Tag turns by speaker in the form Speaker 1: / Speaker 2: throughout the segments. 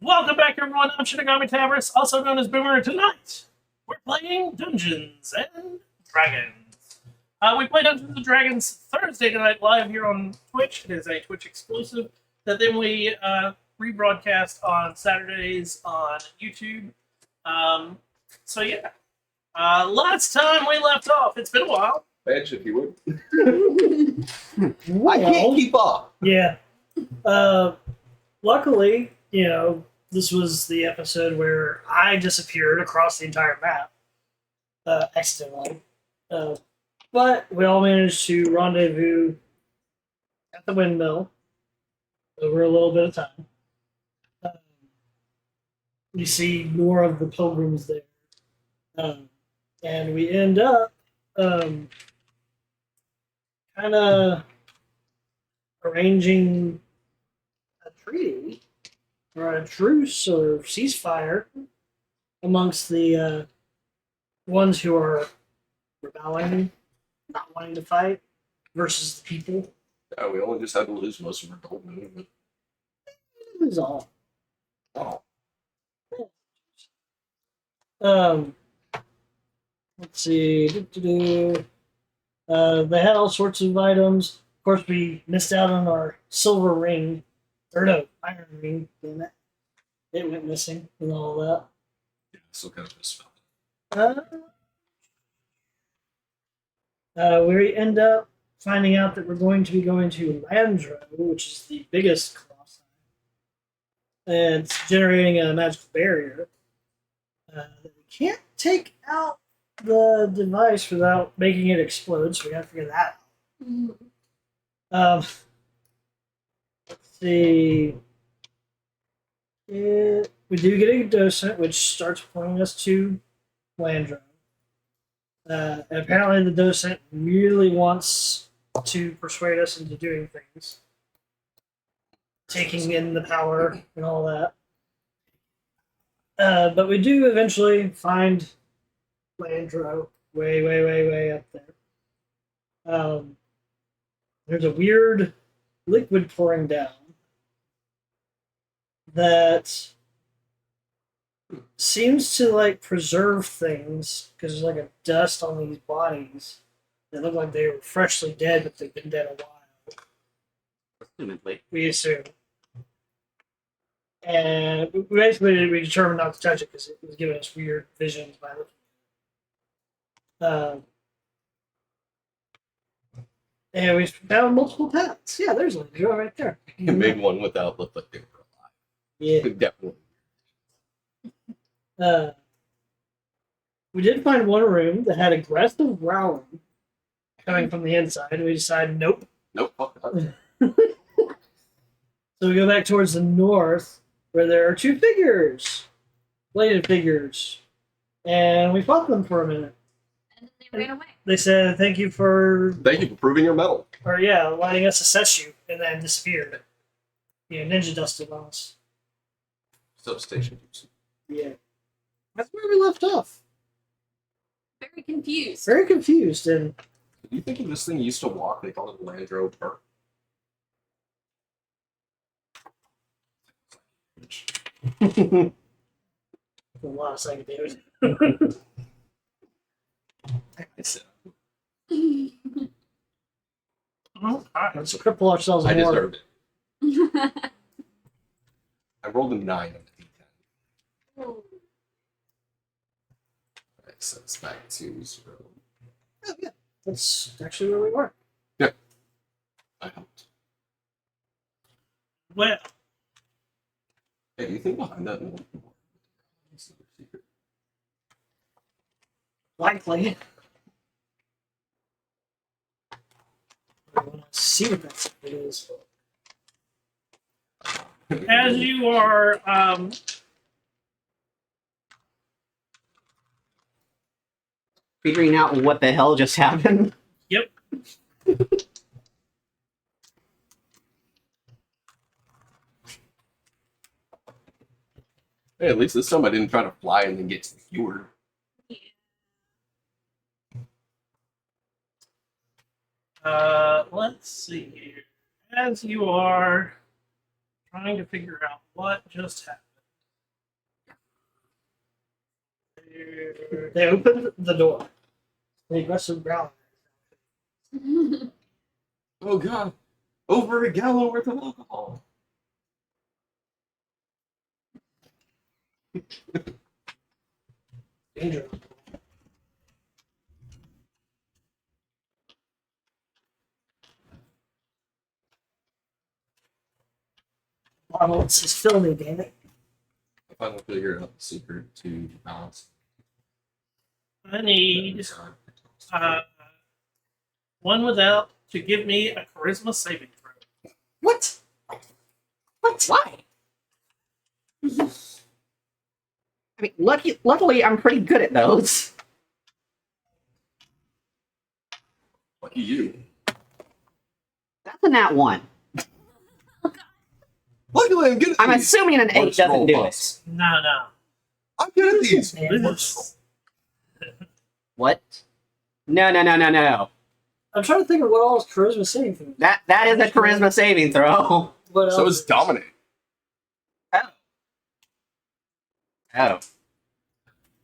Speaker 1: Welcome back, everyone. I'm Shinigami Tavris, also known as Boomer. Tonight, we're playing Dungeons and Dragons. We play Dungeons and Dragons Thursday night live here on Twitch. It is a Twitch exclusive that then we rebroadcast on Saturdays on YouTube. So yeah, last time we left off, it's been a while.
Speaker 2: Bench, if you would. I can't keep up.
Speaker 3: Yeah. Luckily, this was the episode where I disappeared across the entire map, accidentally. But we all managed to rendezvous at the windmill over a little bit of time. You see more of the pilgrims there. And we end up kind of arranging a treaty or a truce or ceasefire amongst the ones who are rebelling, not wanting to fight, versus the people.
Speaker 2: Yeah, we only just had to lose most of our gold movement.
Speaker 3: It was all.
Speaker 2: Oh.
Speaker 3: Let's see. They had all sorts of items. Of course, we missed out on our silver ring. Or no, iron ring. Damn it. It went missing and all that.
Speaker 2: Yeah, still kind of misspelled.
Speaker 3: We end up finding out that we're going to be going to Landro, which is the biggest colossi. And it's generating a magical barrier. We can't take out the device without making it explode, so we gotta figure that out. Let's see. We do get a docent, which starts pointing us to Landro. And apparently the docent really wants to persuade us into doing things. Taking in the power and all that. But we do eventually find Landro way up there. There's a weird liquid pouring down that seems to preserve things because there's like a dust on these bodies that look like they were freshly dead, but they've been dead a while.
Speaker 4: Assumedly.
Speaker 3: We assume. And we determined not to touch it because it was giving us weird visions by looking at it. And we found multiple paths. Yeah, there's one right there.
Speaker 2: You made one without look like they were alive.
Speaker 3: Yeah.
Speaker 2: Definitely.
Speaker 3: We did find one room that had aggressive growling coming from the inside, and we decided, nope.
Speaker 2: Nope. Fuck that.
Speaker 3: So we go back towards the north, where there are two figures, bladed figures, and we fought them for a minute.
Speaker 5: And then they ran away.
Speaker 3: They said, thank you for
Speaker 2: proving your mettle.
Speaker 3: letting us assess you, and then disappeared. Ninja dusted on us.
Speaker 2: Substation.
Speaker 3: Yeah. That's where we left off.
Speaker 5: Very confused.
Speaker 3: Very confused, and
Speaker 2: Do you think if this thing used to walk, they called it Landro Park?
Speaker 3: a lot of psychedelics.
Speaker 2: I said,
Speaker 3: Let's cripple ourselves
Speaker 2: I
Speaker 3: more.
Speaker 2: deserved it. I rolled a 9 on the D10. Alright, so it's back to 0.
Speaker 3: Oh, yeah. That's actually where we were.
Speaker 2: I helped.
Speaker 1: Well,
Speaker 2: Hey, do you think behind that wall?
Speaker 3: Likely. I want to see what that secret is.
Speaker 1: as you are
Speaker 4: Figuring out what the hell just happened.
Speaker 1: Yep.
Speaker 2: Hey, at least this time I didn't try to fly and then get skewered.
Speaker 1: let's see here. As you are trying to figure out what just happened.
Speaker 3: They opened the door. The aggressive growl.
Speaker 2: Oh god. Over a gallon worth of alcohol.
Speaker 3: Danger. Oh, this is filmy, damn it.
Speaker 2: I finally figured out the secret to balance.
Speaker 1: I need one without to give me a charisma saving throw.
Speaker 4: What? What? Why? I mean, luckily, I'm pretty good at those.
Speaker 2: Lucky you.
Speaker 4: That's a nat 1.
Speaker 2: Luckily, I'm good at
Speaker 4: I'm
Speaker 2: these.
Speaker 4: assuming an 8
Speaker 2: Let's
Speaker 4: doesn't
Speaker 2: roll
Speaker 4: do
Speaker 2: plus.
Speaker 4: it.
Speaker 1: No.
Speaker 2: I'm good at these.
Speaker 1: This is,
Speaker 4: What? No.
Speaker 3: I'm trying to think of what all is charisma saving through.
Speaker 4: That is a charisma saving throw.
Speaker 3: What
Speaker 2: So
Speaker 3: else?
Speaker 2: is dominate.
Speaker 4: Oh.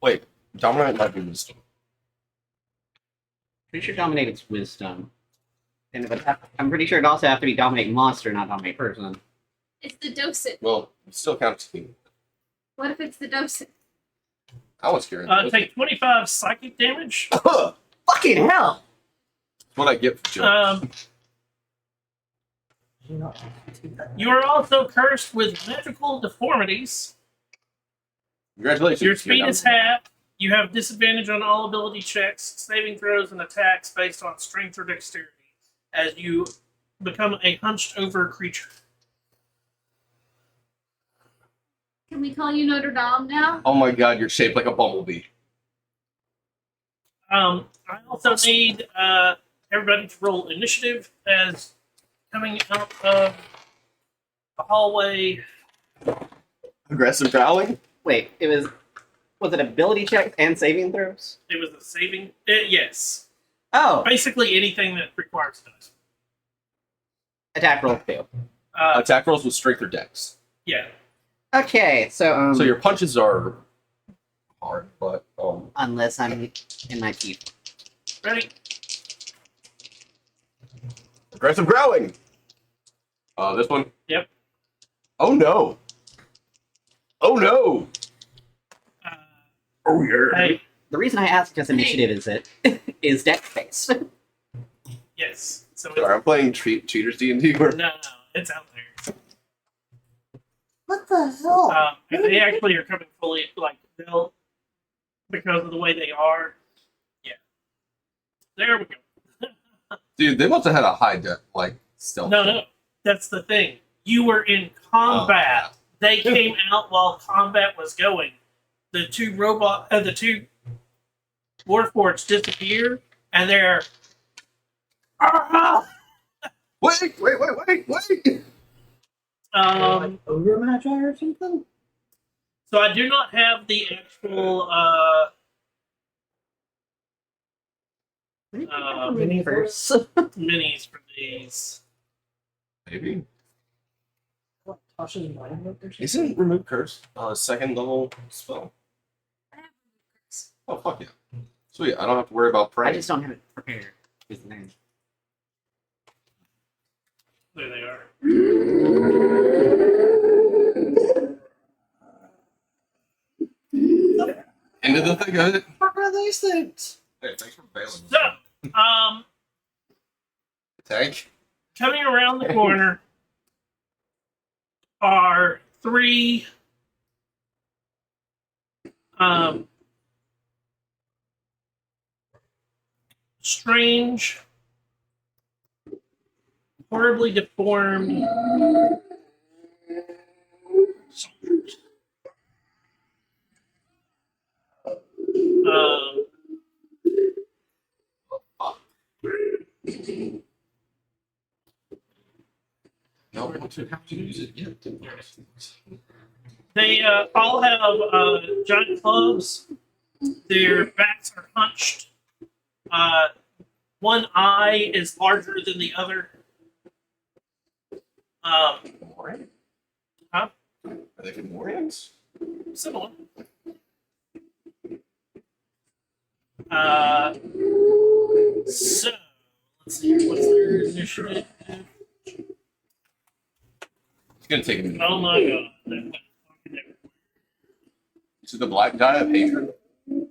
Speaker 2: Wait, dominate might be wisdom.
Speaker 4: Pretty sure dominate's wisdom. And it would I'm pretty sure it'd also have to be dominate monster, not dominate person.
Speaker 5: It's the docent.
Speaker 2: Well, it still counts to me.
Speaker 5: What if it's the docent?
Speaker 2: I was scared.
Speaker 1: take 25 psychic damage.
Speaker 2: That's
Speaker 4: Fucking hell!
Speaker 2: what I get for jokes.
Speaker 3: You know,
Speaker 1: You are also cursed with magical deformities.
Speaker 2: Congratulations.
Speaker 1: Your
Speaker 2: you're
Speaker 1: speed
Speaker 2: down.
Speaker 1: is half. You have disadvantage on all ability checks, saving throws, and attacks based on strength or dexterity as you become a hunched over creature.
Speaker 5: Can we call you Notre Dame now?
Speaker 2: Oh my god, you're shaped like a bumblebee.
Speaker 1: I also need everybody to roll initiative as coming out of the hallway.
Speaker 2: Aggressive growling?
Speaker 4: Wait, was it ability checks and saving throws?
Speaker 1: It was a saving. Yes.
Speaker 4: Oh,
Speaker 1: Basically anything that requires dice.
Speaker 4: attack roll 2.
Speaker 2: Attack rolls with strength or dex.
Speaker 1: Yeah.
Speaker 4: Okay, so
Speaker 2: So your punches are hard, but
Speaker 4: unless I'm in my teeth.
Speaker 1: Ready?
Speaker 2: aggressive growling. This one.
Speaker 1: Yep.
Speaker 2: Oh no. Oh no.
Speaker 1: Uh,
Speaker 2: Oh yeah.
Speaker 1: hey,
Speaker 4: The reason I asked because initiative is dex based.
Speaker 1: yes. So it's,
Speaker 2: Sorry, I'm playing cheaters D&D. Where
Speaker 1: no, it's out there.
Speaker 3: what the hell?
Speaker 1: And they actually are coming fully, like, they'll, because of the way they are. Yeah. There we go.
Speaker 2: dude, they must have had a high depth like stealth.
Speaker 1: No. That's the thing. You were in combat. They came out while combat was going. The two warforged disappear, and they're.
Speaker 2: Wait.
Speaker 3: Like ogre magi or something?
Speaker 1: So I do not have the actual
Speaker 4: Universe.
Speaker 1: minis for these.
Speaker 2: Maybe.
Speaker 3: What, Tasha's mind book or something?
Speaker 2: Isn't remove curse second level spell? Oh fuck yeah. Sweet, I don't have to worry about
Speaker 4: I
Speaker 2: praying.
Speaker 4: just don't have it prepared. Is the name.
Speaker 1: There they are.
Speaker 2: Into the thick of it.
Speaker 3: What are these things?
Speaker 2: Hey, thanks for bailing.
Speaker 1: So,
Speaker 2: Tank.
Speaker 1: coming around the corner are three strange, horribly deformed soldiers.
Speaker 2: No, I want to have to use it yet.
Speaker 1: They all have giant clubs. Their backs are hunched. One eye is larger than the other.
Speaker 2: More?
Speaker 1: Huh?
Speaker 2: Are they Fomorians?
Speaker 1: Similar. So, let's see. What's their initiative?
Speaker 2: It's gonna take a minute.
Speaker 1: Oh my god. That went fucking everywhere.
Speaker 2: Is it the black die of hatred?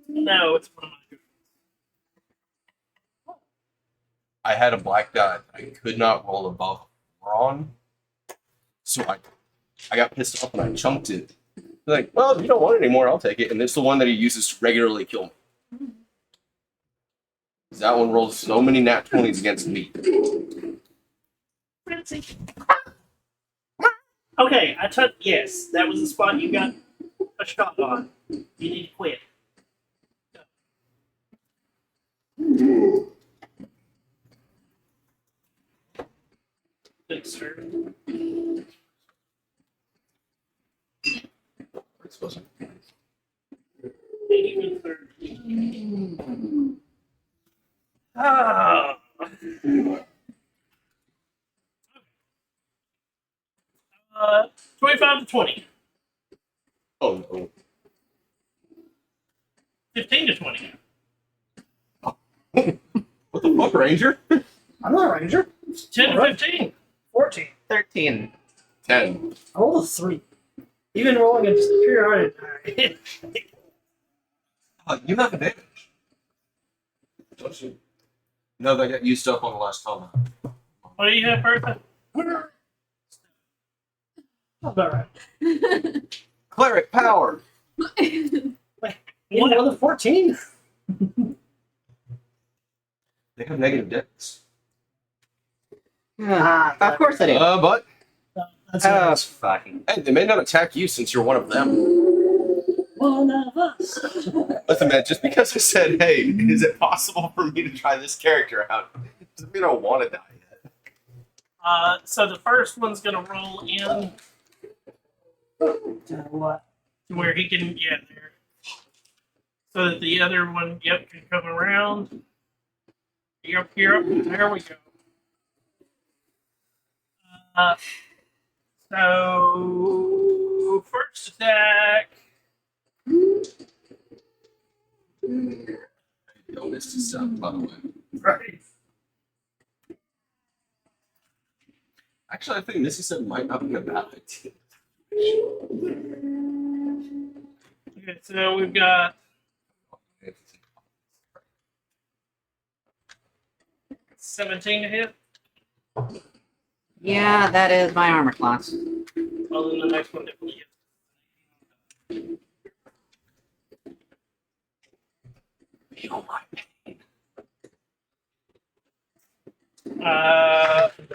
Speaker 1: No, it's one of my good
Speaker 2: I had a black die that I could not roll above 4 on. So I got pissed off and I chunked it. Like, well, if you don't want it anymore, I'll take it. And it's the one that he uses to regularly kill me. That one rolls so many nat 20s against me.
Speaker 1: Fritzy. Okay, I took yes. That was the spot you got a shot on. You need to quit. Thanks, sir.
Speaker 2: It's supposed to be.
Speaker 1: Even 30. Ah. 25 to 20.
Speaker 2: Oh, no.
Speaker 1: 15 to 20.
Speaker 2: What the fuck, Ranger?
Speaker 3: I'm not a ranger.
Speaker 1: 10 to
Speaker 3: Alright.
Speaker 1: 15.
Speaker 3: 14.
Speaker 4: 13.
Speaker 2: 10.
Speaker 3: I rolled a 3. Even rolling a superiority die.
Speaker 2: You have advantage. Don't you? No, that got used up on the last combat.
Speaker 1: What do you have, Bertha?
Speaker 3: About right.
Speaker 2: Cleric power.
Speaker 3: Even another 14?
Speaker 2: They have negative dex.
Speaker 4: Of course I do.
Speaker 2: But
Speaker 3: That's
Speaker 4: Oh,
Speaker 3: nice.
Speaker 4: fucking.
Speaker 2: hey, they may not attack you since you're one of them.
Speaker 3: One of us.
Speaker 2: Listen, man, just because I said, hey, is it possible for me to try this character out? Doesn't mean I don't want to die yet.
Speaker 1: So the first one's gonna roll in
Speaker 3: What?
Speaker 1: to where he can get there. So that the other one, yep, can come around. Yep, there we go. So first attack.
Speaker 2: Yo, this is stuff, by the way.
Speaker 3: Right.
Speaker 2: Actually, I think Missy said might not be a bad idea.
Speaker 1: Okay, so we've got 17 to hit.
Speaker 4: Yeah, that is my armor class.
Speaker 1: Well, then the next one definitely hits.
Speaker 2: Feel my pain.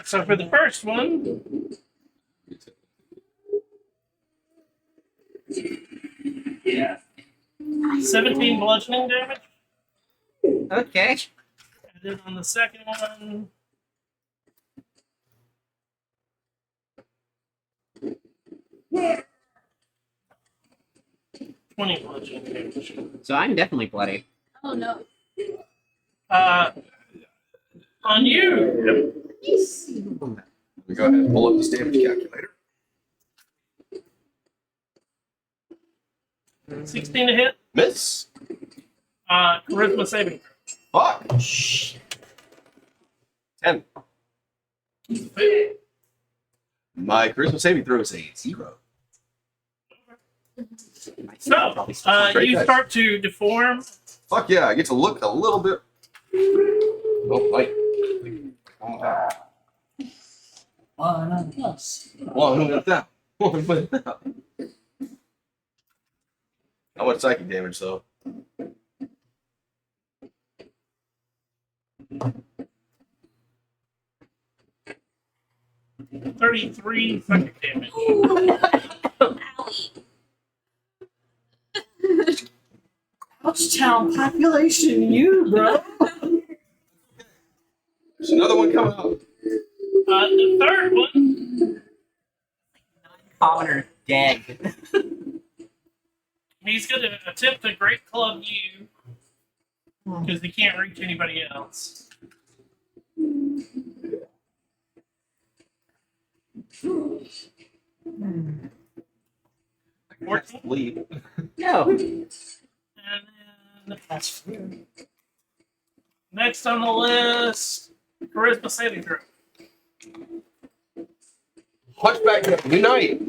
Speaker 1: So for the first one, yeah, 17 bludgeoning damage.
Speaker 4: Okay.
Speaker 1: And then on the second one, yeah, 20 bludgeoning damage.
Speaker 4: So I'm definitely bloody.
Speaker 5: Oh no.
Speaker 1: On you.
Speaker 2: We go ahead and pull up this damage calculator.
Speaker 1: 16 to hit.
Speaker 2: Miss.
Speaker 1: Charisma saving
Speaker 2: Fuck. 10.
Speaker 1: throw.
Speaker 2: My charisma saving throw is a 0.
Speaker 1: So,
Speaker 2: Great
Speaker 1: you
Speaker 2: dice.
Speaker 1: start to deform.
Speaker 2: Fuck yeah, I get to look a little bit. Oh, wait.
Speaker 3: One of us.
Speaker 2: One with that. One with that. How much psychic damage, though?
Speaker 5: Owie.
Speaker 1: 33 psychic damage.
Speaker 3: Ouchtown population, you, bro.
Speaker 2: There's another one coming up.
Speaker 1: The third one,
Speaker 4: Commoner dead.
Speaker 1: he's going to attempt to great club you because he can't reach anybody else.
Speaker 2: I can leave.
Speaker 4: No.
Speaker 1: And then
Speaker 3: That's fair.
Speaker 1: Next on the list, charisma saving throw.
Speaker 2: Hunchback, unite.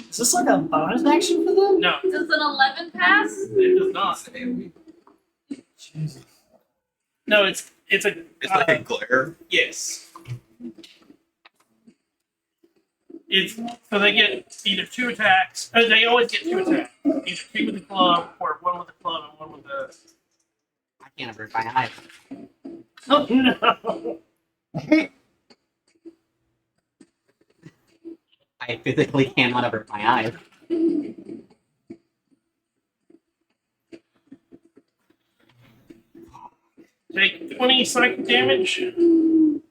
Speaker 3: Is this like a bonus action for them?
Speaker 1: No,
Speaker 5: Does an 11 pass?
Speaker 1: it does not.
Speaker 3: Jesus.
Speaker 1: No, it's a.
Speaker 2: It's like a glare.
Speaker 1: Yes. It's so they get either 2 attacks. They always get 2 attacks. Either 2 with the club or 1 with the club and 1 with the.
Speaker 4: I can't avert my eyes.
Speaker 3: Oh no!
Speaker 4: I physically cannot avert my eyes.
Speaker 1: Take 20 psychic damage. And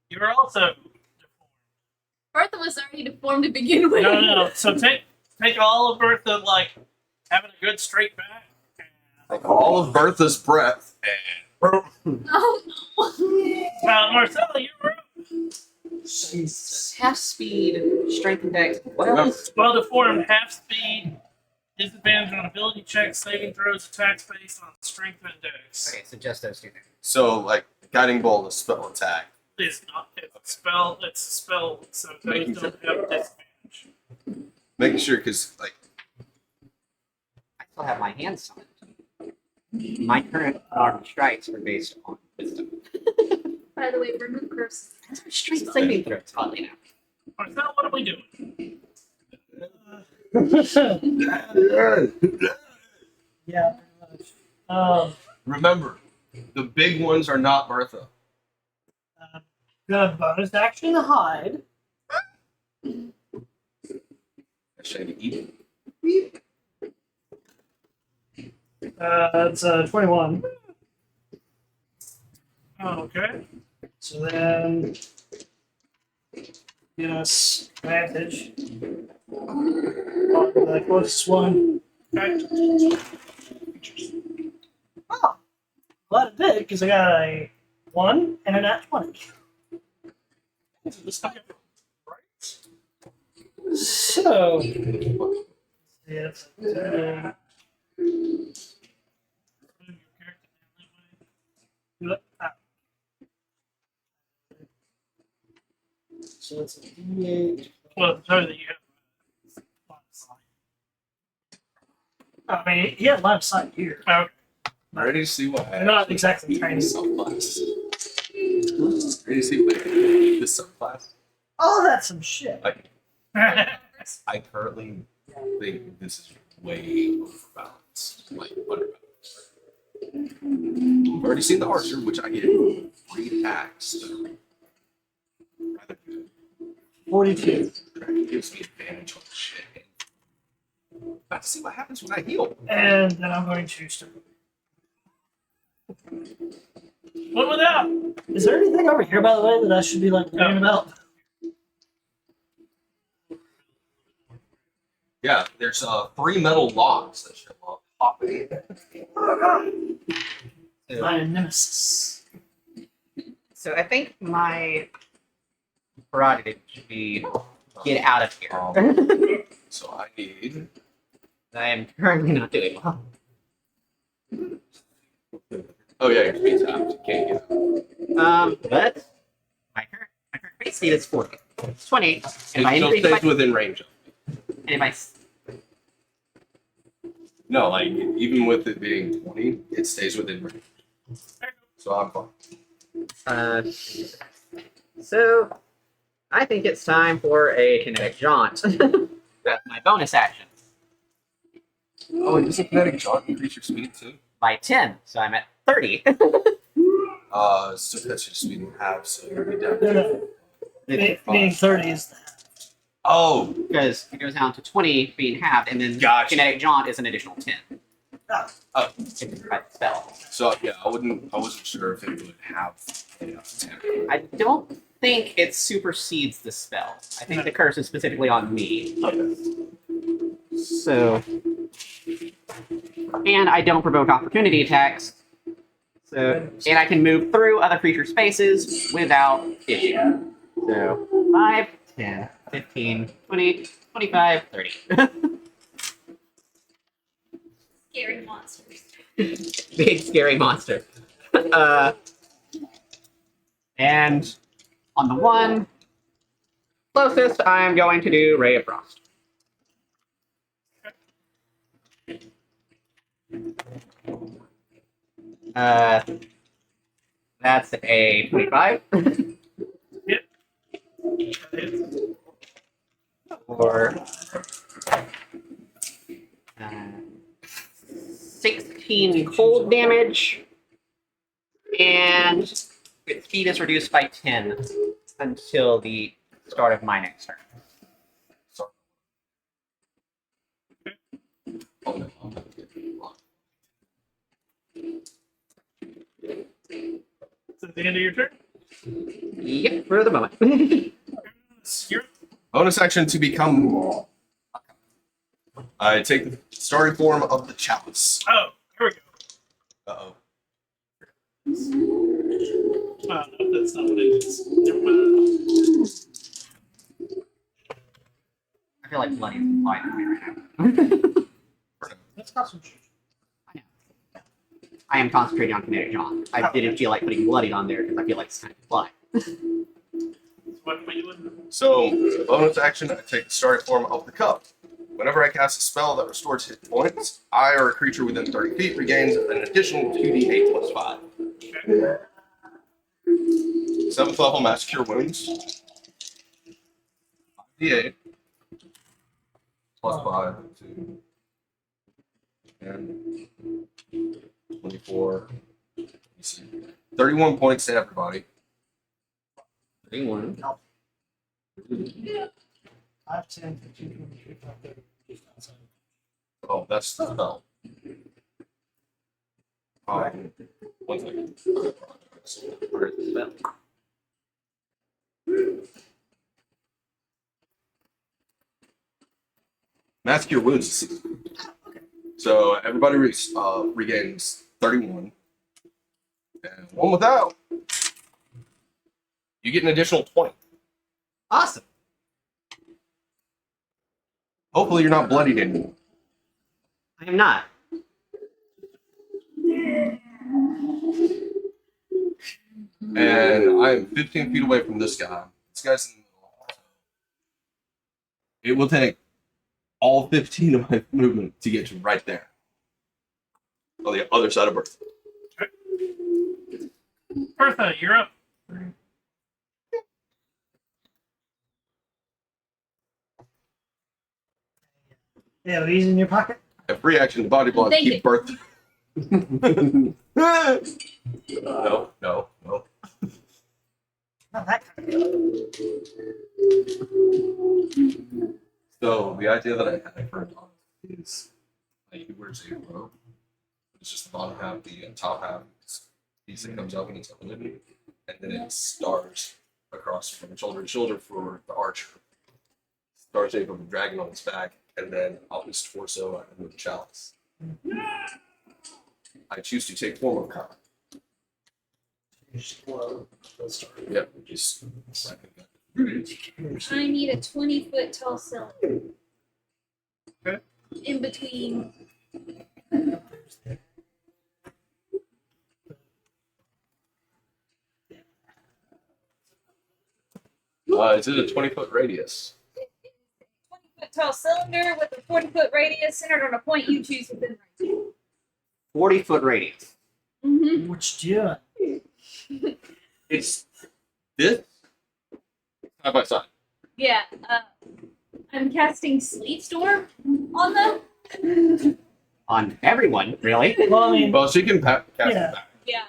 Speaker 1: you're also.
Speaker 5: Bertha was already deformed to begin with.
Speaker 1: No. So take all of Bertha, like having a good straight back.
Speaker 2: Like all of Bertha's breath and
Speaker 5: Oh no.
Speaker 1: Marcella, you're up.
Speaker 3: Jesus.
Speaker 4: Half speed, strength and dex. What else?
Speaker 1: Well deformed, half speed, disadvantage on ability checks, saving throws, attacks based on strength and dex.
Speaker 4: Okay, so just those two things.
Speaker 2: so like guiding bolt, a spell attack.
Speaker 1: It's not. It's a spell. It's a spell. So
Speaker 2: Making
Speaker 1: those don't have disadvantage.
Speaker 2: Making sure, because like
Speaker 4: I still have my hand summoned. My current armed strikes are based on wisdom.
Speaker 5: By the way, remove curses.
Speaker 4: Strength saving throws, oddly enough.
Speaker 1: Marcella, what are we doing?
Speaker 3: Yeah, pretty much.
Speaker 2: remember, the big ones are not Bertha.
Speaker 3: Gonna bonus action hide.
Speaker 2: Should I eat?
Speaker 3: That's 21.
Speaker 1: Okay.
Speaker 3: So then, get us advantage on the closest one.
Speaker 1: Okay.
Speaker 3: Oh, glad it did because I got a 1 and a nat 20. So, yeah, that's so it's a D8.
Speaker 1: Well, to tell you that you have line of sight.
Speaker 3: I mean, he had line of sight here.
Speaker 1: Okay.
Speaker 2: Ready to see what
Speaker 3: They're not exactly tiny.
Speaker 2: subclass. Ready to see what this subclass.
Speaker 3: Oh, that's some shit.
Speaker 2: Like I currently think this is way overbalanced. Like underbalanced. I've already seen the archer, which I get 3 attacks. So rather good.
Speaker 3: 42.
Speaker 2: Dragon gives me advantage on shit. About to see what happens when I heal.
Speaker 3: And then I'm going to start.
Speaker 1: What was that?
Speaker 3: Is there anything over here, by the way, that I should be like learning about?
Speaker 2: Yeah, there's 3 metal locks that show up. Popping.
Speaker 3: My nemesis.
Speaker 4: So I think my prerogative should be get out of here.
Speaker 2: So I need.
Speaker 4: I am currently not doing well.
Speaker 2: Oh yeah, your speed's tapped. You can't get out.
Speaker 4: But my current base speed is 40. It's 20. And
Speaker 2: It
Speaker 4: if I
Speaker 2: still
Speaker 4: increase
Speaker 2: stays
Speaker 4: my,
Speaker 2: within range of me.
Speaker 4: and if I
Speaker 2: No, like even with it being 20, it stays within range. So I'm fine.
Speaker 4: So I think it's time for a kinetic jaunt. That's my bonus action
Speaker 2: Oh, and does a kinetic jaunt increase your speed too?
Speaker 4: by 10, so I'm at 30.
Speaker 2: So that's your speed in half, so you're gonna be down.
Speaker 3: No, no. Meaning 30 is the half.
Speaker 2: Oh,
Speaker 4: Because it goes down to 20 being halved, and then
Speaker 2: Gotcha.
Speaker 4: kinetic jaunt is an additional 10.
Speaker 2: Oh.
Speaker 4: It's by the spell.
Speaker 2: so yeah, I wasn't sure if it would have a 10.
Speaker 4: I don't think it supersedes the spell. I think the curse is specifically on me. So, and I don't provoke opportunity attacks. So, and I can move through other creature spaces without issue. So, 5, 10, 15, 20, 25, 30.
Speaker 5: Scary monsters.
Speaker 4: Big scary monster. And on the one closest, I'm going to do Ray of Frost. That's a 25.
Speaker 1: Yep.
Speaker 4: Or 16 cold damage. And its speed is reduced by 10 until the start of my next turn.
Speaker 2: Oh, no.
Speaker 1: Is that the end of your turn?
Speaker 4: Yep, for the moment.
Speaker 1: You're
Speaker 2: Bonus action to become. I take the starting form of the chalice.
Speaker 1: Oh, here we go.
Speaker 2: Uh-oh.
Speaker 1: Oh, no, that's not what it is. Never mind.
Speaker 4: I feel like bloody is implied in me right now.
Speaker 3: That's concentration.
Speaker 4: I am concentrating on kinetic John. I didn't feel like putting bloodied on there because I feel like it's kind of implied.
Speaker 1: What were you in?
Speaker 2: So, bonus action, I take the starting form of the cup. Whenever I cast a spell that restores hit points, I or a creature within 30 feet regains an additional 2d8 plus 5.
Speaker 1: Okay.
Speaker 2: 7th level Mass Cure Wounds. 5d8 plus 5 to 10, 24, 31 points to everybody. 31.
Speaker 3: 5, 10, 15, 20, 25, 30. Just outside.
Speaker 2: Oh, that's the spell. One second. Where's the spell? Mask Your Wounds is 60. So everybody regains 31. And one without, you get an additional 20.
Speaker 4: Awesome.
Speaker 2: Hopefully you're not bloodied anymore.
Speaker 4: I am not.
Speaker 2: And I am 15 feet away from this guy. This guy's in the middle. It will take all 15 of my movement to get to right there. On the other side of Bertha.
Speaker 1: Bertha, you're up.
Speaker 3: Yeah, these in your pocket?
Speaker 2: A free action to body block,
Speaker 5: Thank
Speaker 2: keep
Speaker 5: you.
Speaker 2: Bertha. No.
Speaker 3: Not that kind of.
Speaker 2: So the idea that I had for a dog is like he wears a robe. It's just the bottom half, the top half piece that comes up and it's unlimited, and then it stars across from shoulder to shoulder for the archer. Star shape of a dragon on its back, and then up his torso and with the chalice. I choose to take form of Khan.
Speaker 3: Just glow.
Speaker 2: Yep, just
Speaker 5: I need a 20-foot tall cylinder.
Speaker 1: Okay.
Speaker 5: In between.
Speaker 2: Is it a 20-foot radius?
Speaker 5: 20-foot tall cylinder with a 40-foot radius centered on a point you choose within range.
Speaker 4: 40-foot radius.
Speaker 5: Mm-hmm.
Speaker 3: Which do you?
Speaker 2: It's this side by side.
Speaker 5: Yeah. I'm casting Sleep Storm on them.
Speaker 4: On everyone, really.
Speaker 3: Well, I mean,
Speaker 2: Well, she can cast
Speaker 3: Yeah.
Speaker 2: it back.
Speaker 5: Yeah.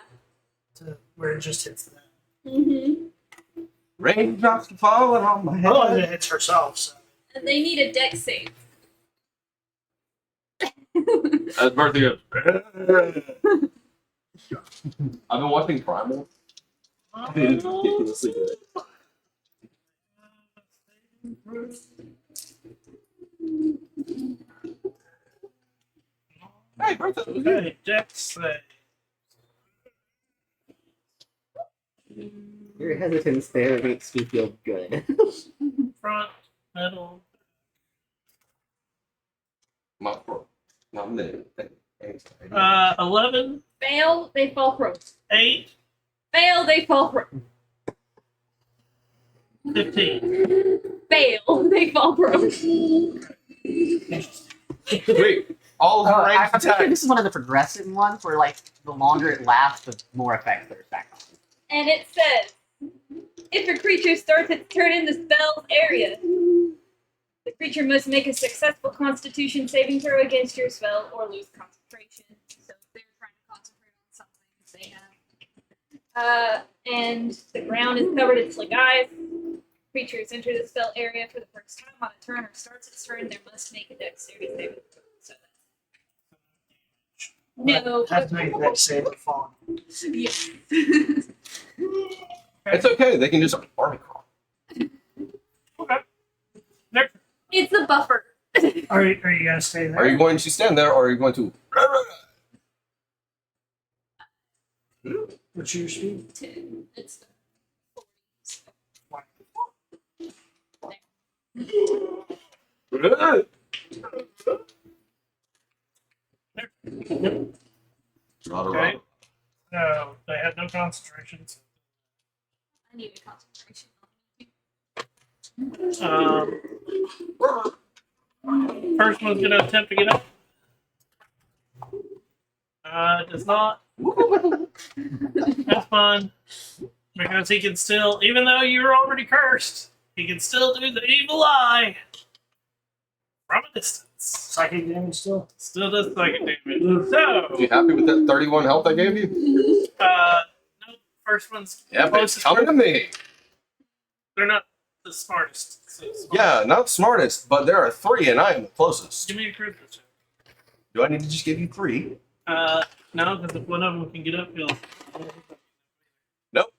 Speaker 3: to where it just hits them.
Speaker 5: Mm-hmm.
Speaker 2: Raindrops are falling on my head.
Speaker 3: Oh, it hits herself. So.
Speaker 5: And they need a deck save.
Speaker 2: As Bertha goes. I've been watching Primal. It's ridiculously good. Hey, Bertha.
Speaker 1: Okay, dex save.
Speaker 4: Your hesitance there makes me feel good.
Speaker 1: Front, middle.
Speaker 2: Not for. Not me.
Speaker 1: 11,
Speaker 5: Fail, they fall prone.
Speaker 1: 8,
Speaker 5: Fail, they fall prone.
Speaker 1: 15.
Speaker 5: Fail, they fall prone.
Speaker 2: Wait, all of the
Speaker 4: I'm
Speaker 2: ranged
Speaker 4: pretty sure
Speaker 2: attacks.
Speaker 4: this is one of the progressive ones where, like, the longer it lasts, the more effects there's back on.
Speaker 5: And it says, if a creature starts its turn in the spell's area, the creature must make a successful Constitution saving throw against your spell or lose concentration. So if they're trying to concentrate on something, they have. And the ground is covered in slick ice. Creatures enter the spell area for the first time on a turn or starts its turn, they must make a dexterity saving throw. So that's no.
Speaker 3: Have to make that save or fall.
Speaker 5: Yes.
Speaker 2: It's okay. They can just army crawl.
Speaker 1: Okay. Next.
Speaker 5: It's a buffer.
Speaker 3: Are you gonna stay there?
Speaker 2: Are you going to stand there, or are you going to?
Speaker 3: What's your speed?
Speaker 5: It's
Speaker 1: Okay. No, they had no concentrations.
Speaker 5: I need a concentration.
Speaker 1: First one's going to attempt to get up. Does not. That's fine. Because he can still, even though you're already cursed, he can still do the evil eye from a distance.
Speaker 3: Psychic damage still?
Speaker 1: Still does psychic damage.
Speaker 2: Are you happy with that 31 health I gave you?
Speaker 1: No, first one's
Speaker 2: Yeah, but it's
Speaker 1: closest
Speaker 2: coming to me.
Speaker 1: They're not the smartest. So smart.
Speaker 2: Yeah, not smartest, but there are 3, and I am the closest.
Speaker 1: Give me a charisma check.
Speaker 2: Do I need to just give you 3?
Speaker 1: No, because if one of them can get up, he'll.
Speaker 2: Nope.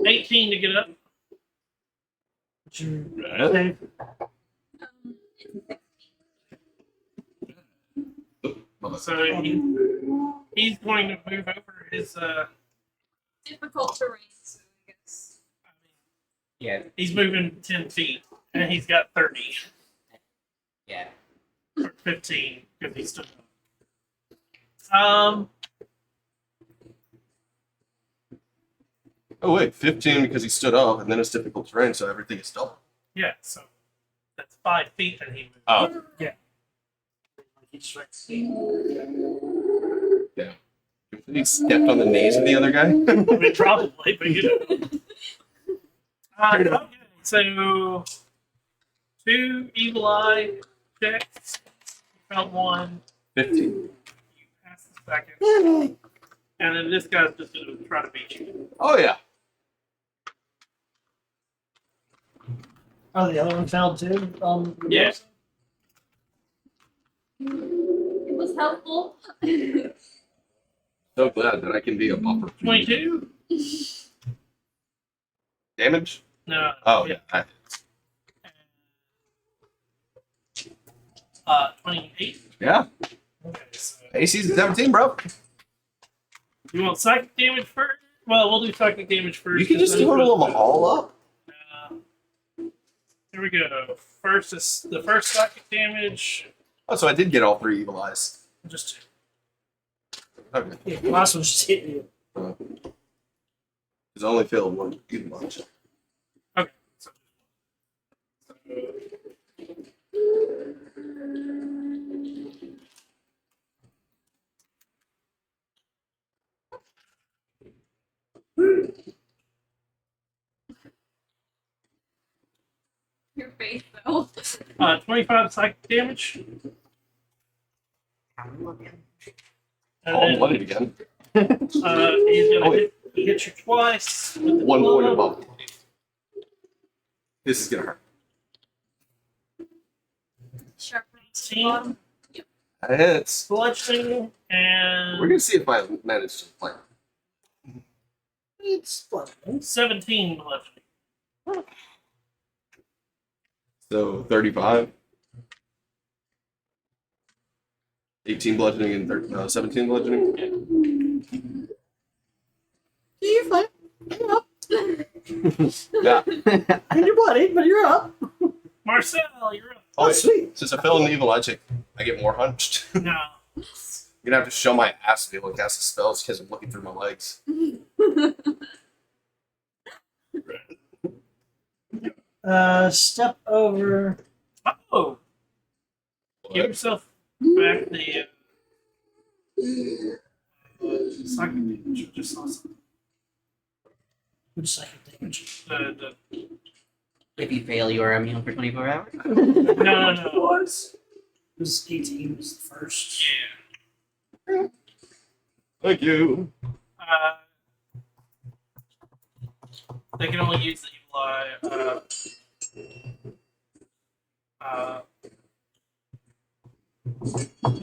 Speaker 1: 18 to get up.
Speaker 3: What's your save?
Speaker 1: So he's going to move over his.
Speaker 5: Difficult terrain, so I guess.
Speaker 4: Yeah,
Speaker 1: He's moving 10 feet, and he's got 30
Speaker 4: yeah.
Speaker 1: or 15 because he's stood up.
Speaker 2: Oh wait, 15 because he stood up, and then it's difficult terrain, so everything is double.
Speaker 1: Yeah, so that's 5 feet that he moved.
Speaker 2: Oh,
Speaker 3: He just went,
Speaker 2: he stepped on the knees of the other guy.
Speaker 1: I mean, probably, but you know. Okay, so 2 evil eye checks. You found 1.
Speaker 2: 15.
Speaker 1: You pass the second. And then this guy's just going to try to beat you.
Speaker 2: Oh yeah.
Speaker 3: Oh, the other one failed too?
Speaker 1: Yeah.
Speaker 5: It was helpful.
Speaker 2: So glad that I can be a buffer.
Speaker 1: 22?
Speaker 2: Damage?
Speaker 1: No.
Speaker 2: Oh yeah.
Speaker 1: 28?
Speaker 2: Yeah.
Speaker 1: Okay, so
Speaker 2: AC's 17, bro.
Speaker 1: you want psychic damage first? Well, we'll do psychic damage first.
Speaker 2: You can just total them all up.
Speaker 1: Here we go. First is the first psychic damage.
Speaker 2: Oh, so I did get all 3 evil eyes.
Speaker 1: Just
Speaker 2: Okay.
Speaker 3: Yeah, the last one just hit you.
Speaker 2: Because I only failed 1 evil eye check.
Speaker 1: okay. So,
Speaker 5: Your face, though.
Speaker 1: 25 psychic damage. And
Speaker 2: Oh,
Speaker 1: then,
Speaker 2: blooded again.
Speaker 1: he's gonna hit you twice. With the
Speaker 2: 1 point
Speaker 1: club.
Speaker 2: above. This is gonna hurt.
Speaker 5: Sharp.
Speaker 1: 18,
Speaker 2: That hits.
Speaker 1: bludgeoning, and
Speaker 2: We're gonna see if I manage to play.
Speaker 3: It's fun.
Speaker 1: 17 bludgeoning.
Speaker 2: So 35. 18 bludgeoning and 17 bludgeoning.
Speaker 3: You're fine. You're up.
Speaker 2: Yeah.
Speaker 3: I mean, you're bloody, but you're up.
Speaker 1: Marcel, you're up.
Speaker 3: Oh,
Speaker 2: wait.
Speaker 3: sweet.
Speaker 2: Since I fell in the evil logic, I get more hunched. I'm
Speaker 1: No.
Speaker 2: gonna have to show my ass to be able to cast the spells because I'm looking through my legs.
Speaker 3: Step over.
Speaker 1: Oh, give yourself back the psychic damage. You just saw something.
Speaker 3: Which psychic damage?
Speaker 1: The
Speaker 4: If you fail, you are immune for 24 hours.
Speaker 1: no.
Speaker 3: It was 18 was the first.
Speaker 1: Yeah.
Speaker 2: Thank you.
Speaker 1: They can only use the evil eye.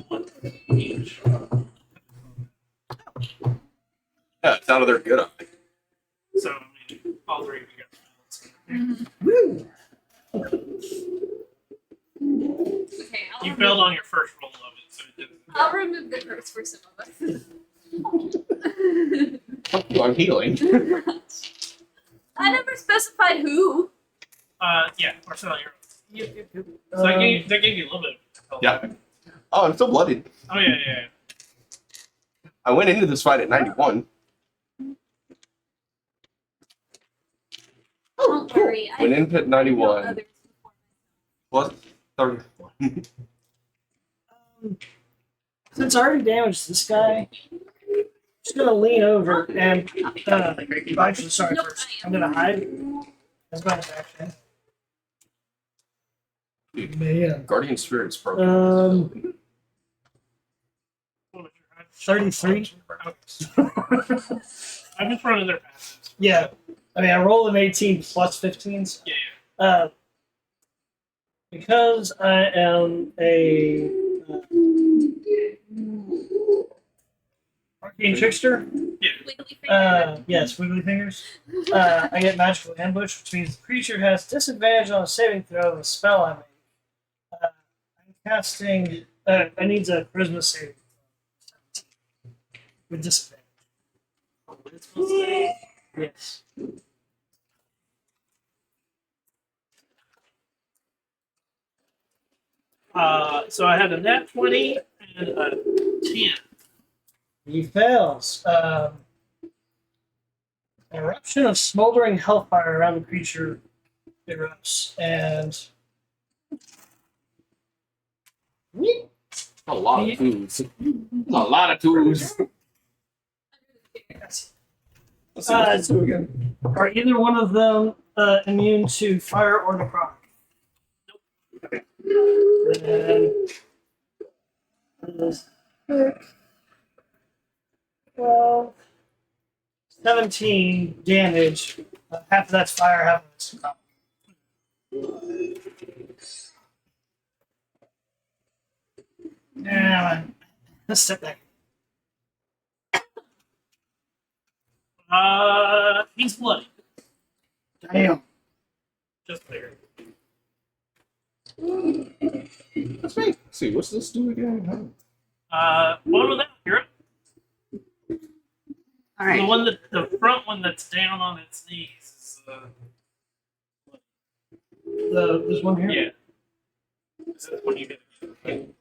Speaker 1: One each.
Speaker 2: Yeah, it's out of their good eye.
Speaker 1: So I mean, all three of you got spells.
Speaker 3: Woo!
Speaker 5: Okay,
Speaker 1: You failed on your first roll of it, so it didn't.
Speaker 5: I'll remove the curse for some of us.
Speaker 2: I'm healing.
Speaker 5: I never specified who.
Speaker 1: Yeah, Marcel, you're. So they gave you a little bit of help.
Speaker 2: Yeah. Oh, I'm still bloodied.
Speaker 1: Oh yeah.
Speaker 2: I went into this fight at 91.
Speaker 5: Don't worry. I
Speaker 2: Went in at
Speaker 5: know
Speaker 2: 91.
Speaker 5: others before.
Speaker 2: Plus 31.
Speaker 3: Since I already damaged this guy, I'm just gonna lean over and actually, sorry,
Speaker 5: Nope,
Speaker 3: first.
Speaker 5: I
Speaker 3: I'm
Speaker 5: am.
Speaker 3: gonna hide. That's my action. Man.
Speaker 2: Guardian Spirit's broken.
Speaker 3: 33.
Speaker 1: I'm in front of their passives.
Speaker 3: Yeah. I mean, I rolled an 18 plus 15s.
Speaker 1: Yeah.
Speaker 3: Because I am a arcane trickster.
Speaker 5: Wiggly finger.
Speaker 3: Yes, wiggly fingers. I get magical ambush, which means the creature has disadvantage on a saving throw of a spell I make. I'm casting. I need a charisma saving throw. 17. With disadvantage. Yes.
Speaker 1: So I had a nat 20 and a 10.
Speaker 3: He fails. Eruption of smoldering hellfire around the creature erupts, and
Speaker 2: A lot of tools. A lot of tools.
Speaker 3: so again, are either one of them immune to fire or necrotic? Then, 12, 17 damage. Half of that's fire, half of that's necrotic. Yeah, let's step back.
Speaker 1: He's bloody.
Speaker 3: Damn.
Speaker 1: Just there.
Speaker 2: That's me. Let's see, what's this do again?
Speaker 1: One with that. You're up.
Speaker 4: All right.
Speaker 1: The one the front one that's down on its knees is
Speaker 3: This one here?
Speaker 1: yeah. This is when you get it.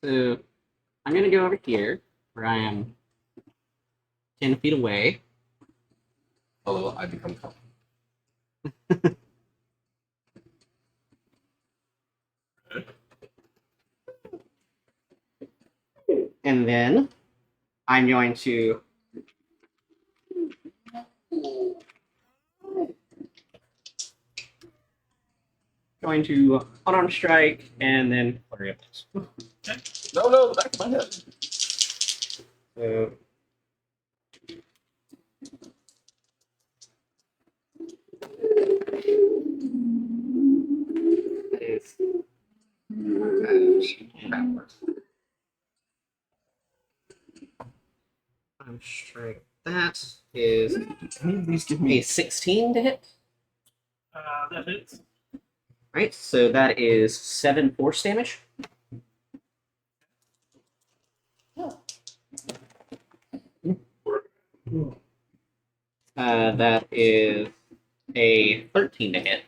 Speaker 4: So I'm gonna go over here where I am 10 feet away.
Speaker 2: Hello, I become calm.
Speaker 4: And then I'm going to unarmed strike and then flurry of blows.
Speaker 2: No, the back of my head.
Speaker 4: So that is backwards. Unarmed strike. That is
Speaker 2: Any of these give
Speaker 4: a
Speaker 2: me
Speaker 4: 16 to hit.
Speaker 1: That hits.
Speaker 4: Right, so that is 7 force damage. That is a 13 to hit.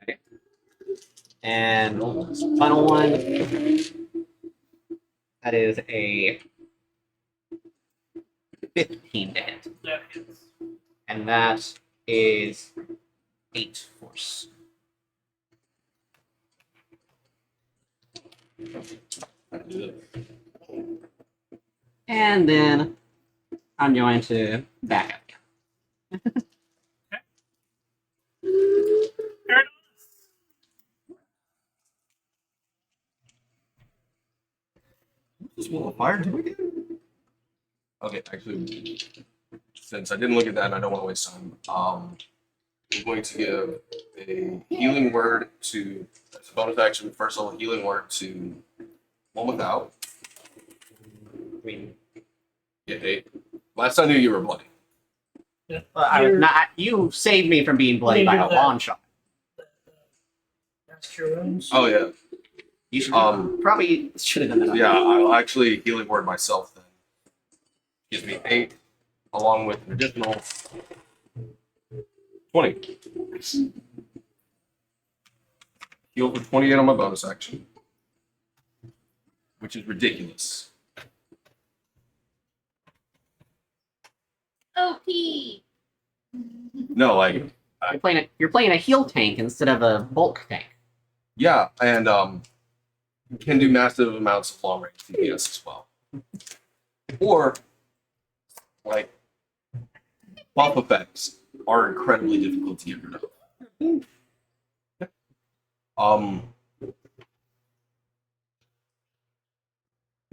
Speaker 4: Okay. And final one. That is a 15 to hit.
Speaker 1: That hits.
Speaker 4: And that is 8 force. And then I'm going to back up.
Speaker 1: Paradox.
Speaker 2: This wall of fire do again? Okay, actually, since I didn't look at that and I don't want to waste time, I'm going to give a healing word to, as a bonus action, first level healing word to one without.
Speaker 4: I mean,
Speaker 2: Get 8. Last I knew you were bloody.
Speaker 4: I was
Speaker 3: You're-
Speaker 4: not. You saved me from being bloody by a long shot.
Speaker 3: That's your wounds.
Speaker 2: Oh, yeah.
Speaker 4: You should
Speaker 2: Um,
Speaker 4: probably should have done that.
Speaker 2: Yeah, I'll actually healing word myself then. Gives me 8, along with an additional 20. Heal for 28 on my bonus action, which is ridiculous.
Speaker 5: OP.
Speaker 2: No, like,
Speaker 4: You're playing a heal tank instead of a bulk tank.
Speaker 2: yeah, and you can do massive amounts of long range DPS as well. Or, like, buff effects are incredibly difficult to get rid of.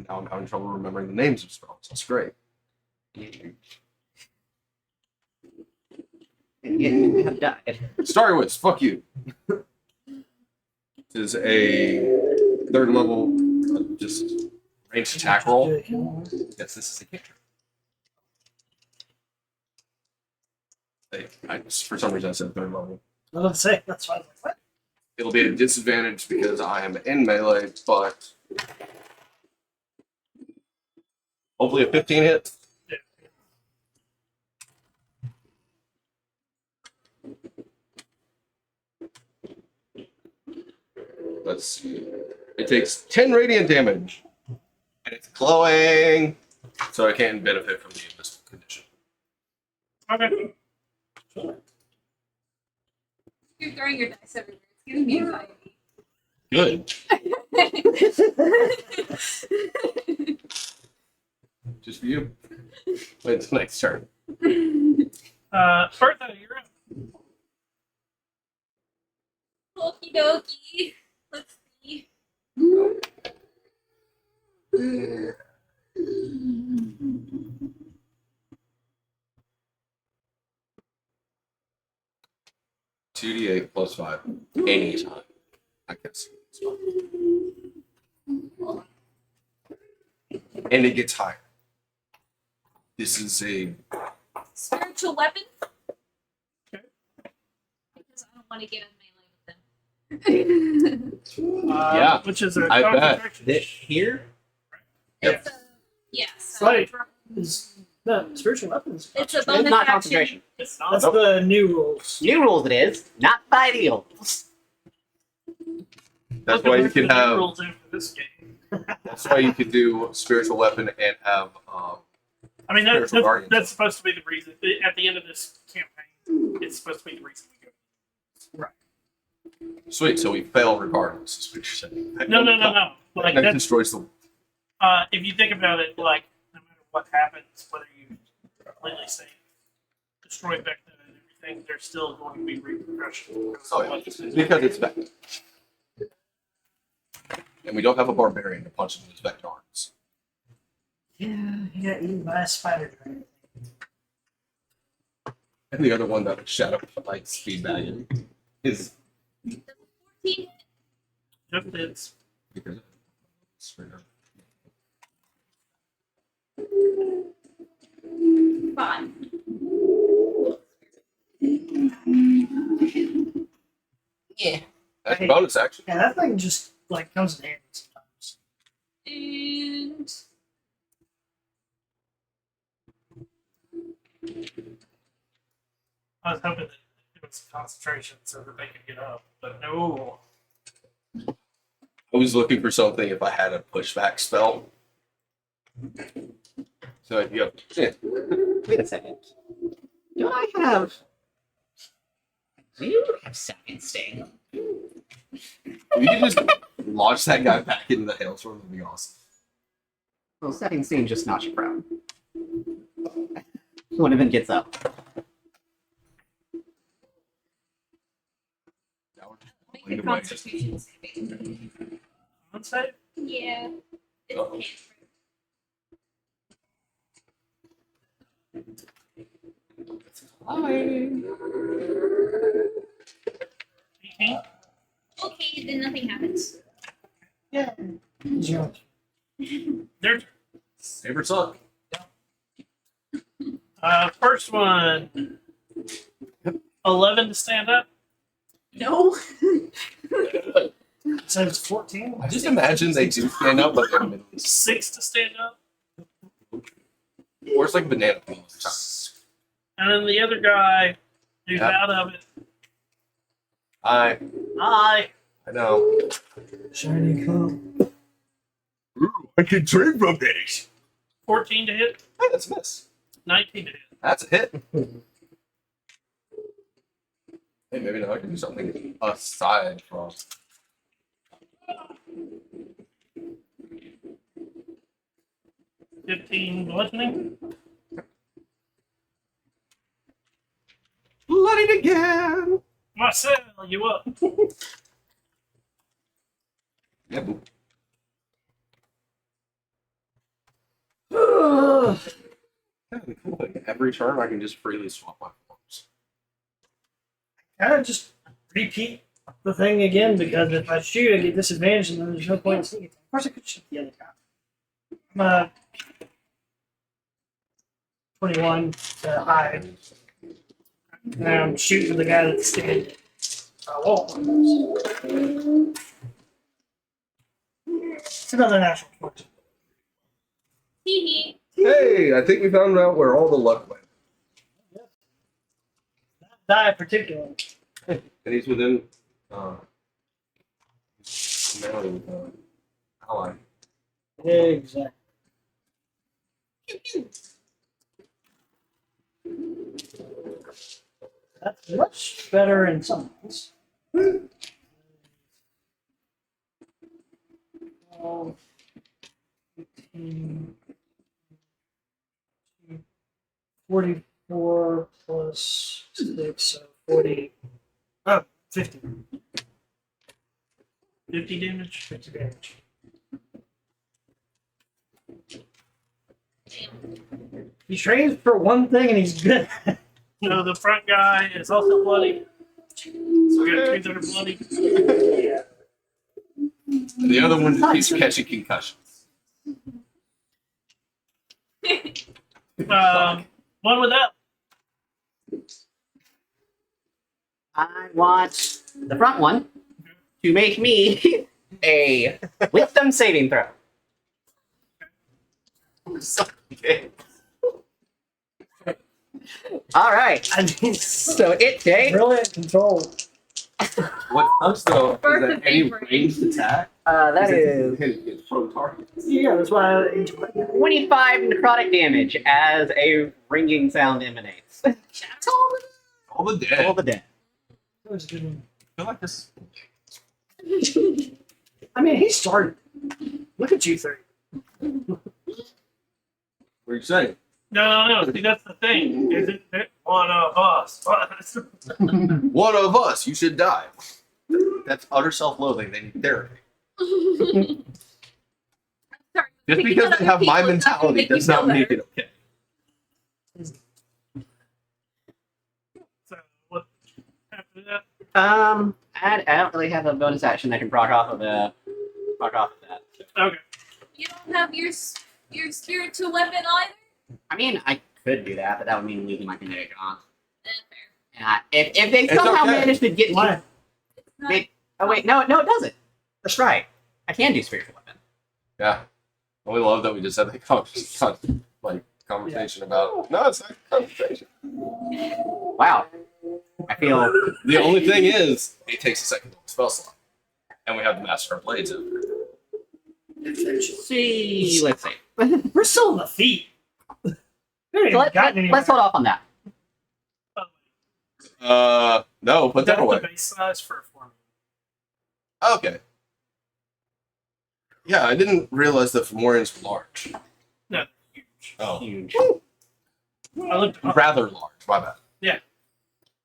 Speaker 2: Now I'm having trouble remembering the names of spells. That's great.
Speaker 4: And yet you have died.
Speaker 2: Starry Wits, fuck you. This is a 3rd level, just ranged attack roll. Yes, this is a kicker. For some reason, I said 3rd level.
Speaker 3: I was gonna say that's why I was like, what?
Speaker 2: It'll be at a disadvantage because I am in melee, but hopefully a 15 hit. Let's see. It takes 10 radiant damage, and it's glowing, so I can't benefit from the invisible condition.
Speaker 1: Okay.
Speaker 5: You're throwing your dice everywhere. It's giving me anxiety.
Speaker 2: Good. Just for you. Wait until next turn.
Speaker 1: Bertha, you're up.
Speaker 5: Okie dokie. Let's see.
Speaker 2: 2d8 plus 5. Anytime. I guess. And it gets higher. This is a.
Speaker 5: Spiritual weapon?
Speaker 1: Okay.
Speaker 5: Because I don't want to get in melee with them.
Speaker 2: Yeah,
Speaker 1: Which is a
Speaker 2: I bet.
Speaker 1: concentration.
Speaker 4: This here?
Speaker 2: Yep.
Speaker 5: Yes.
Speaker 3: Right. Is no spiritual weapons.
Speaker 5: It's a
Speaker 4: It's
Speaker 5: bonus
Speaker 4: not
Speaker 5: action.
Speaker 4: concentration.
Speaker 1: It's not.
Speaker 3: That's the new rules.
Speaker 4: New rules it is, not by the old.
Speaker 2: That's why you can have.
Speaker 1: rules after this game.
Speaker 2: That's why you can do spiritual weapon and have.
Speaker 1: I mean,
Speaker 2: Spiritual guardians.
Speaker 1: that's supposed to be the reason. At the end of this campaign, it's supposed to be the reason we go.
Speaker 2: Sweet. So we fail regardless. Is what you're saying.
Speaker 1: No. Like
Speaker 2: that
Speaker 1: that's
Speaker 2: destroys the.
Speaker 1: if you think about it, like no matter what happens, whether you completely say destroy Vecna and everything, there's still going to be repercussions.
Speaker 2: Oh, yeah. Because it's Vecna. And we don't have a barbarian to punch into his Vecna arms.
Speaker 3: Yeah, he got eaten by a spider dragon.
Speaker 2: And the other one that Shadow like speed value is
Speaker 5: 14.
Speaker 1: Yep, it's
Speaker 2: because of straight up.
Speaker 5: 5.
Speaker 3: Yeah.
Speaker 2: That's a bonus action.
Speaker 3: Yeah, that thing just like comes in handy sometimes.
Speaker 5: And
Speaker 1: I was hoping that it was concentration so that they could get up, but no.
Speaker 2: I was looking for something if I had a pushback spell. So you have
Speaker 4: Wait a second. Do I have? I do have second sting.
Speaker 2: you can just launch that guy back into the hailstorm. Would be awesome.
Speaker 4: Well, second sting just knocks you prone. One of them gets up.
Speaker 2: That would
Speaker 5: Make
Speaker 2: lead
Speaker 5: a
Speaker 2: away.
Speaker 5: constitution saving.
Speaker 1: Let's say
Speaker 5: Yeah. It's
Speaker 2: Uh-oh.
Speaker 5: painful.
Speaker 2: Fine.
Speaker 1: 18.
Speaker 5: Okay, then nothing happens.
Speaker 3: Yeah. Zero.
Speaker 1: Their turn.
Speaker 2: Saber suck.
Speaker 1: First one. 11 to stand up.
Speaker 5: No.
Speaker 3: So it's 14.
Speaker 2: I just imagine they do stand up, but they're middle.
Speaker 1: 6 to stand up.
Speaker 2: Or it's like banana peels.
Speaker 1: And then the other guy who's
Speaker 2: Yep.
Speaker 1: out of it.
Speaker 2: I know.
Speaker 3: Shiny cup.
Speaker 2: Ooh, I can drink from this.
Speaker 1: 14 to hit.
Speaker 2: Hey, that's a miss.
Speaker 1: 19 to hit.
Speaker 2: That's a hit. Hey, maybe now I can do something aside from.
Speaker 1: Fifteen bludgeoning.
Speaker 2: Let it again.
Speaker 1: Marcel, you up?
Speaker 2: Yeah, boop. That'd be cool. Like, every turn, I can just freely swap my forms.
Speaker 3: Kind of just repeat the thing again because if I shoot, I get disadvantage and then there's no point in sneaking. Of course, I could shoot the other guy. I'm 21 to hide. And I'm shooting the guy that's standing. Wall. It's another natural 20.
Speaker 5: Hee hee.
Speaker 2: Hey, I think we found out where all the luck went.
Speaker 3: Die particularly.
Speaker 2: And he's within. Melee ally.
Speaker 3: Exactly. That's much better in some ways. 12, 15, 44 plus 6, so 40. Oh, 50.
Speaker 1: 50 damage.
Speaker 3: 50 damage. He trains for one thing and he's good.
Speaker 1: So the front guy is also bloody. So we got 2 that are bloody.
Speaker 2: And the other one keeps catching concussions.
Speaker 1: One without.
Speaker 4: I want the front one to make me a wisdom saving throw. Okay. All right.
Speaker 3: I mean,
Speaker 4: So it takes.
Speaker 3: brilliant control.
Speaker 2: What sucks though
Speaker 5: Birth
Speaker 2: is
Speaker 5: of
Speaker 2: that any
Speaker 5: favorite.
Speaker 2: ranged attack
Speaker 4: That is
Speaker 2: hit from targets.
Speaker 3: Yeah, that's why I
Speaker 4: 25 necrotic damage as a ringing sound emanates.
Speaker 2: All the dead.
Speaker 4: All the dead.
Speaker 3: That was a good one.
Speaker 2: I feel like this.
Speaker 3: I mean, he started. Look at you three.
Speaker 2: What are you saying?
Speaker 1: No. See, that's the thing. Is it one of us?
Speaker 2: One of us, you should die. That's utter self-loathing. They need therapy.
Speaker 5: Sorry.
Speaker 2: Just
Speaker 5: picking
Speaker 2: because
Speaker 5: on
Speaker 2: they
Speaker 5: other
Speaker 2: have my
Speaker 5: people is not gonna
Speaker 2: mentality
Speaker 5: make you
Speaker 2: does not
Speaker 5: feel
Speaker 2: make
Speaker 5: better.
Speaker 2: it okay.
Speaker 1: So what after that?
Speaker 4: I don't really have a bonus action that can proc off of that.
Speaker 1: Okay.
Speaker 5: You don't have your spiritual weapon either?
Speaker 4: I mean, I could do that, but that would mean losing my kinetic on.
Speaker 5: Fair.
Speaker 4: If they
Speaker 2: It's
Speaker 4: somehow
Speaker 2: okay.
Speaker 4: manage to get
Speaker 3: Why?
Speaker 5: Not-
Speaker 4: Wait, oh wait, no, it doesn't. That's right. I can do spiritual weapon.
Speaker 2: Yeah. We love that we just had that conversation about. No, it's not a conversation.
Speaker 4: Wow. I feel
Speaker 2: The only thing is, it takes a second to spell slot. And we have the Master of Blades over here.
Speaker 4: see. Let's see.
Speaker 3: We're still in the feet. We haven't even gotten anywhere.
Speaker 4: Let's hold off on that.
Speaker 2: No, put that
Speaker 1: That's
Speaker 2: away.
Speaker 1: the base size for a form.
Speaker 2: Okay. Yeah, I didn't realize that Fomorians were large.
Speaker 1: No, huge.
Speaker 2: Oh.
Speaker 4: Huge.
Speaker 1: I looked up
Speaker 2: Rather large, my bad.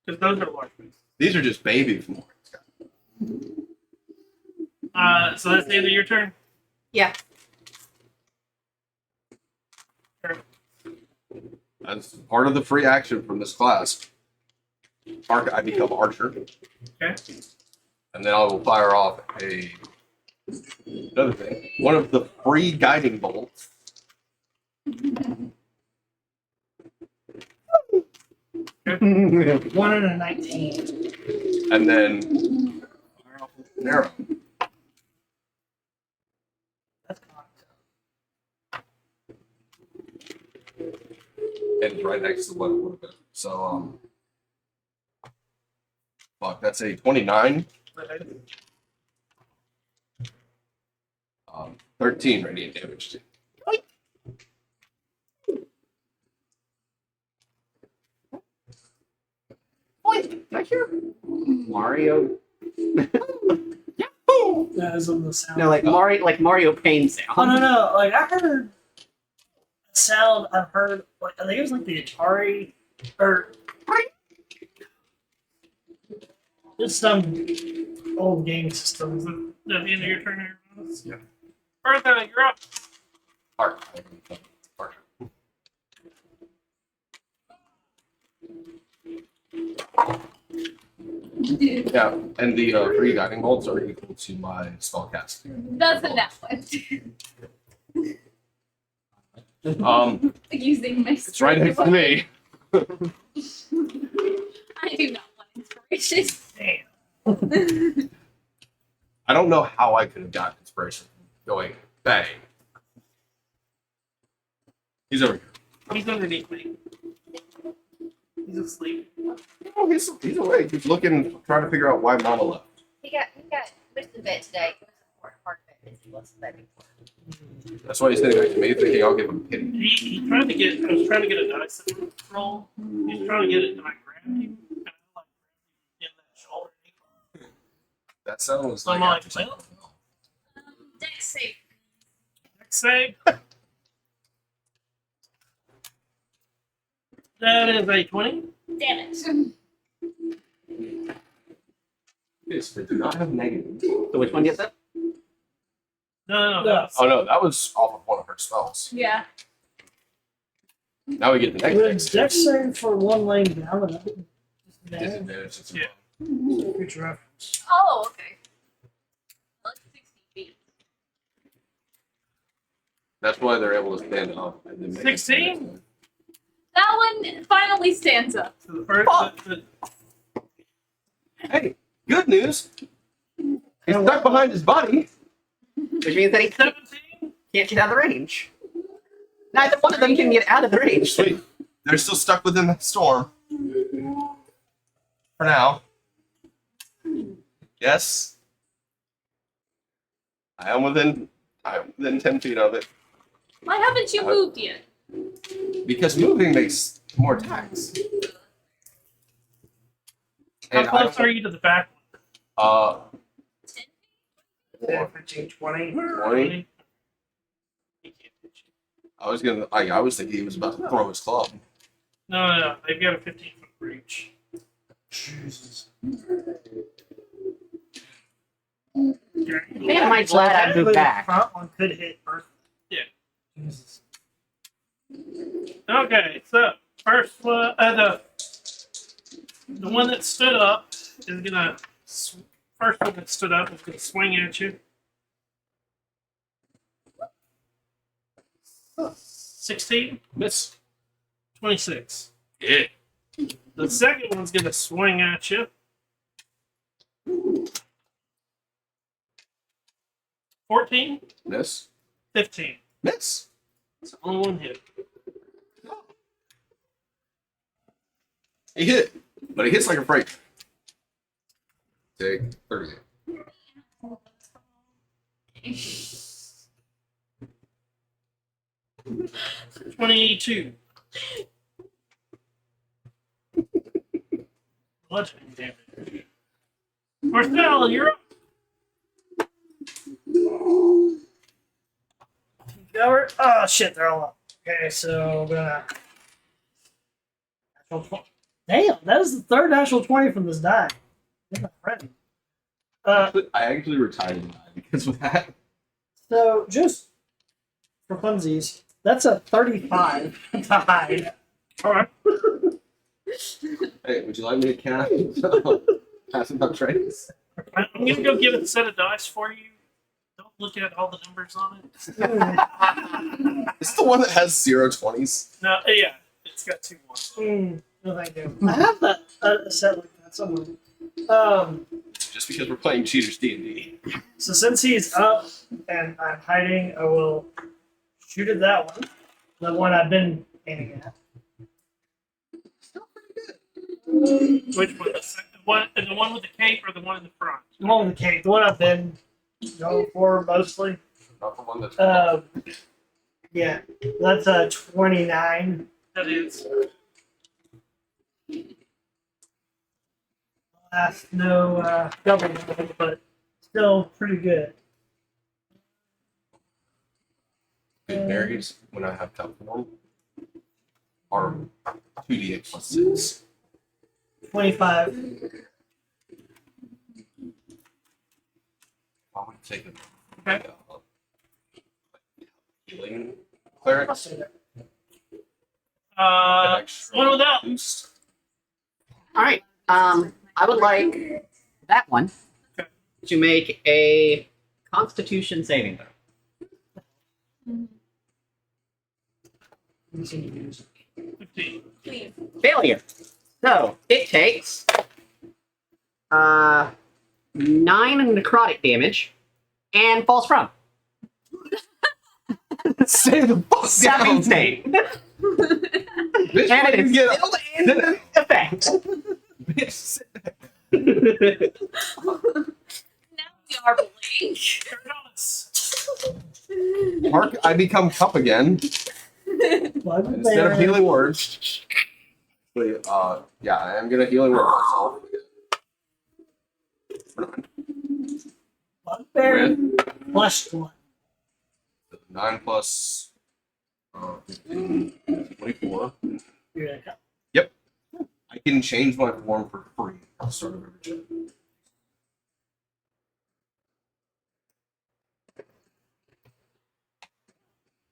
Speaker 1: because those are large bases.
Speaker 2: These are just baby Fomorians.
Speaker 1: So that's the end of your turn.
Speaker 5: Yeah.
Speaker 2: As part of the free action from this class, I become Archer.
Speaker 1: Okay.
Speaker 2: And then I will fire off another thing. One of the free guiding bolts.
Speaker 3: 1 and a 19.
Speaker 2: And then fire off an arrow.
Speaker 3: That's cocked.
Speaker 2: And it's right next to what it would have been. So, fuck, that's a 29. 13 radiant damage to.
Speaker 4: Mario.
Speaker 3: That is on the sound.
Speaker 4: No, like Mario Pain sound.
Speaker 3: Oh no! Like I heard a sound. I've heard. Like I think it was like the Atari or just some old game system.
Speaker 1: Is it at the end of your turn, everyone?
Speaker 2: Yeah.
Speaker 1: Bertha, you're up.
Speaker 2: Art. Yeah, and the free guiding bolts are equal to my spell casting.
Speaker 5: That's enough. Using my
Speaker 2: It's right next to me.
Speaker 5: I do not want inspiration.
Speaker 3: damn.
Speaker 2: I don't know how I could have gotten inspiration going bang. He's over here.
Speaker 1: He's underneath me. He's asleep.
Speaker 2: Oh, he's awake. He's looking, trying to figure out why Mama left.
Speaker 6: He got pushed to bed today. It was important part of it because he wasn't there before.
Speaker 2: That's why he's sitting next to me, thinking I'll give him a pity.
Speaker 1: He tried to get. I was trying to get a dice roll. He's trying to get it, and I grabbed him. And I like in that shoulder.
Speaker 2: That sounds
Speaker 1: So I'm
Speaker 2: like
Speaker 1: like,
Speaker 2: after something.
Speaker 5: Dex save.
Speaker 1: Next save. That is a 20.
Speaker 5: Damn it.
Speaker 2: Yes, they do not have negative.
Speaker 4: So which one is it?
Speaker 1: No.
Speaker 3: No.
Speaker 2: Oh no, that was off of one of her spells.
Speaker 5: Yeah.
Speaker 2: Now we get the
Speaker 3: Would
Speaker 2: negative.
Speaker 3: Dex save for one laying down and just advantage?
Speaker 2: Disadvantage. It's
Speaker 1: Yeah.
Speaker 3: Future reference.
Speaker 5: Oh, okay. Well, it's 60 feet.
Speaker 2: That's why they're able to stand up. And then make
Speaker 1: 16?
Speaker 5: That one finally stands up.
Speaker 1: So the first.
Speaker 2: Hey, good news. He's stuck behind his buddy.
Speaker 4: Which means that he
Speaker 1: 17.
Speaker 4: can't get out of the range. Neither one of them can get out of the range.
Speaker 2: Sweet. They're still stuck within the storm. For now. Yes. I'm within 10 feet of it.
Speaker 5: Why haven't you moved yet?
Speaker 2: Because moving makes more attacks.
Speaker 1: How
Speaker 2: And
Speaker 1: close are you to the back?
Speaker 3: 10, 15, 20.
Speaker 2: 20. I was thinking he was about to throw his club.
Speaker 1: No. They've got a 15-foot reach.
Speaker 3: Jesus.
Speaker 4: Man, am I glad I moved
Speaker 3: The
Speaker 4: back.
Speaker 3: front one could hit Earth.
Speaker 1: Yeah.
Speaker 3: Jesus.
Speaker 1: Okay, so first one, the one that stood up is gonna. First one that stood up is gonna swing at you. 16,
Speaker 2: Miss.
Speaker 1: 26.
Speaker 2: Yeah.
Speaker 1: The second one's gonna swing at you. 14,
Speaker 2: Miss.
Speaker 1: 15.
Speaker 2: Miss.
Speaker 1: It's only one hit.
Speaker 2: He hit. But it hits like a freight. Take 30.
Speaker 1: 22. Bludgeoning damage. Marcel, you're up.
Speaker 3: Cover. Oh shit, they're all up. Okay, so I'm gonna. Damn, that is the third natural 20 from this die. Get my friend.
Speaker 2: I actually retired the die because of that.
Speaker 3: So just for funsies, that's a 35 to hide.
Speaker 1: Alright.
Speaker 2: Hey, would you like me to cast passing up traits?
Speaker 1: I'm gonna go give it a set of dice for you. Don't look at all the numbers on it.
Speaker 2: It's the one that has 0 20s.
Speaker 1: No, yeah, it's got 2 ones.
Speaker 3: No, thank you. I have that a set like that somewhere.
Speaker 2: Just because we're playing cheaters D&D.
Speaker 3: So since he's up and I'm hiding, I will shoot at that one. The one I've been aiming at.
Speaker 1: Which one? The one with the cape or the one in the front?
Speaker 3: The one with the cape. The one I've been going for mostly.
Speaker 2: Not the one that's
Speaker 3: Yeah, that's a 29.
Speaker 1: That is.
Speaker 3: That's no double, but still pretty good.
Speaker 2: good berries when I have top form are 2d8 plus 6.
Speaker 3: 25.
Speaker 2: I would take it.
Speaker 1: Okay.
Speaker 2: Healing cleric.
Speaker 3: I'll say that.
Speaker 1: One without.
Speaker 2: Boost.
Speaker 4: All right. I would like that one
Speaker 1: Okay.
Speaker 4: to make a Constitution saving throw.
Speaker 1: 15.
Speaker 5: Please.
Speaker 4: Failure. So it takes 9 necrotic damage and falls from.
Speaker 2: Stay the fuck down.
Speaker 4: 17.
Speaker 2: Bitch,
Speaker 4: And
Speaker 2: why
Speaker 4: it
Speaker 2: you
Speaker 4: is
Speaker 2: get
Speaker 4: still in effect.
Speaker 2: Bitch, sit down.
Speaker 5: Now we are blank.
Speaker 2: Mark, I become cup again. Instead of healing words. Wait, yeah, I am gonna healing word myself.
Speaker 3: Bugbear plus 1.
Speaker 2: 9 plus 15, 24.
Speaker 3: You're gonna cut.
Speaker 2: I can change my form for free at the start of every check.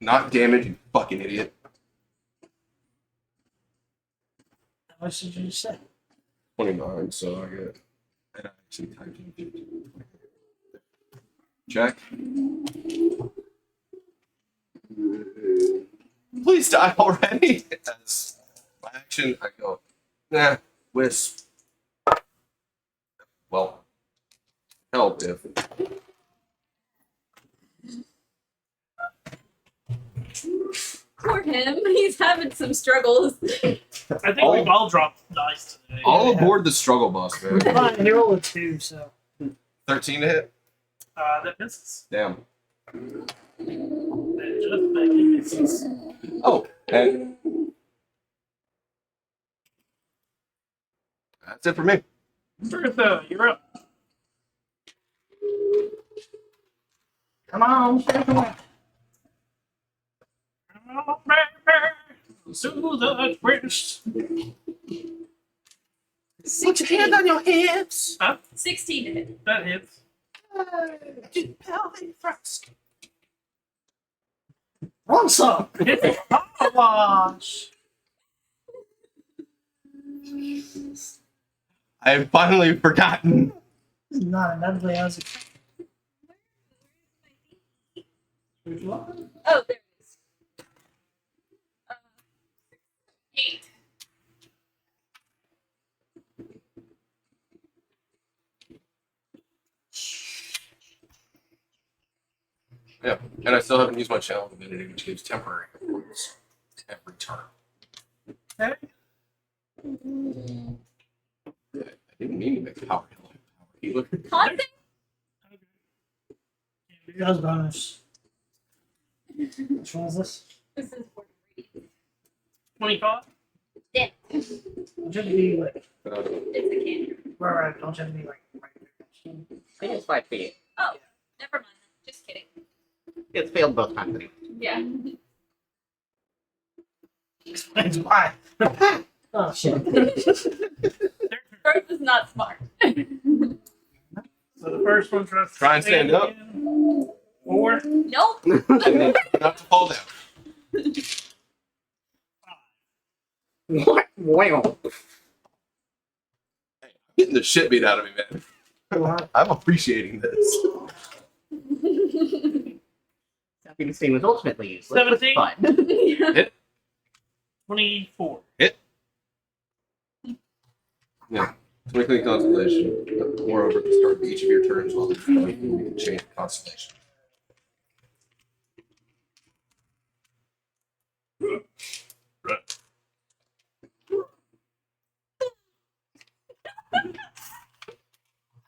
Speaker 2: Not damage, you fucking idiot.
Speaker 3: How much did you say?
Speaker 2: 29, so I get. And I actually typed in 15. Check. Please die already. As my action, I go, nah, wisp. Well, help if.
Speaker 5: Poor him. He's having some struggles.
Speaker 1: I think we've all dropped dice today.
Speaker 2: All aboard the struggle bus, man.
Speaker 3: Fine, you roll a 2, so.
Speaker 2: 13 to hit?
Speaker 1: That misses.
Speaker 2: Damn.
Speaker 1: That just barely misses.
Speaker 2: Oh, and that's it for me.
Speaker 1: Bertha, you're up.
Speaker 3: Come on, come on.
Speaker 1: Oh, baby, to the twist.
Speaker 2: Put your hand on your hips.
Speaker 5: 16 to hit.
Speaker 1: That hits.
Speaker 2: Do pelvic thrust.
Speaker 3: Wrong song.
Speaker 1: Hit the power wash.
Speaker 2: I have finally forgotten.
Speaker 3: This is not immensely as
Speaker 5: Oh, there it is. 8.
Speaker 2: Yeah, and I still haven't used my channel divinity, which gives temporary wounds every turn.
Speaker 1: Okay.
Speaker 2: mean to make a power healer.
Speaker 5: Haunting?
Speaker 3: It has bonus. Which one is this?
Speaker 5: This is for
Speaker 1: 25.
Speaker 5: Yeah.
Speaker 3: Don't you have to be like,
Speaker 5: It's a canyon.
Speaker 3: right, don't you have to be like, right there?
Speaker 4: I think it's 5 feet.
Speaker 5: Oh, never mind. Just kidding.
Speaker 4: It's failed both times. Anyway.
Speaker 5: Yeah.
Speaker 3: Explains why. Oh, shit.
Speaker 5: Bird is not smart.
Speaker 1: So the first one tries to
Speaker 2: Try and stand up.
Speaker 1: again. 4.
Speaker 5: Nope.
Speaker 2: And then not to fall down.
Speaker 4: What? Wow.
Speaker 2: Getting the shit beat out of me, man. I'm appreciating this.
Speaker 4: Happy to see was ultimately useless. but
Speaker 1: 17.
Speaker 4: fun.
Speaker 1: 24.
Speaker 2: Yeah. Twinkling constellation. Moreover, at the start of each of your turns while the you can change the constellation.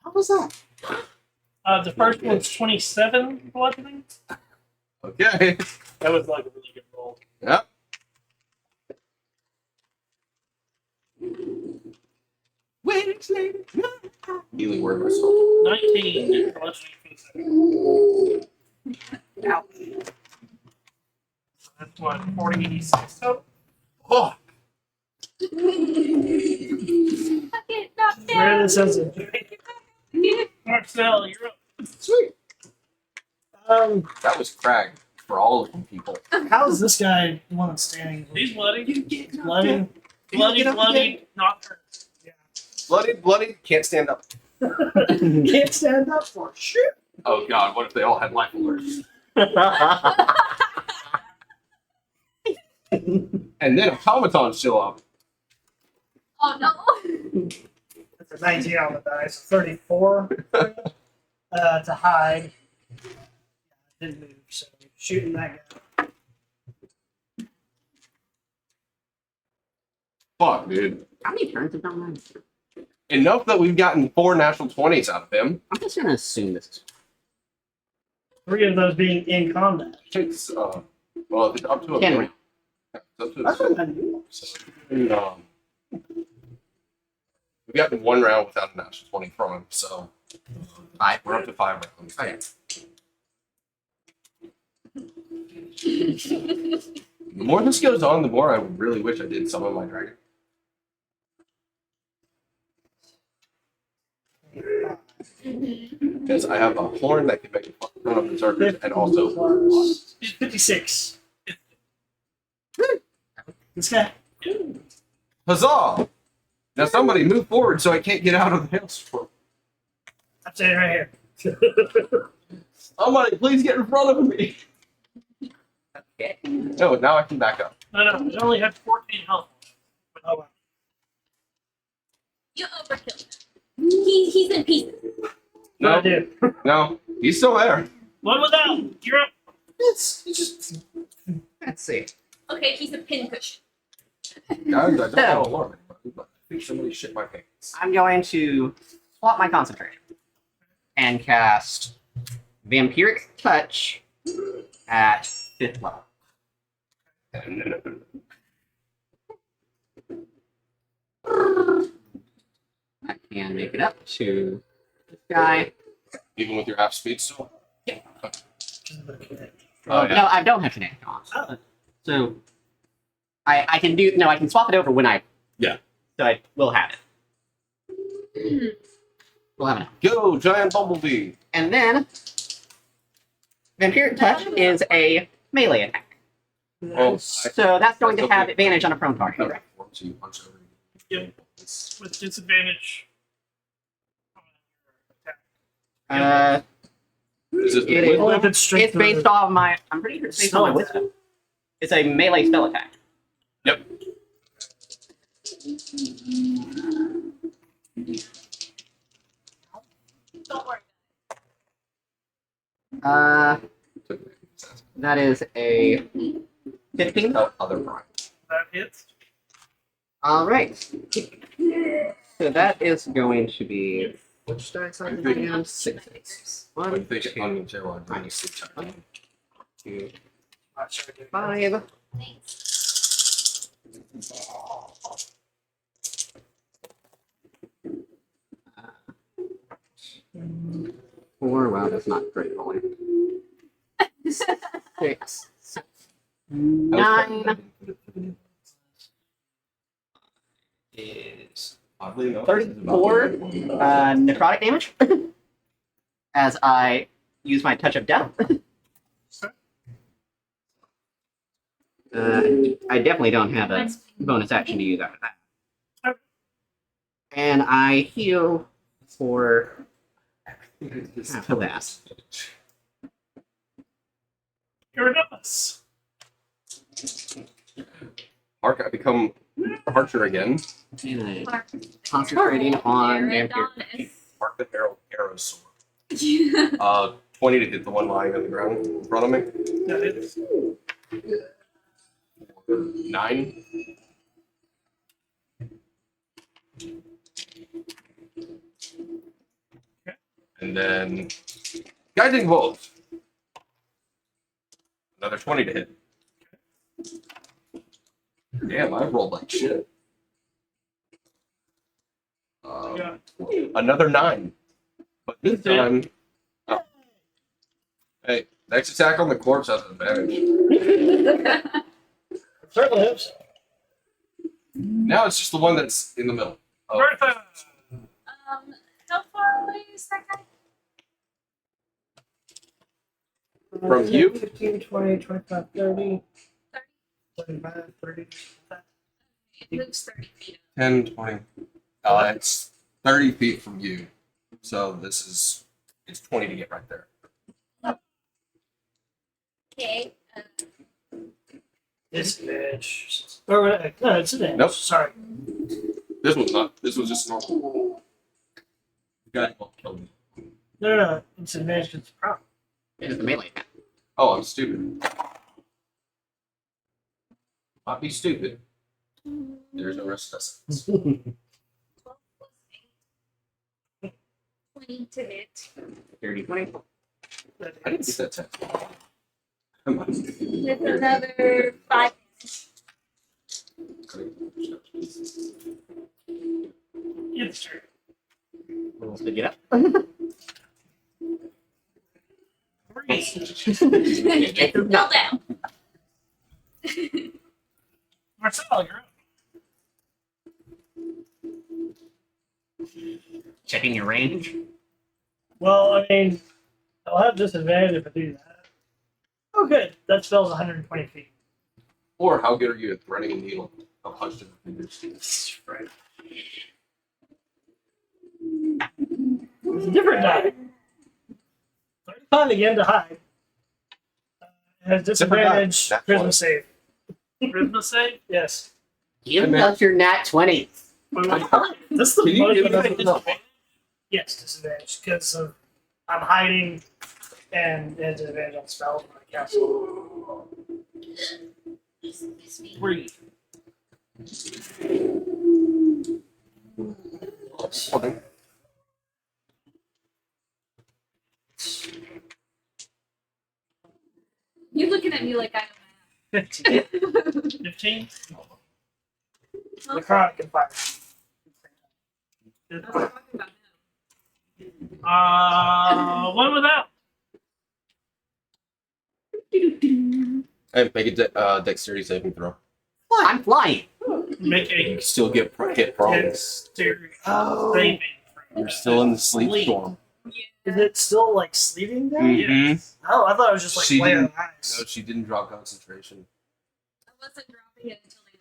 Speaker 4: How was that?
Speaker 1: The first one's 27 bludgeoning.
Speaker 2: Okay.
Speaker 1: That was like a really good roll.
Speaker 2: Yep. Healing word myself.
Speaker 1: 19 bludgeoning for the second.
Speaker 4: Ow.
Speaker 1: So that's what, 46 total?
Speaker 2: Oh,
Speaker 5: Fuck it, knock
Speaker 3: Where
Speaker 5: down.
Speaker 3: this is it?
Speaker 1: Marcel, you're up.
Speaker 2: sweet.
Speaker 3: That
Speaker 2: was Crag for all of you people.
Speaker 3: How's this guy the one that's standing?
Speaker 1: He's bloody.
Speaker 3: Bloody?
Speaker 1: Bloody, not hurt.
Speaker 2: Bloody, can't stand up.
Speaker 3: Can't stand up for shit.
Speaker 2: Oh god, what if they all had life alerts? And then automatons show up.
Speaker 5: Oh no.
Speaker 3: That's a 19 on the dice. 34 to hide. Didn't move, so shooting that guy.
Speaker 2: Fuck, dude.
Speaker 4: How many turns have done that?
Speaker 2: Enough that we've gotten 4 natural 20s out of him.
Speaker 4: I'm just gonna assume this is
Speaker 3: 3 of those being in combat.
Speaker 2: It's, well, it's up to a
Speaker 4: 10 rounds.
Speaker 2: It's up to
Speaker 3: That's
Speaker 2: a
Speaker 3: what I knew.
Speaker 2: So, we've gotten 1 round without a natural 20 from him, so
Speaker 4: 5.
Speaker 2: we're up to 5 rounds.
Speaker 4: Okay.
Speaker 2: The more this goes on, the more I really wish I did summon my dragon. Because I have a horn that can make a fuck ton of berserkers and also
Speaker 3: Plus 56. This guy.
Speaker 2: huzzah! Now somebody move forward so I can't get out of the hailstorm.
Speaker 3: I'm saying right here.
Speaker 2: Somebody please get in front of me.
Speaker 4: Okay.
Speaker 2: No, now I can back up.
Speaker 1: No, he only had 14 health.
Speaker 3: Oh, wow.
Speaker 5: You overkilled. He's in pieces.
Speaker 2: No,
Speaker 3: Dude.
Speaker 2: no, he's still there.
Speaker 1: One without. You're up.
Speaker 2: It's just
Speaker 4: Let's see.
Speaker 5: Okay, he's a pincushion.
Speaker 2: guys, I don't know alarm anybody, but I think somebody shit my pants.
Speaker 4: I'm going to swap my concentration and cast Vampiric Touch at 5th level. I can make it up to this guy.
Speaker 2: Even with your half speed still?
Speaker 4: Yeah.
Speaker 2: Oh, yeah.
Speaker 4: No, I don't have shenanigans on.
Speaker 3: Oh.
Speaker 4: So I can do no, I can swap it over when I
Speaker 2: Yeah.
Speaker 4: So I will have it. We'll have it.
Speaker 2: Go, giant bumblebee!
Speaker 4: And then Vampiric Touch is a melee attack.
Speaker 2: Well,
Speaker 4: So that's going to have advantage on a prone target.
Speaker 2: Okay. So you punch over.
Speaker 1: Yep. With disadvantage.
Speaker 4: Uh,
Speaker 2: Is this
Speaker 4: It is-
Speaker 3: Only if it's straight
Speaker 4: it's based off my. I'm pretty sure it's based on my wisdom. It's a melee spell attack.
Speaker 2: Yep.
Speaker 5: Don't worry.
Speaker 4: That is a 15.
Speaker 2: Oh, other Brian.
Speaker 1: That hits.
Speaker 4: All right. So that is going to be which dice are
Speaker 2: I'm
Speaker 4: they
Speaker 2: thinking-
Speaker 4: again? Six.
Speaker 2: I'm
Speaker 4: One,
Speaker 2: thinking on the
Speaker 4: two,
Speaker 2: tail end. I'm sleep tired.
Speaker 4: two,
Speaker 3: Not sure I did.
Speaker 4: 5.
Speaker 6: Thanks.
Speaker 4: 4. Wow, that's not great rolling. 6. 9 is
Speaker 2: Oddly enough,
Speaker 4: 34 necrotic damage as I use my touch of death. I definitely don't have a bonus action to use after that. And I heal for half of that.
Speaker 1: You're a us.
Speaker 2: Mark, I become Archer again.
Speaker 4: And I'm concentrating on vampire.
Speaker 2: Mark the arrow sword. 20 to hit the one lying on the ground in front of me.
Speaker 1: That is.
Speaker 2: 9. And then Guiding Bolt. Another 20 to hit. Damn, I rolled like shit.
Speaker 1: Yeah.
Speaker 2: Another 9. But this time. Oh. Hey, next attack on the corpse has an advantage.
Speaker 3: Certainly hope so.
Speaker 2: Now it's just the one that's in the middle. Oh,
Speaker 1: Bertha!
Speaker 5: How far away is that guy?
Speaker 2: From you?
Speaker 3: 15, 20, 25, 30. 25, 30.
Speaker 5: It moves 30 feet.
Speaker 2: 10, 20. It's 30 feet from you. So this is, it's 20 to get right there.
Speaker 5: Okay.
Speaker 3: Disadvantage. Or, no, it's advantage.
Speaker 2: Nope.
Speaker 3: Sorry.
Speaker 2: This one's not. This was just normal. The guy won't kill me.
Speaker 3: No. It's advantage because it's a problem.
Speaker 4: It is the melee attack.
Speaker 2: Oh, I'm stupid. Not be stupid. There's no resistance.
Speaker 5: 12 plus 8. 20 to hit.
Speaker 4: 30, 20.
Speaker 2: I didn't get that 10. Come on.
Speaker 5: With another 5.
Speaker 1: It's true.
Speaker 4: Rolls to get up.
Speaker 5: Get
Speaker 4: Fell
Speaker 5: down.
Speaker 1: Marcel, you're up.
Speaker 4: Checking your range.
Speaker 3: Well, I mean, I'll have disadvantage if I do that. Oh, good. That spell's 120 feet.
Speaker 2: Or how good are you at threading a needle? A punch to the fingers.
Speaker 3: Right. It's a different die. 35 again to hide. It has disadvantage.
Speaker 2: Different die.
Speaker 3: Charisma save.
Speaker 1: Charisma save?
Speaker 3: Yes.
Speaker 4: You love your nat 20.
Speaker 3: This is the
Speaker 2: Can you
Speaker 3: most
Speaker 2: give me
Speaker 3: I've
Speaker 2: that
Speaker 3: ever-
Speaker 2: disadvantage?
Speaker 3: Yes, disadvantage because of I'm hiding and it has disadvantage on spells when I cast them.
Speaker 6: Miss me.
Speaker 1: 3.
Speaker 2: Okay.
Speaker 5: You looking at me like I
Speaker 3: 15.
Speaker 5: don't know.
Speaker 1: 15?
Speaker 3: Necrotic and fire.
Speaker 5: I'm talking about
Speaker 1: One without.
Speaker 2: Hey, make a dexterity saving throw.
Speaker 4: I'm flying.
Speaker 1: Make
Speaker 2: You
Speaker 1: a
Speaker 2: still get hit prone.
Speaker 1: dexterity
Speaker 3: Oh.
Speaker 1: saving.
Speaker 2: You're still in the sleep storm.
Speaker 3: Is it still like sleeping there?
Speaker 1: Yes.
Speaker 3: Oh, I thought it was just like
Speaker 2: She
Speaker 3: laying
Speaker 2: didn't-
Speaker 3: eyes.
Speaker 2: No, she didn't drop concentration.
Speaker 5: I wasn't dropping it until they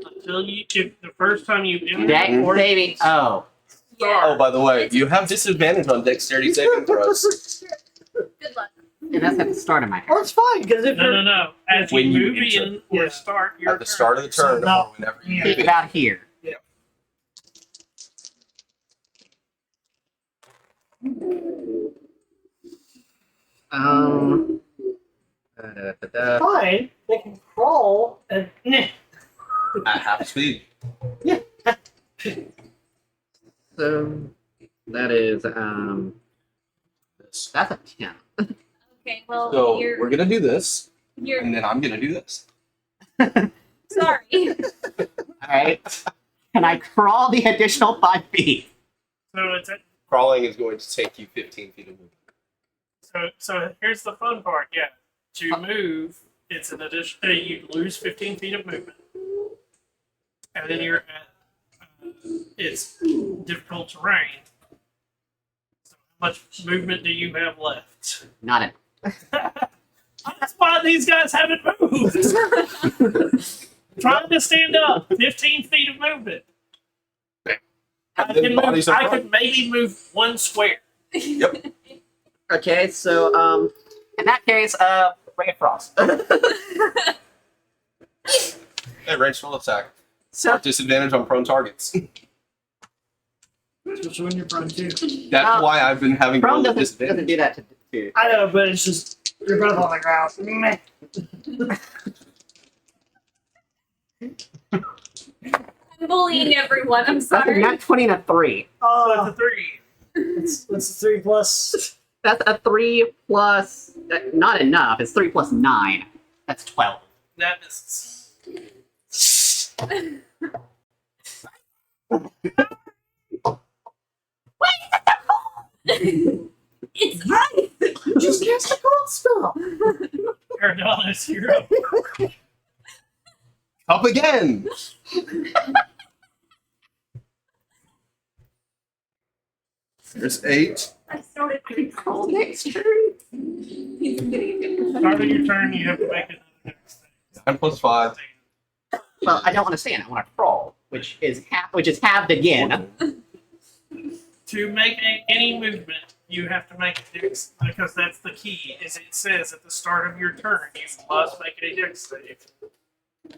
Speaker 5: were dead.
Speaker 1: Until you, if the first time you enter
Speaker 4: Deck
Speaker 2: Mhm.
Speaker 4: saving. Oh.
Speaker 2: Oh, by the way, you have disadvantage on dexterity saving throws.
Speaker 5: Good luck.
Speaker 4: And that's at the start of my
Speaker 3: Oh,
Speaker 4: turn.
Speaker 3: it's fine because if you're
Speaker 1: No. As
Speaker 2: When
Speaker 1: you
Speaker 2: you
Speaker 1: move
Speaker 2: enter.
Speaker 1: in or
Speaker 3: Yeah.
Speaker 1: start your
Speaker 2: At the start of the turn,
Speaker 3: No.
Speaker 2: or whenever you
Speaker 3: Yeah.
Speaker 2: move
Speaker 4: Think
Speaker 2: in.
Speaker 4: about here. Um.
Speaker 3: fine, they can crawl and
Speaker 2: At half speed.
Speaker 4: So that is that's a 10.
Speaker 5: Okay, well,
Speaker 2: So
Speaker 5: you're,
Speaker 2: we're gonna do this,
Speaker 5: you're
Speaker 2: and then I'm gonna do this.
Speaker 5: sorry.
Speaker 4: Alright. Can I crawl the additional 5 feet?
Speaker 1: So it's
Speaker 2: Crawling is going to take you 15 feet of movement.
Speaker 1: so here's the fun part. Yeah, to move, it's an addition. You lose 15 feet of movement, and then you're at it's difficult terrain. So how much movement do you have left?
Speaker 4: Not it.
Speaker 1: That's why these guys haven't moved. Trying to stand up, 15 feet of movement. I
Speaker 2: And then
Speaker 1: can
Speaker 2: bodies
Speaker 1: move.
Speaker 2: are
Speaker 1: I
Speaker 2: front.
Speaker 1: could maybe move one square.
Speaker 2: Yep.
Speaker 4: Okay, so in that case, Ray of Frost.
Speaker 2: Hey, range full attack.
Speaker 4: So
Speaker 2: Disadvantage on prone targets.
Speaker 3: Especially when you're prone too.
Speaker 2: That's why I've been having
Speaker 4: Prone
Speaker 2: roll
Speaker 4: doesn't
Speaker 2: disadvantage.
Speaker 4: do that to
Speaker 3: I know, but it's just you're both on the ground. Meh.
Speaker 5: I'm bullying everyone. I'm
Speaker 4: That's a
Speaker 5: sorry.
Speaker 4: nat 20 and a 3.
Speaker 1: So
Speaker 3: Oh,
Speaker 1: it's a 3.
Speaker 3: it's a 3 plus.
Speaker 4: That's a 3 plus not enough. It's 3 plus 9. That's 12.
Speaker 1: That misses.
Speaker 5: It's right.
Speaker 4: Just cast a cold spell.
Speaker 1: Adonis, you're up.
Speaker 2: Up again. There's 8.
Speaker 5: I started
Speaker 4: Crawl next turn.
Speaker 5: He's getting
Speaker 1: Start of your turn, you have to make another next thing.
Speaker 2: 9 plus 5.
Speaker 4: Well, I don't want to stand. I want to crawl, which is halved again.
Speaker 1: To make any movement, you have to make a dex, because that's the key. Is it says at the start of your turn, you must make a dex save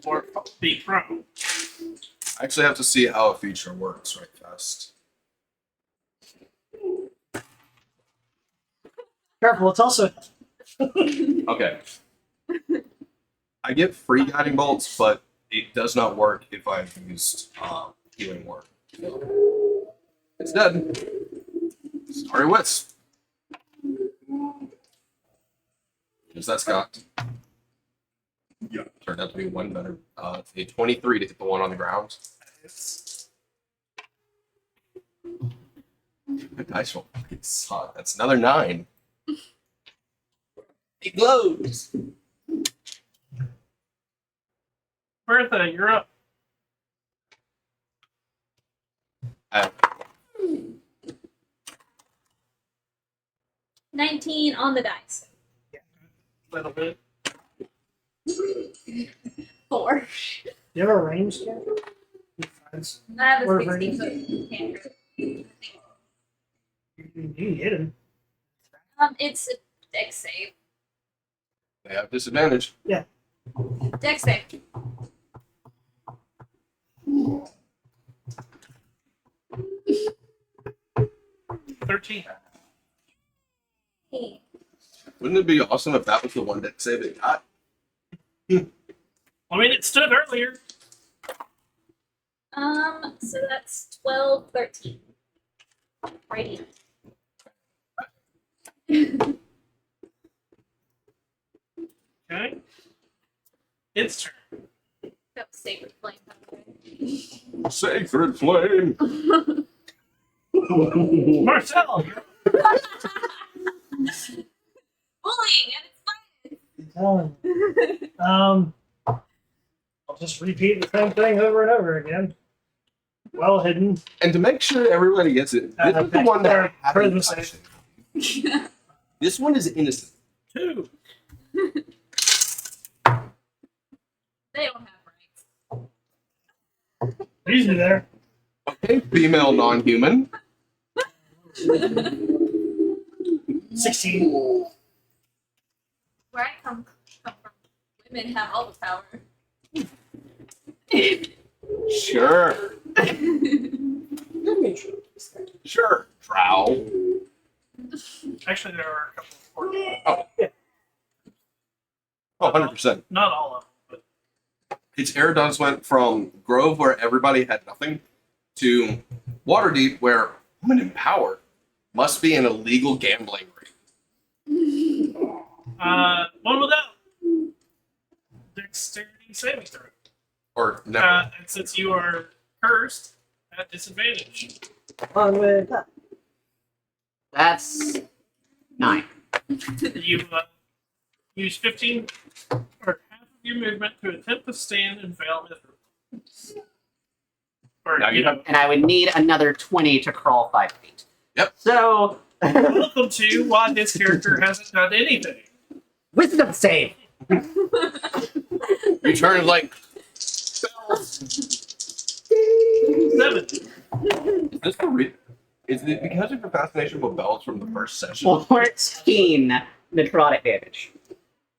Speaker 1: or be prone.
Speaker 2: I actually have to see how a feature works right fast.
Speaker 3: Careful, it's also
Speaker 2: Okay. I get free guiding bolts, but it does not work if I've used healing word. It's dead. Sorry, Wisp. Because that's got. Yeah. Turned out to be one better. A 23 to hit the one on the ground. The dice roll fucking suck. That's another 9. It glows.
Speaker 1: Bertha, you're up.
Speaker 2: Uh,
Speaker 5: 19 on the dice.
Speaker 1: Little bit.
Speaker 5: 4.
Speaker 3: Do you have a range scan? Friends.
Speaker 5: I have a
Speaker 3: Or
Speaker 5: 16 foot cantrip.
Speaker 3: You can hit him.
Speaker 5: It's a dex save.
Speaker 2: they have disadvantage.
Speaker 5: Dex save.
Speaker 1: 13.
Speaker 5: Hey.
Speaker 2: Wouldn't it be awesome if that was the one that save it got?
Speaker 1: I mean, it stood earlier.
Speaker 5: So that's 12, 13. Radiant.
Speaker 1: Okay. Its turn.
Speaker 5: That was sacred flame.
Speaker 2: Sacred flame.
Speaker 1: Marcel, you're up.
Speaker 5: Bullying at its
Speaker 3: I'm telling you. I'll just repeat the same thing over and over again. Well hidden.
Speaker 2: And to make sure everybody gets it, this is the one that I haven't
Speaker 3: Charisma
Speaker 2: touched it. This one is innocent.
Speaker 1: 2.
Speaker 5: They don't have rights.
Speaker 3: Usually there.
Speaker 2: Okay, female non-human.
Speaker 3: 16.
Speaker 5: Where I come from, women have all the power.
Speaker 2: Sure. Sure. Drow.
Speaker 1: Actually, there are a couple of
Speaker 2: Oh, 100%.
Speaker 1: not all of them, but
Speaker 2: Its Eridons went from Grove, where everybody had nothing, to Waterdeep, where woman in power must be an illegal gambling ring.
Speaker 1: One without dexterity saving throw.
Speaker 2: Or never.
Speaker 1: And since you are cursed, at disadvantage.
Speaker 3: On with that.
Speaker 4: That's 9.
Speaker 1: You use 15 or half of your movement to attempt to stand and fail miserably. Or,
Speaker 2: Now you have-
Speaker 4: And I would need another 20 to crawl 5 feet.
Speaker 2: Yep.
Speaker 4: So,
Speaker 1: welcome to why this character hasn't done anything.
Speaker 4: wisdom save.
Speaker 2: You turn like bells.
Speaker 1: 7.
Speaker 2: Is this for real? Is it because of your fascination with bells from the first session?
Speaker 4: 14 necrotic damage.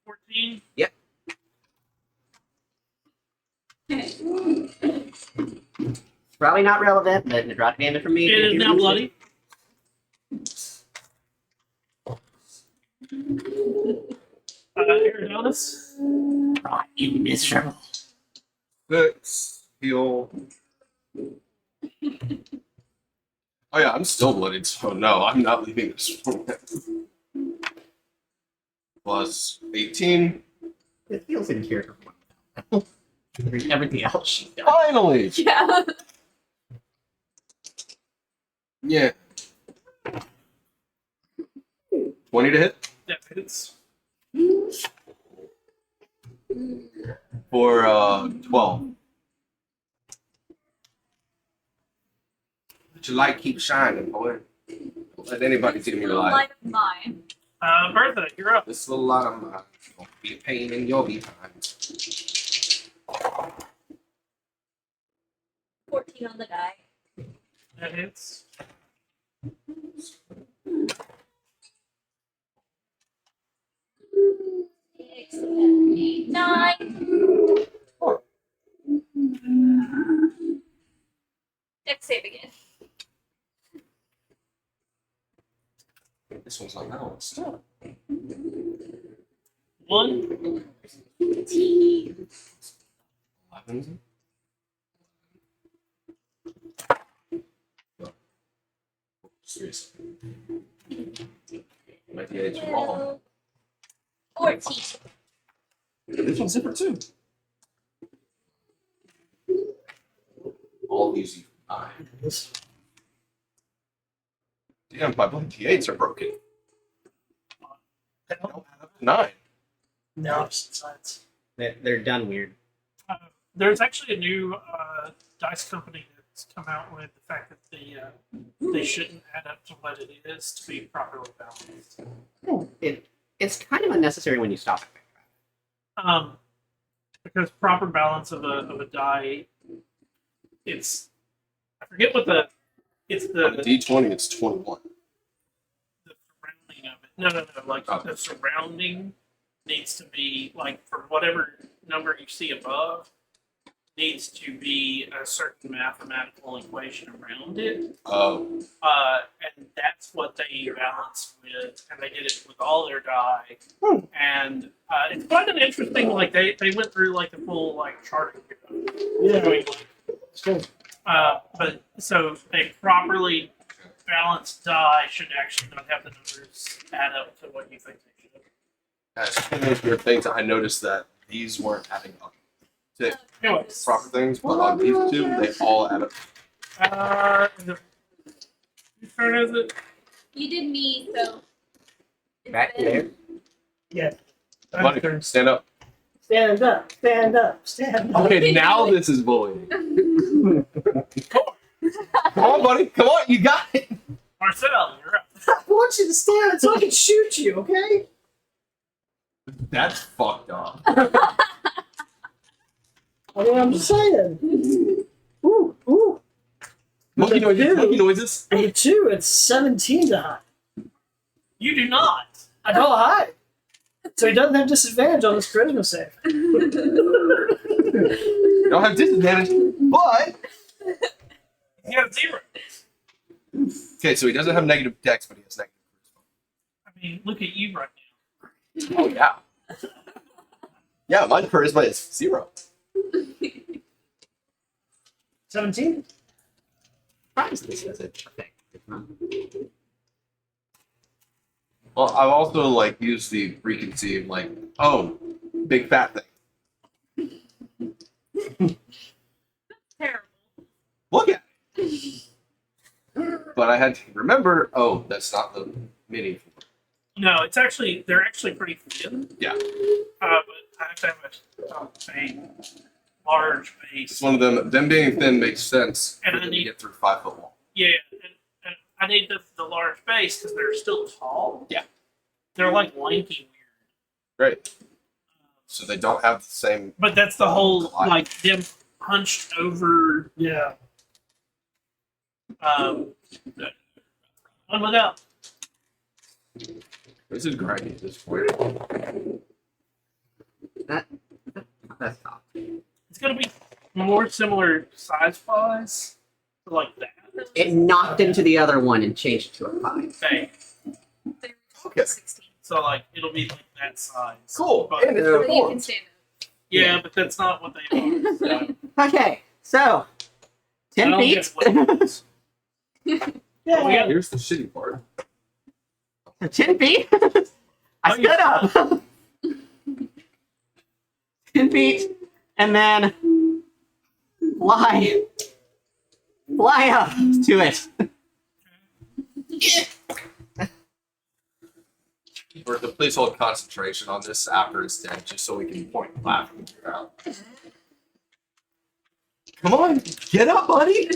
Speaker 1: 14.
Speaker 4: Probably not relevant, but necrotic damage from me.
Speaker 1: It is now bloody. Eridanus.
Speaker 4: Oh, you miserable.
Speaker 2: 6, heal. Oh yeah, I'm still bloodied, so no, I'm not leaving this room. Plus 18.
Speaker 4: It feels in character. Everything else she's done.
Speaker 2: Finally!
Speaker 5: Yeah.
Speaker 2: Yeah. 20 to hit
Speaker 1: Yeah, it's
Speaker 2: for 12. Let your light keep shining, boy. Don't let anybody dim your light.
Speaker 5: Light of mine.
Speaker 1: Bertha, you're up.
Speaker 2: This little light of mine won't be a pain in your behind.
Speaker 5: 14 on the die.
Speaker 1: That hits.
Speaker 5: Six, 7, 8, 9. Dex save again.
Speaker 2: This one's not balanced.
Speaker 1: 1.
Speaker 2: 11. Seriously. My D8's wrong.
Speaker 5: 14.
Speaker 2: This one's zipper too. All these you buy. Damn, my blood D8s are broken.
Speaker 1: I don't
Speaker 2: 9.
Speaker 3: No, opposite sides.
Speaker 4: They're done weird.
Speaker 1: There's actually a new dice company that's come out with the fact that they shouldn't add up to what it is to be properly balanced.
Speaker 4: It's kind of unnecessary when you stop it.
Speaker 1: Because proper balance of a die, it's I forget what it's
Speaker 2: On the
Speaker 1: the
Speaker 2: D20, it's 21.
Speaker 1: surrounding of it. No. Like
Speaker 2: Oh.
Speaker 1: the surrounding needs to be like for whatever number you see above needs to be a certain mathematical equation around it.
Speaker 2: Oh,
Speaker 1: And that's what they balance with, and they did it with all their die. And it's quite an interesting. Like they went through like the full like charting.
Speaker 3: Yeah.
Speaker 1: Doing, like,
Speaker 3: So,
Speaker 1: but so a properly balanced die should actually not have the numbers add up to what you think they should.
Speaker 2: that's one of those weird things. I noticed that these weren't adding up to
Speaker 1: Anyways,
Speaker 2: proper things, but on these two, they all add up.
Speaker 1: whose turn is it?
Speaker 5: You did me, so.
Speaker 4: Back there.
Speaker 3: yeah.
Speaker 2: Buddy, stand up.
Speaker 3: Stand up, stand up, stand up.
Speaker 2: Okay, now this is bullying. Come on, buddy. Come on, you got it.
Speaker 1: Marcel, you're up.
Speaker 3: I want you to stand so I can shoot you, okay?
Speaker 2: That's fucked up.
Speaker 3: I mean, I'm just saying. Ooh.
Speaker 2: Monkey noises. Monkey noises.
Speaker 3: And the 2, it's 17 to high.
Speaker 1: You do not.
Speaker 3: I roll high. So he doesn't have disadvantage on his charisma save.
Speaker 2: You don't have disadvantage, but
Speaker 1: You have 0.
Speaker 2: okay. So he doesn't have negative dex, but he has negative
Speaker 1: I mean, look at you right
Speaker 2: charisma. Oh yeah. Yeah, my charisma is 0.
Speaker 3: 17?
Speaker 4: surprised this doesn't affect Vecna.
Speaker 2: Well, I've also like used the preconceived like, oh, big fat thing.
Speaker 5: Terrible.
Speaker 2: Look at it. But I had to remember, oh, that's not the mini.
Speaker 1: No, they're actually pretty thin.
Speaker 2: Yeah.
Speaker 1: But I have to have a large
Speaker 2: It's
Speaker 1: base.
Speaker 2: one of them being thin makes sense
Speaker 1: And
Speaker 2: for
Speaker 1: I
Speaker 2: them to
Speaker 1: need-
Speaker 2: get through 5 foot wall.
Speaker 1: Yeah, and I need the large base because they're still tall.
Speaker 2: Yeah.
Speaker 1: They're like lanky weird.
Speaker 2: Great. So they don't have the same.
Speaker 1: But that's the whole
Speaker 2: Why?
Speaker 1: like them hunched over.
Speaker 3: Yeah.
Speaker 1: One without.
Speaker 2: This is grinding at this point.
Speaker 4: That's tough.
Speaker 1: It's gonna be more similar size wise to like that.
Speaker 4: It knocked into the other one and changed it to a 5.
Speaker 1: Thing.
Speaker 2: Okay.
Speaker 5: 16.
Speaker 1: So like it'll be like that size.
Speaker 2: Cool.
Speaker 1: But,
Speaker 2: And it's
Speaker 4: So-
Speaker 5: But you can
Speaker 2: deformed.
Speaker 5: stand
Speaker 1: yeah, but that's not what they are. So
Speaker 4: Okay, so
Speaker 1: I
Speaker 4: 10
Speaker 1: don't
Speaker 4: feet.
Speaker 1: get what it is.
Speaker 3: Yeah.
Speaker 1: We got-
Speaker 2: Here's the shitty part.
Speaker 4: 10 feet. I
Speaker 1: Oh,
Speaker 4: stood
Speaker 1: yeah.
Speaker 4: up. 10 feet, and then fly up to it.
Speaker 2: Bertha, please hold concentration on this after it's dead, just so we can point and laugh and figure out. Come on, get up, buddy.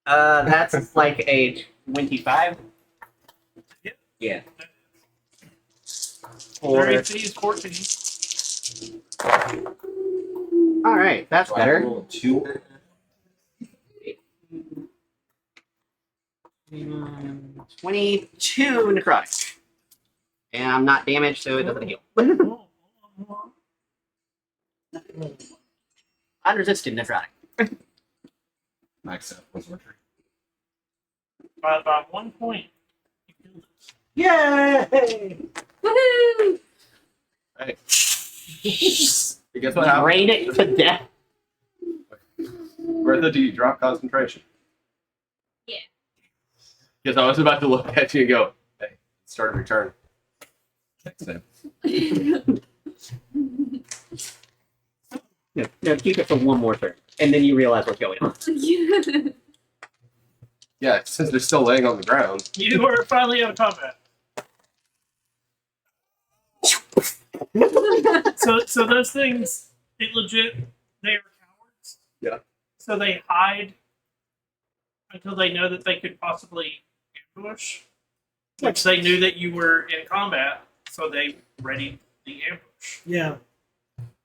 Speaker 4: That's like a 25.
Speaker 1: Yep.
Speaker 4: Yeah.
Speaker 1: Their
Speaker 4: Or,
Speaker 1: AC is 14.
Speaker 4: all right, that's
Speaker 2: So I
Speaker 4: better.
Speaker 2: roll a 2.
Speaker 4: 22 necrotic. And I'm not damaged, so it doesn't heal. Unresisted necrotic.
Speaker 2: Max out was working.
Speaker 1: By 1 point. You killed it.
Speaker 3: Yay!
Speaker 5: Woohoo!
Speaker 2: Hey. Guess what happened?
Speaker 4: Drain it to death.
Speaker 2: Bertha, do you drop concentration?
Speaker 5: Yeah.
Speaker 2: Because I was about to look at you and go, hey, start a return. Next time.
Speaker 4: No, keep it for one more turn. And then you realize what's going on.
Speaker 2: Yeah, since they're still laying on the ground.
Speaker 1: You are finally out of combat. So those things, they legit, they are cowards.
Speaker 2: Yeah.
Speaker 1: So they hide until they know that they could possibly ambush. Which they knew that you were in combat, so they readied the ambush.
Speaker 3: Yeah.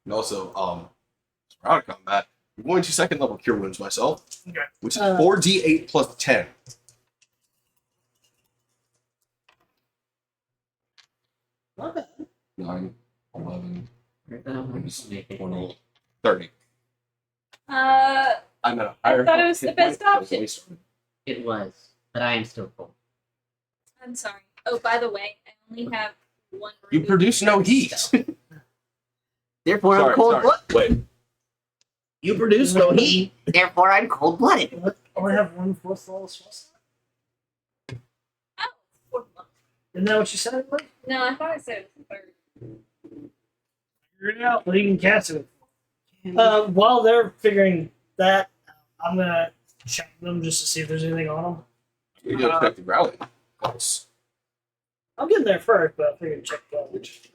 Speaker 2: And also, we're out of combat. I'm going to second level cure wounds myself,
Speaker 1: Okay.
Speaker 2: which is 4d8 plus 10.
Speaker 3: Not bad.
Speaker 2: 9, 11,
Speaker 4: I
Speaker 2: 20, 30.
Speaker 5: Uh,
Speaker 2: I'm at a
Speaker 5: I
Speaker 2: higher
Speaker 5: thought it was
Speaker 2: hit
Speaker 5: the best
Speaker 2: point than
Speaker 5: option.
Speaker 2: we started.
Speaker 4: It was, but I am still full.
Speaker 5: I'm sorry. Oh, by the way, I only have one.
Speaker 2: You
Speaker 5: remove
Speaker 2: produce no
Speaker 5: curse
Speaker 2: heat.
Speaker 5: spell.
Speaker 4: Therefore, I'm
Speaker 2: Sorry,
Speaker 4: cold
Speaker 2: sorry.
Speaker 4: blooded.
Speaker 2: Wait.
Speaker 4: You produce no heat. Therefore, I'm cold blooded.
Speaker 3: What? Only have one fourth level spell slot?
Speaker 5: Oh, fourth level.
Speaker 3: Isn't that what you said it was?
Speaker 5: No, I thought I said it was third.
Speaker 1: Figure it out.
Speaker 3: Well, you can cast it. While they're figuring that, I'm gonna check them just to see if there's anything on them.
Speaker 2: You gotta check the rally. Close.
Speaker 3: I'll get in there first, but I figured check that.
Speaker 2: Which,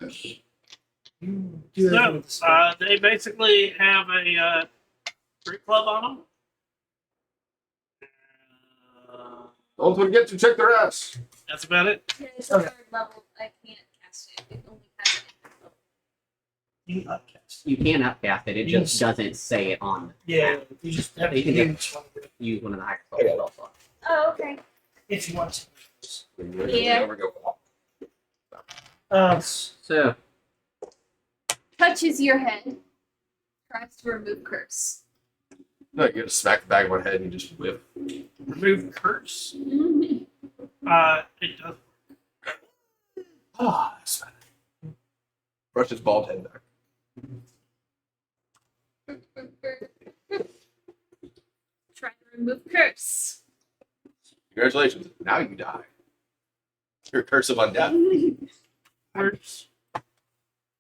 Speaker 3: You do everything with the
Speaker 1: So,
Speaker 3: spell.
Speaker 1: they basically have a fruit club on them.
Speaker 2: don't forget to check their ass.
Speaker 1: That's about it.
Speaker 5: Yeah, it's a
Speaker 3: Okay.
Speaker 5: third level. I can't cast it. It only has it at third level.
Speaker 3: You can upcast.
Speaker 4: You can upcast it. It just doesn't say it on.
Speaker 3: Yeah, you just have to
Speaker 4: You can
Speaker 3: use one
Speaker 4: Use one of the higher spell slots.
Speaker 5: Oh, okay.
Speaker 3: if you want to.
Speaker 5: Yeah.
Speaker 2: There we go.
Speaker 4: So,
Speaker 5: Touches your head. Tries to remove curse.
Speaker 2: No, you gotta smack the back of my head and you just whip.
Speaker 1: Remove curse. It does.
Speaker 2: Ah, that's better. Brush his bald head back.
Speaker 5: Remove curse.
Speaker 2: Congratulations. Now you die. Your curse of undeath.
Speaker 1: Works.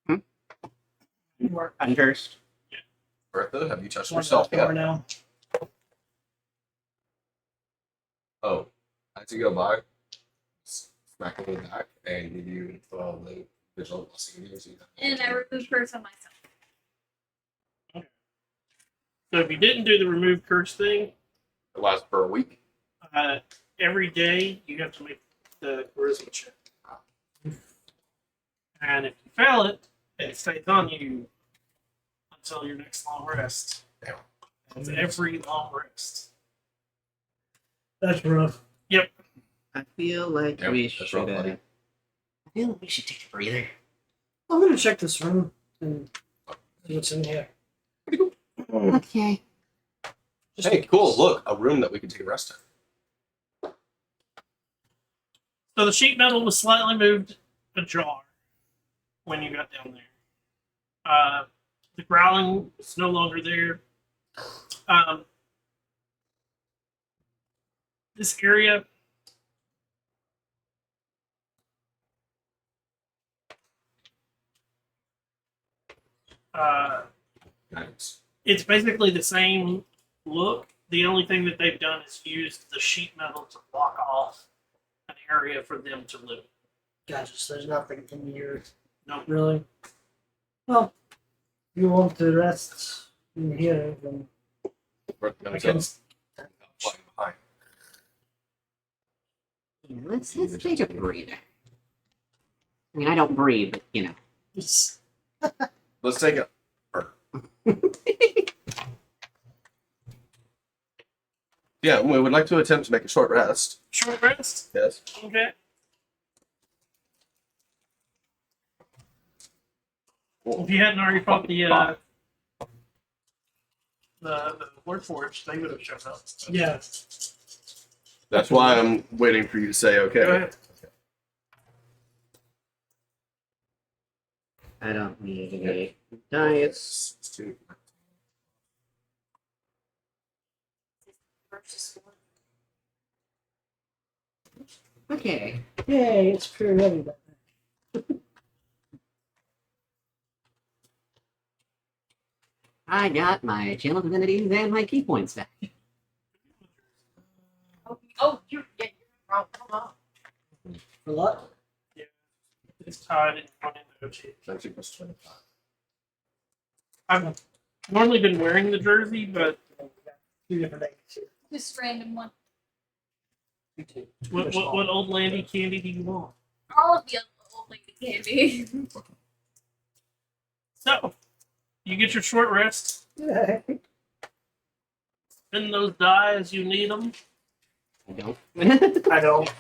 Speaker 3: You are
Speaker 4: Uncursed.
Speaker 2: Bertha, have you touched
Speaker 3: one
Speaker 2: yourself
Speaker 3: door
Speaker 2: yet?
Speaker 3: now.
Speaker 2: Oh, as you go by, smack him in the back and give you the visual blessing.
Speaker 5: And I remove curse on myself.
Speaker 1: So if you didn't do the remove curse thing,
Speaker 2: It lasts for a week.
Speaker 1: every day you have to make the charisma check. And if you fail it, it stays on you until your next long rest.
Speaker 2: Damn.
Speaker 1: It's every long rest.
Speaker 3: That's rough.
Speaker 4: I feel like
Speaker 2: Yep,
Speaker 4: we
Speaker 2: that's
Speaker 4: should.
Speaker 2: rough, buddy.
Speaker 4: I feel like we should take a breather.
Speaker 3: I'm gonna check this room and see what's in here.
Speaker 4: Okay.
Speaker 3: Just
Speaker 2: Hey, cool. Look, a room that we can take a rest in.
Speaker 1: So the sheet metal was slightly moved ajar when you got down there. The growling is no longer there. This area
Speaker 2: Nice.
Speaker 1: it's basically the same look. The only thing that they've done is used the sheet metal to block off an area for them to live.
Speaker 3: Gotcha. So there's nothing in here.
Speaker 1: No,
Speaker 3: Really? Well, if you want to rest in here, then
Speaker 2: Bertha
Speaker 3: I
Speaker 2: comes
Speaker 3: can.
Speaker 2: up, flying behind.
Speaker 4: Yeah, let's take a breather. I mean, I don't breathe, but you know.
Speaker 2: Let's take a. Yeah, we would like to attempt to make a short rest.
Speaker 1: short rest.
Speaker 2: Yes.
Speaker 1: Okay. If you hadn't already fought the Warforged, they would have shown up.
Speaker 3: Yeah.
Speaker 2: That's why I'm waiting for you to say okay.
Speaker 1: Go ahead.
Speaker 4: I don't need any dice.
Speaker 2: It's too.
Speaker 4: Okay.
Speaker 3: Yay, it's pretty heavy back there.
Speaker 4: I got my channel divinities and my key points back.
Speaker 6: You're wrong. Come on.
Speaker 3: For luck?
Speaker 1: It's tied and run into OT.
Speaker 2: 19 plus 25.
Speaker 1: I've normally been wearing the jersey, but
Speaker 3: Two different eggs here.
Speaker 5: Just random one.
Speaker 1: what old landy candy do you want?
Speaker 5: All of the old lady candy.
Speaker 1: So, you get your short rest.
Speaker 3: Yeah.
Speaker 1: Spend those die as you need them.
Speaker 4: I don't.
Speaker 3: I don't.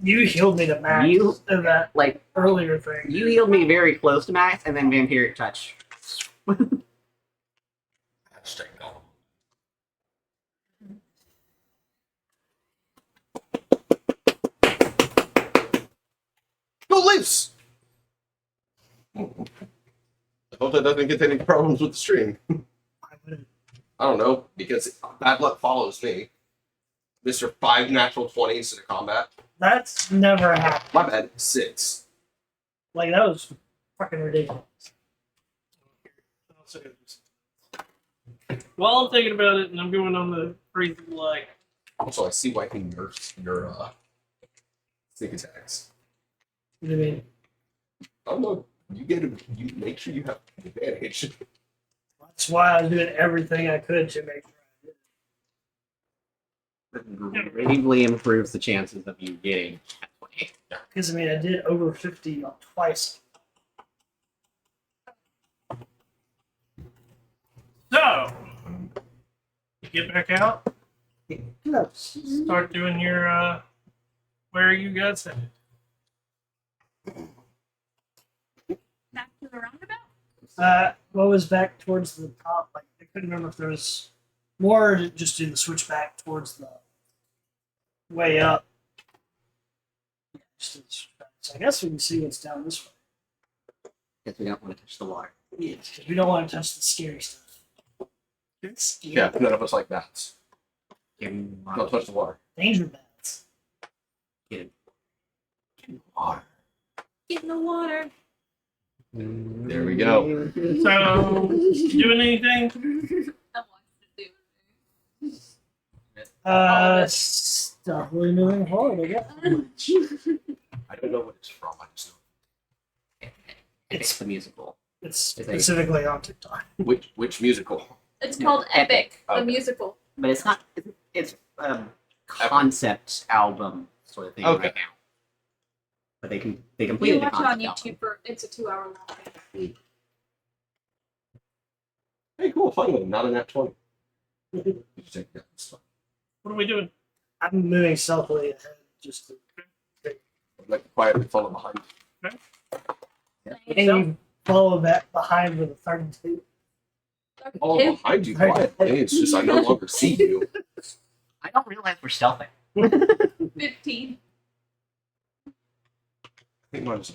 Speaker 3: You healed me to max
Speaker 4: You-
Speaker 3: in that
Speaker 4: Like,
Speaker 3: earlier thing.
Speaker 4: you healed me very close to max, and then vampiric touch.
Speaker 2: Hashtag no. Go Leafs! I hope that doesn't get any problems with the stream.
Speaker 3: I would've-
Speaker 2: I don't know, because bad luck follows me. Mr. 5 natural 20s in a combat.
Speaker 3: That's never happened.
Speaker 2: My bad, 6.
Speaker 3: Like, that was fucking ridiculous.
Speaker 1: While I'm thinking about it, and I'm going on the crazy like,
Speaker 2: Also, I see wiping your sneak attacks.
Speaker 3: What do you mean?
Speaker 2: I don't know. You make sure you have advantage.
Speaker 3: That's why I was doing everything I could to make sure I did.
Speaker 4: Gravely improves the chances of you getting a 20.
Speaker 3: Because, I mean, I did over 50 on twice.
Speaker 1: so you get back out,
Speaker 3: Close.
Speaker 1: start doing your where are you guys headed?
Speaker 5: Back to the roundabout?
Speaker 3: What was back towards the top? Like, I couldn't remember if there was more, or just do the switch back towards the way up. Yeah, just do the switch back. So I guess we can see what's down this way.
Speaker 4: Because we don't want to touch the water.
Speaker 3: Yeah, because we don't want to touch the scary stuff.
Speaker 2: Yeah, none of us like bats. Don't touch the water.
Speaker 3: Danger bats.
Speaker 4: Get
Speaker 2: Water.
Speaker 5: Get in the water.
Speaker 2: There we go.
Speaker 1: So, doing anything?
Speaker 5: I want to do.
Speaker 3: Stealthily moving forward, I guess.
Speaker 2: I don't know what it's from. I just
Speaker 4: It's the musical.
Speaker 3: It's specifically on TikTok.
Speaker 2: know which musical.
Speaker 5: It's called Epic, the
Speaker 2: Okay.
Speaker 5: musical.
Speaker 4: But it's not. It's concept album sort of thing
Speaker 2: Okay.
Speaker 4: right now. But they
Speaker 5: You
Speaker 4: completed
Speaker 5: can
Speaker 4: the
Speaker 5: watch it on
Speaker 4: concept
Speaker 5: YouTube for it's a 2-hour long thing.
Speaker 2: Hey, cool. Fun one. Not a nat 20. Did you take that? It's fine.
Speaker 1: What are we doing?
Speaker 3: I'm moving stealthily ahead. Just to,
Speaker 2: I'd like to quietly follow behind.
Speaker 3: and you follow that behind with a 32.
Speaker 2: Follow behind you quietly. It's just I no longer see you.
Speaker 4: I don't realize we're stealthing.
Speaker 5: 15.
Speaker 2: I think mine's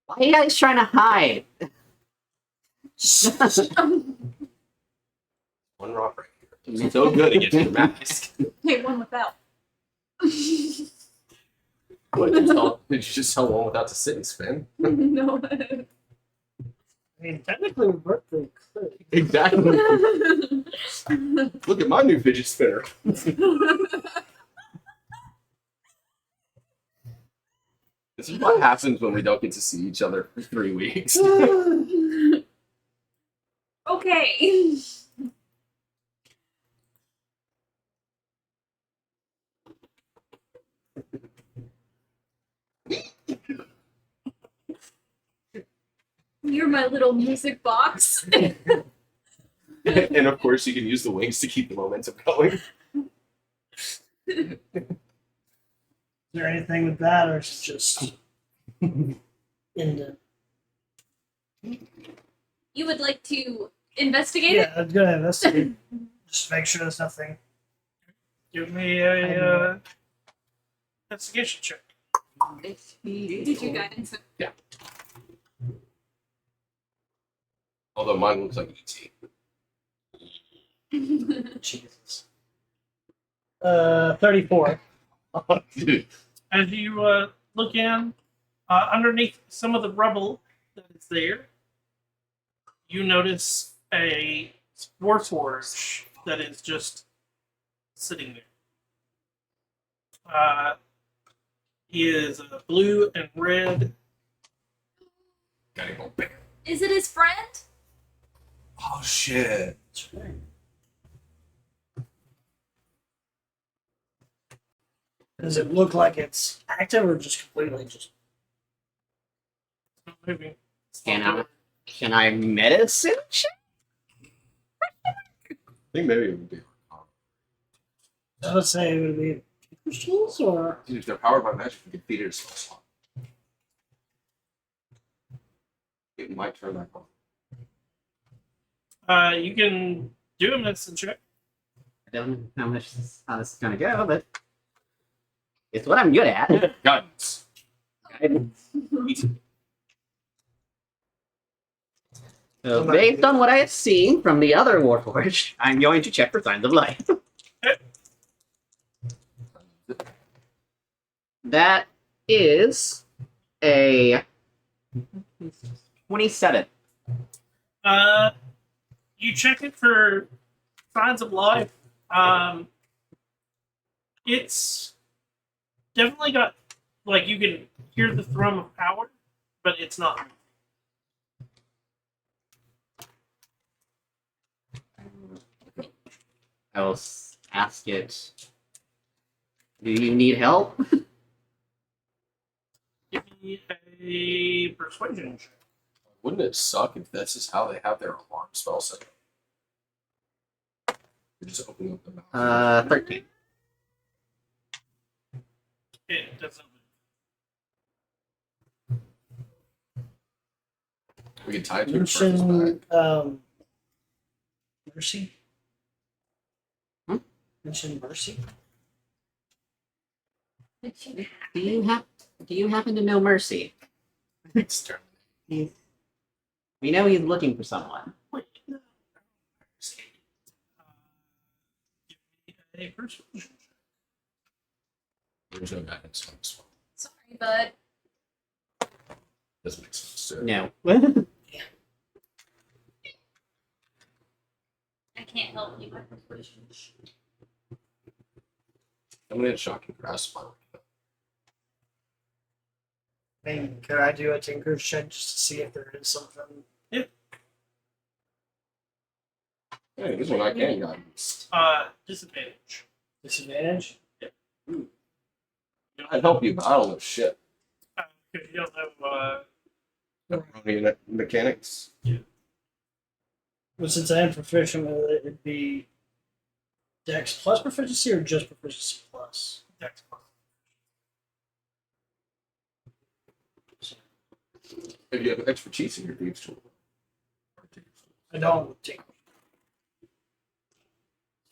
Speaker 4: Why are you guys trying to hide?
Speaker 2: one rock right here. It's so good against your mask.
Speaker 5: Hey, one without.
Speaker 2: What, did you just tell one without to sit and spin?
Speaker 5: No.
Speaker 3: I mean, technically, we worked pretty good.
Speaker 2: Exactly. Look at my new fidget spinner. This is what happens when we don't get to see each other for 3 weeks.
Speaker 5: Okay. You're my little music box.
Speaker 2: And of course, you can use the wings to keep the momentum going.
Speaker 3: Is there anything with that, or is it just into?
Speaker 5: You would like to investigate
Speaker 3: Yeah, I was gonna investigate. Just make sure there's nothing.
Speaker 1: Give me a investigation check.
Speaker 5: it? Did you guidance it?
Speaker 2: Although mine looks like ET.
Speaker 3: Jesus. 34.
Speaker 2: Oh, dude.
Speaker 1: As you look in, underneath some of the rubble that is there, you notice a warforge that is just sitting there. He is blue and red.
Speaker 2: Gotta go big.
Speaker 5: Is it his friend?
Speaker 2: Oh, shit.
Speaker 3: That's right. Does it look like it's active or just completely just?
Speaker 1: Maybe.
Speaker 4: Can I medicine check?
Speaker 2: I think maybe it would be.
Speaker 3: I would say it would be crystals or
Speaker 2: Dude, if they're powered by magic, you can feed it a spell slot. It might turn back on.
Speaker 1: You can do a medicine check.
Speaker 4: I don't know how this is gonna go, but it's what I'm good at.
Speaker 2: Guidance.
Speaker 4: So based on what I have seen from the other Warforged, I'm going to check for signs of life. That is a 27.
Speaker 1: You check it for signs of life. It's definitely got, like, you can hear the thrum of power, but it's not.
Speaker 4: I will ask it, do you need help?
Speaker 1: Give me a persuasion check.
Speaker 2: Wouldn't it suck if this is how they have their alarm spell set? You're just opening up the mouth.
Speaker 4: 13.
Speaker 1: It doesn't.
Speaker 2: We can tie it to a person's back.
Speaker 3: mention mercy.
Speaker 4: Hmm?
Speaker 3: Mention mercy.
Speaker 4: Do you happen to know Mercy?
Speaker 2: Exterminate.
Speaker 4: We know he's looking for someone.
Speaker 1: Wait, a persuasion.
Speaker 2: There's no guidance on this one.
Speaker 5: Sorry, bud.
Speaker 2: Doesn't make sense. So,
Speaker 4: No.
Speaker 5: I can't help you with persuasion.
Speaker 2: I'm gonna shock and grasp my
Speaker 3: I mean, could I do a Tinker's check just to see if there is something?
Speaker 2: Hey, this one I can guidance.
Speaker 1: Disadvantage.
Speaker 3: Disadvantage?
Speaker 2: I'd help you, but I don't know shit.
Speaker 1: Because you don't know.
Speaker 2: Pepperoni mechanics.
Speaker 3: Well, since I am proficient with it, it'd be Dex plus proficiency or just proficiency plus?
Speaker 1: Dex.
Speaker 2: If you have expertise in your thieves tool.
Speaker 3: I don't take.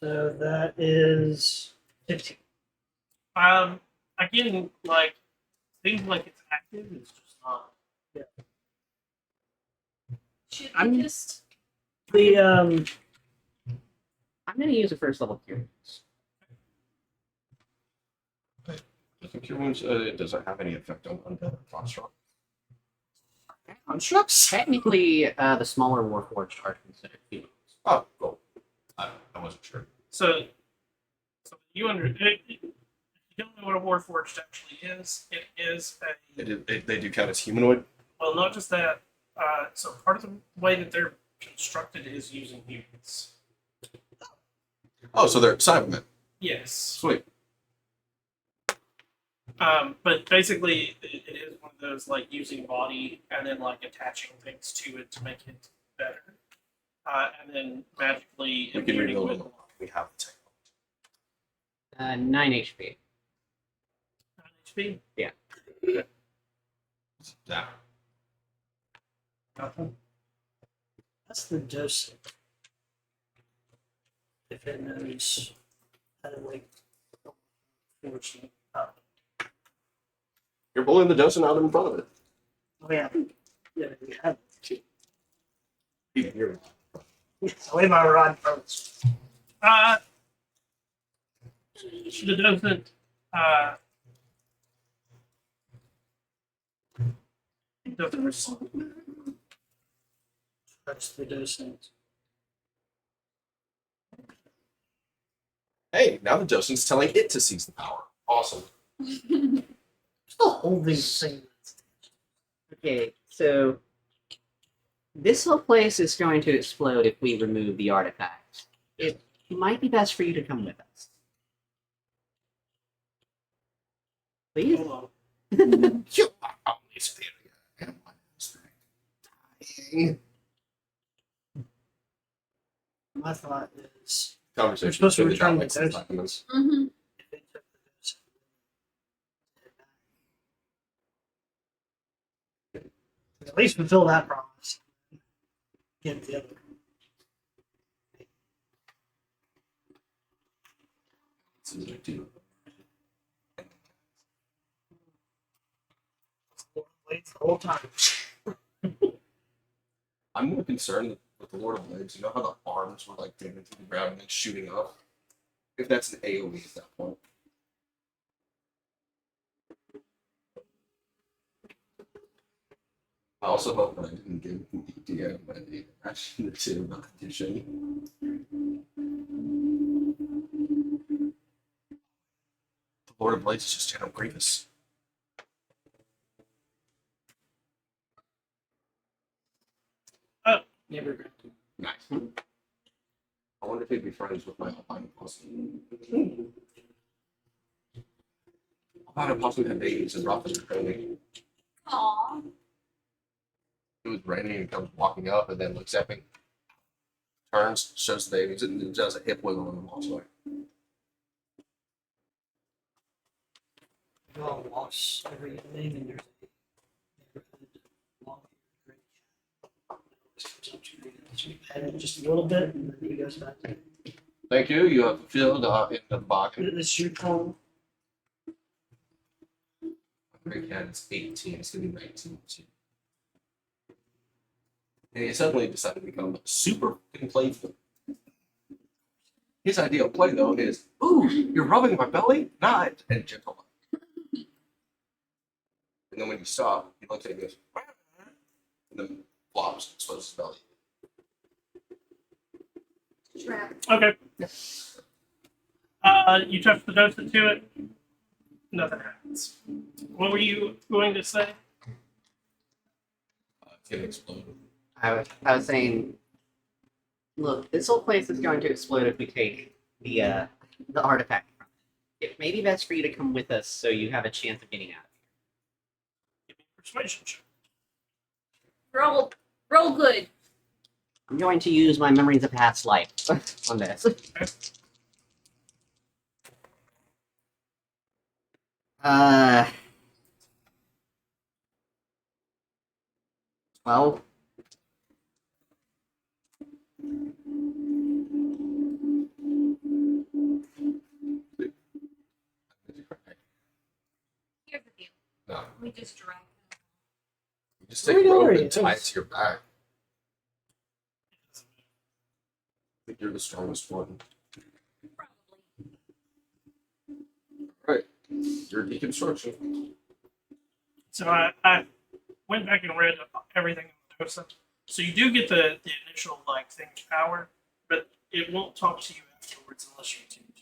Speaker 3: So that is 15.
Speaker 1: Again, like things like it's active, it's just not.
Speaker 5: Should
Speaker 4: I'm-
Speaker 5: we just?
Speaker 3: The
Speaker 4: I'm gonna use a first level cure.
Speaker 2: I think your wounds, does it have any effect on undead construct?
Speaker 3: constructs?
Speaker 4: Technically, the smaller warforged are considered healers.
Speaker 2: Oh, cool. I wasn't sure.
Speaker 1: So you if you don't know what a warforged actually is, it is a
Speaker 2: They do count as humanoid?
Speaker 1: well, not just that. So part of the way that they're constructed is using mutants.
Speaker 2: Oh, so they're Cybermen.
Speaker 1: Yes.
Speaker 2: Sweet.
Speaker 1: But basically, it is one of those like using body and then like attaching things to it to make it better, and then magically
Speaker 2: We can
Speaker 1: imbuing
Speaker 2: rebuild
Speaker 1: with
Speaker 2: them. We have the technology.
Speaker 4: 9 HP.
Speaker 1: 9 HP.
Speaker 2: Yeah.
Speaker 3: Nothing. That's the dosing. If it knows how to like fortune up.
Speaker 2: You're pulling the docent out in front of it.
Speaker 3: Oh yeah. Yeah, we have
Speaker 2: You're-
Speaker 3: away my rod first.
Speaker 1: The docent. Doesn't respond.
Speaker 3: That's the docent.
Speaker 2: Hey, now the docent's telling it to seize the power. Awesome.
Speaker 3: Still holding thing.
Speaker 4: Okay, so this whole place is going to explode if we remove the artifacts. It might be best for you to come with us. Please?
Speaker 1: Hold on.
Speaker 2: You are only superior. And one aspect. Dying.
Speaker 3: My thought is
Speaker 2: Conversation.
Speaker 3: We're supposed to
Speaker 2: between the
Speaker 3: return the
Speaker 2: Daleks and
Speaker 3: docent.
Speaker 2: Cybermen.
Speaker 5: Mm-hmm.
Speaker 3: if they took the docent. At least fulfill that promise. Get the other.
Speaker 2: So they do.
Speaker 3: Wait the whole time.
Speaker 2: I'm more concerned with the Lord of Legs. You know how the arms were like digging through the ground and then shooting up? If that's an AoE at that point. I also hope that I didn't give him the DM when the action to about the condition. The Lord of Blades is just General Grievous.
Speaker 3: Never.
Speaker 2: Nice. I wonder if he'd be friends with my albino possum. Albino possum had babies and rough as a pony.
Speaker 5: Aww.
Speaker 2: It was raining and comes walking up and then looks at me. Turns, shows the babies, and does a hip wiggle and walks away.
Speaker 3: We all walks every evening and there's a neighborhood long great cat. Comes up to you and you pet it just a little bit and then he goes back to
Speaker 2: Thank you. You have fulfilled our end of the bargain.
Speaker 3: It's your turn.
Speaker 2: Great cat is 18. It's going to be 19 too. And he suddenly decided to become super fucking playful. His ideal play though is, ooh, you're rubbing my belly, not and gentle. And then when you stop, he looks at you and goes, and then flops, exposes his belly.
Speaker 6: Trap.
Speaker 1: Okay. You touch the docent to it. Nothing happens. What were you going to say?
Speaker 2: It's gonna explode.
Speaker 4: I was saying, look, this whole place is going to explode if we take the artifact from it. It may be best for you to come with us so you have a chance of getting out of
Speaker 1: Give me a persuasion check.
Speaker 5: Roll good.
Speaker 4: I'm going to use my memories of past life on this. Uh, 12.
Speaker 5: Here's the deal.
Speaker 2: No,
Speaker 5: We just drag.
Speaker 2: you just
Speaker 3: What
Speaker 2: take
Speaker 3: are
Speaker 2: a
Speaker 3: you
Speaker 2: rope
Speaker 3: doing?
Speaker 2: and tie it to your back. I think you're the strongest one.
Speaker 5: Probably.
Speaker 2: Right. Your deconstruction.
Speaker 1: So I went back and read everything in the docent. So you do get the initial like thing power, but it won't talk to you afterwards unless you tune to.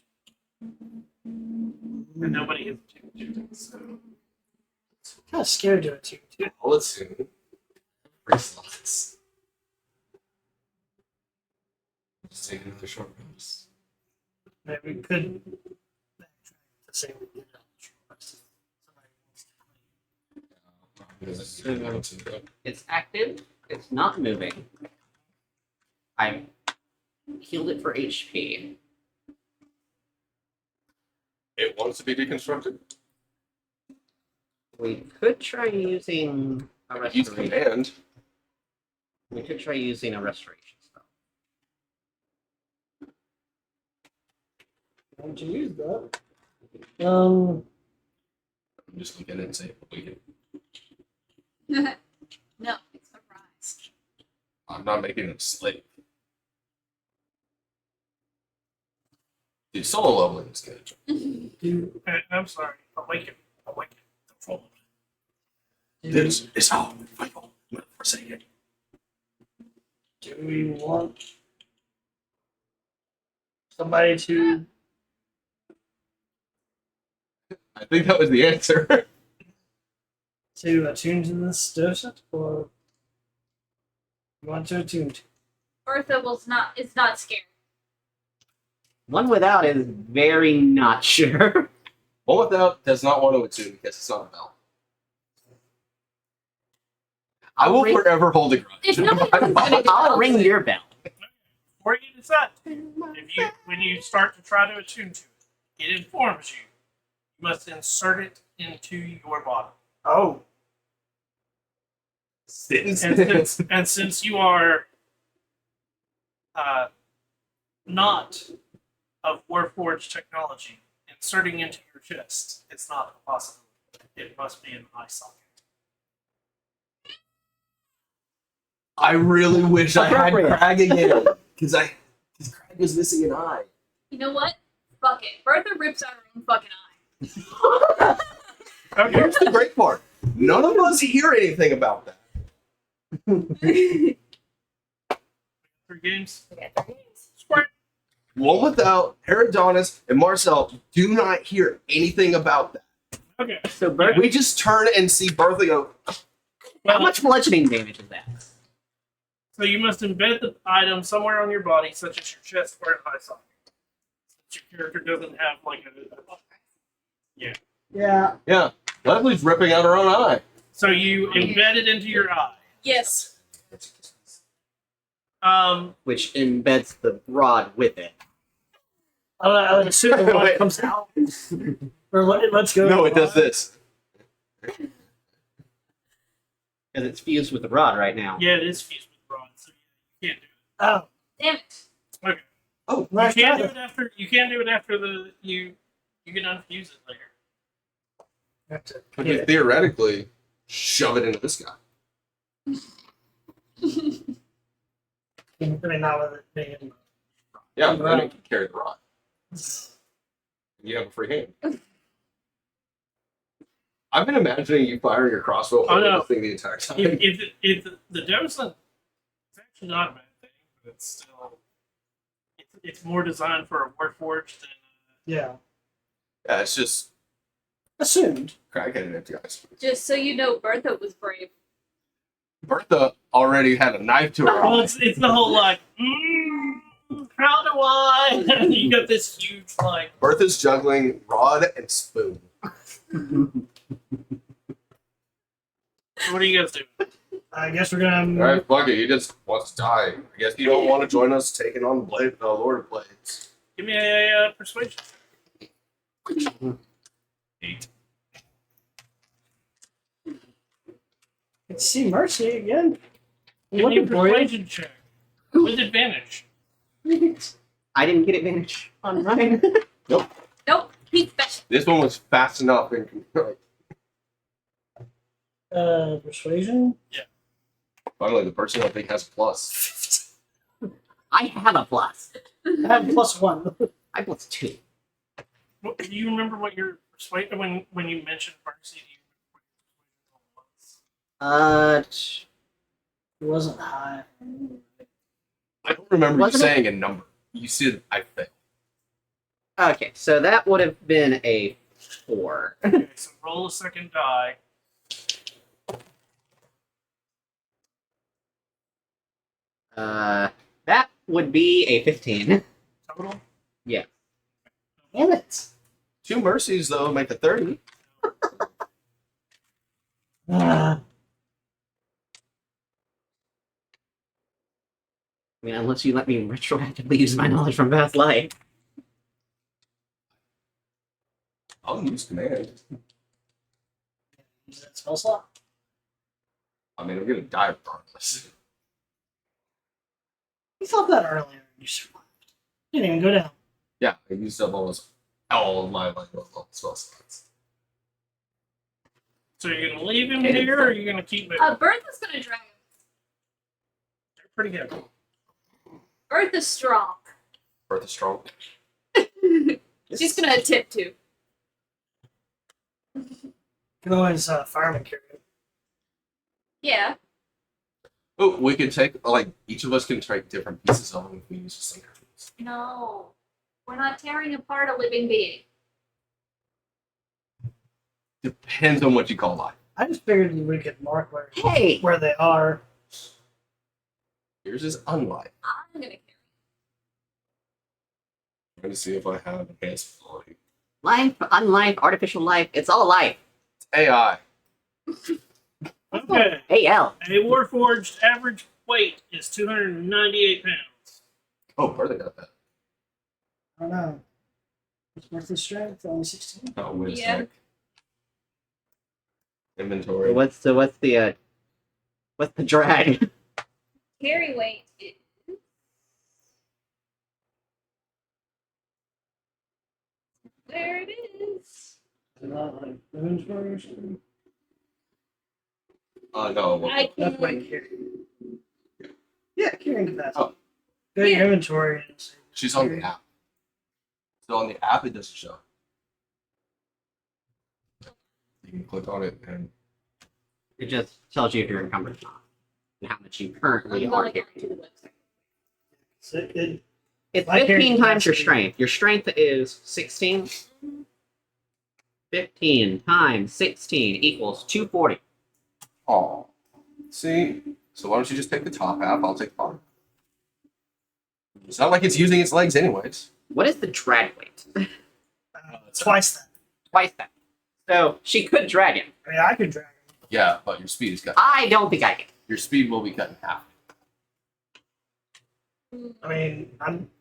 Speaker 1: And nobody has tuned to it. So
Speaker 3: Kind of scared to it too.
Speaker 2: I'll assume. Free slots. Just take another short rest.
Speaker 3: Maybe we could backtrack to say we did it on the short rest. Somebody wants to play.
Speaker 4: It's active. It's not moving. I've healed it for HP.
Speaker 2: It wants to be deconstructed.
Speaker 4: We could try using a
Speaker 2: Use
Speaker 4: restoration.
Speaker 2: command.
Speaker 4: We could try using a restoration spell.
Speaker 3: Why don't you use that?
Speaker 2: I'm just looking and say, wait,
Speaker 5: No, it's a rise.
Speaker 2: I'm not making him slave. Dude, solo leveling is good.
Speaker 3: Do
Speaker 1: I'm sorry. Awaken. The full.
Speaker 2: This is how we fight all. For saying it.
Speaker 3: do we want somebody to
Speaker 2: I think that was the answer.
Speaker 3: attune to this docent, or you want to attune to?
Speaker 5: Bertha is not scared.
Speaker 4: One without is very not sure.
Speaker 2: One without does not want to attune because it's not a bell. I will
Speaker 4: ring-
Speaker 2: forever hold a grudge.
Speaker 5: If nobody else is gonna
Speaker 4: I'll ring your bell.
Speaker 1: Before you decide, when you start to try to attune to it, it informs you. You must insert it into your body.
Speaker 3: Oh,
Speaker 1: And since you are not of Warforged technology, inserting into your chest, it's not a possibility. It must be an eye socket.
Speaker 2: I really wish I had
Speaker 4: Appropriate.
Speaker 2: Crag again. Because Crag was missing an eye.
Speaker 5: You know what? Fuck it. Bertha rips out her own fucking eye.
Speaker 1: Okay.
Speaker 2: Here's the great part. None of us hear anything about that.
Speaker 1: 3 games.
Speaker 6: We got 3 games.
Speaker 1: Squirt.
Speaker 2: One without, Herodonis, and Marcel do not hear anything about that.
Speaker 1: Okay.
Speaker 4: So, Bert,
Speaker 2: We just turn and see Bertha go,
Speaker 4: how
Speaker 1: Well,
Speaker 4: much bludgeoning damage is that?
Speaker 1: so you must embed the item somewhere on your body, such as your chest or an eye socket. Since your character doesn't have like a
Speaker 3: yeah.
Speaker 2: yeah, Leslie's ripping out her own eye.
Speaker 1: so you embed it into your eye.
Speaker 5: Yes.
Speaker 4: Which embeds the rod with it.
Speaker 3: I don't know. I would assume the one
Speaker 2: Wait.
Speaker 3: comes out, or let's go.
Speaker 2: No, it does this.
Speaker 4: Because it's fused with the rod right now.
Speaker 1: Yeah, it is fused with bronze, so you can't do it.
Speaker 3: Oh,
Speaker 5: Damn it.
Speaker 1: Okay.
Speaker 2: Oh,
Speaker 1: You
Speaker 3: nice
Speaker 1: can't
Speaker 3: try.
Speaker 1: do it after. You can't do it after you can unfuse it later.
Speaker 3: Have to
Speaker 2: but
Speaker 3: hit
Speaker 2: you
Speaker 3: it.
Speaker 2: theoretically shove it into this guy.
Speaker 3: I mean, not with it being.
Speaker 2: Yeah, but then it can carry the rod. You have a free hand. I've been imagining you firing your crossbow
Speaker 1: Oh,
Speaker 2: over
Speaker 1: no.
Speaker 2: the thing the entire time.
Speaker 1: If the Devison, it's actually not a bad thing, but it's still it's more designed for a warforged than
Speaker 3: Yeah.
Speaker 2: Yeah, it's just
Speaker 3: Assumed.
Speaker 2: crackheaded guys.
Speaker 5: Just so you know, Bertha was brave.
Speaker 2: Bertha already had a knife to her
Speaker 1: well,
Speaker 2: eye.
Speaker 1: it's the whole like, how do I? And you got this huge like.
Speaker 2: Bertha's juggling rod and spoon.
Speaker 1: What are you guys doing?
Speaker 3: I guess we're gonna.
Speaker 2: Alright, fuck it, he just wants to die. I guess you don't want to join us taking on Lord of Blades.
Speaker 1: Give me a persuasion.
Speaker 2: 8.
Speaker 3: Let's see Mercy again.
Speaker 1: Give me a
Speaker 3: Looking for you.
Speaker 1: persuasion check with advantage.
Speaker 4: I didn't get advantage on mine.
Speaker 5: Nope, he's special.
Speaker 2: This one was fast enough and like,
Speaker 3: Persuasion.
Speaker 2: finally the person I think has a plus.
Speaker 4: I have a plus.
Speaker 3: I have +1.
Speaker 4: I have plus 2.
Speaker 1: What, do you remember what your persuasion when you mentioned Mercy? Do you remember what your persuasion was?
Speaker 3: It wasn't high.
Speaker 2: I don't remember
Speaker 4: Wasn't
Speaker 2: you
Speaker 4: it?
Speaker 2: saying a number. You said I failed.
Speaker 4: Okay, so that would have been a 4.
Speaker 1: Okay, so roll a second die.
Speaker 4: That would be a 15.
Speaker 1: Total.
Speaker 4: Yeah.
Speaker 3: Damn it.
Speaker 2: 2 mercies though make a 30.
Speaker 3: Ah,
Speaker 4: I mean, unless you let me retroactively use my knowledge from past life.
Speaker 2: I'll use command.
Speaker 3: use that spell slot.
Speaker 2: I mean I'm gonna die regardless.
Speaker 3: You thought that earlier. You survived. Didn't even go down.
Speaker 2: Yeah, I used up almost all of my level spell slots.
Speaker 1: So you're gonna leave him here, or you're gonna keep it?
Speaker 5: Bertha's gonna drag him.
Speaker 1: They're pretty heavy.
Speaker 5: Bertha's strong.
Speaker 2: Bertha strong.
Speaker 5: She's gonna attempt to.
Speaker 3: You can always fireman carry it.
Speaker 5: Yeah.
Speaker 2: Oh, we could take like each of us can take different pieces of them if we use the same tools.
Speaker 5: No. We're not tearing apart a living being.
Speaker 2: Depends on what you call life.
Speaker 3: I just figured we could mark
Speaker 4: Hey!
Speaker 3: where they are.
Speaker 2: Yours is unlife.
Speaker 5: I'm gonna carry.
Speaker 2: I'm gonna see if I have enhanced ability.
Speaker 4: Life, unlife, artificial life, it's all life.
Speaker 2: It's AI.
Speaker 1: Okay.
Speaker 4: AL.
Speaker 1: A warforged average weight is 298 pounds.
Speaker 2: Oh, Bertha got that.
Speaker 3: I don't know. What's Bertha's strength? Only 16?
Speaker 2: Oh, wait a
Speaker 5: Yeah.
Speaker 2: sec. Inventory.
Speaker 4: What's the drag?
Speaker 5: Carry weight is where it is.
Speaker 3: Is it not like inventory or something?
Speaker 2: No. Well,
Speaker 5: I
Speaker 3: That's
Speaker 5: can.
Speaker 3: weight carry. Yeah, carrying capacity.
Speaker 2: Oh.
Speaker 3: Go to your
Speaker 5: Yeah.
Speaker 3: inventory and see.
Speaker 2: she's on the app. So on the app, it doesn't show. You can click on it and
Speaker 4: It just tells you if you're encumbered or not, and how much you currently
Speaker 5: I'm
Speaker 4: are
Speaker 5: going
Speaker 4: carrying.
Speaker 5: to the website.
Speaker 3: So it,
Speaker 4: It's
Speaker 3: My
Speaker 4: 15
Speaker 3: carrying
Speaker 4: times your
Speaker 3: capacity.
Speaker 4: strength. Your strength is 16. 15 times 16 equals 240.
Speaker 2: oh, see. So why don't you just take the top half? I'll take the bottom. It's not like it's using its legs anyways.
Speaker 4: What is the drag weight?
Speaker 3: twice that.
Speaker 4: Twice that. So she could drag him.
Speaker 3: I mean, I could drag him.
Speaker 2: Yeah, but your speed is cut.
Speaker 4: I don't think I can.
Speaker 2: Your speed will be cut in half.
Speaker 3: I mean,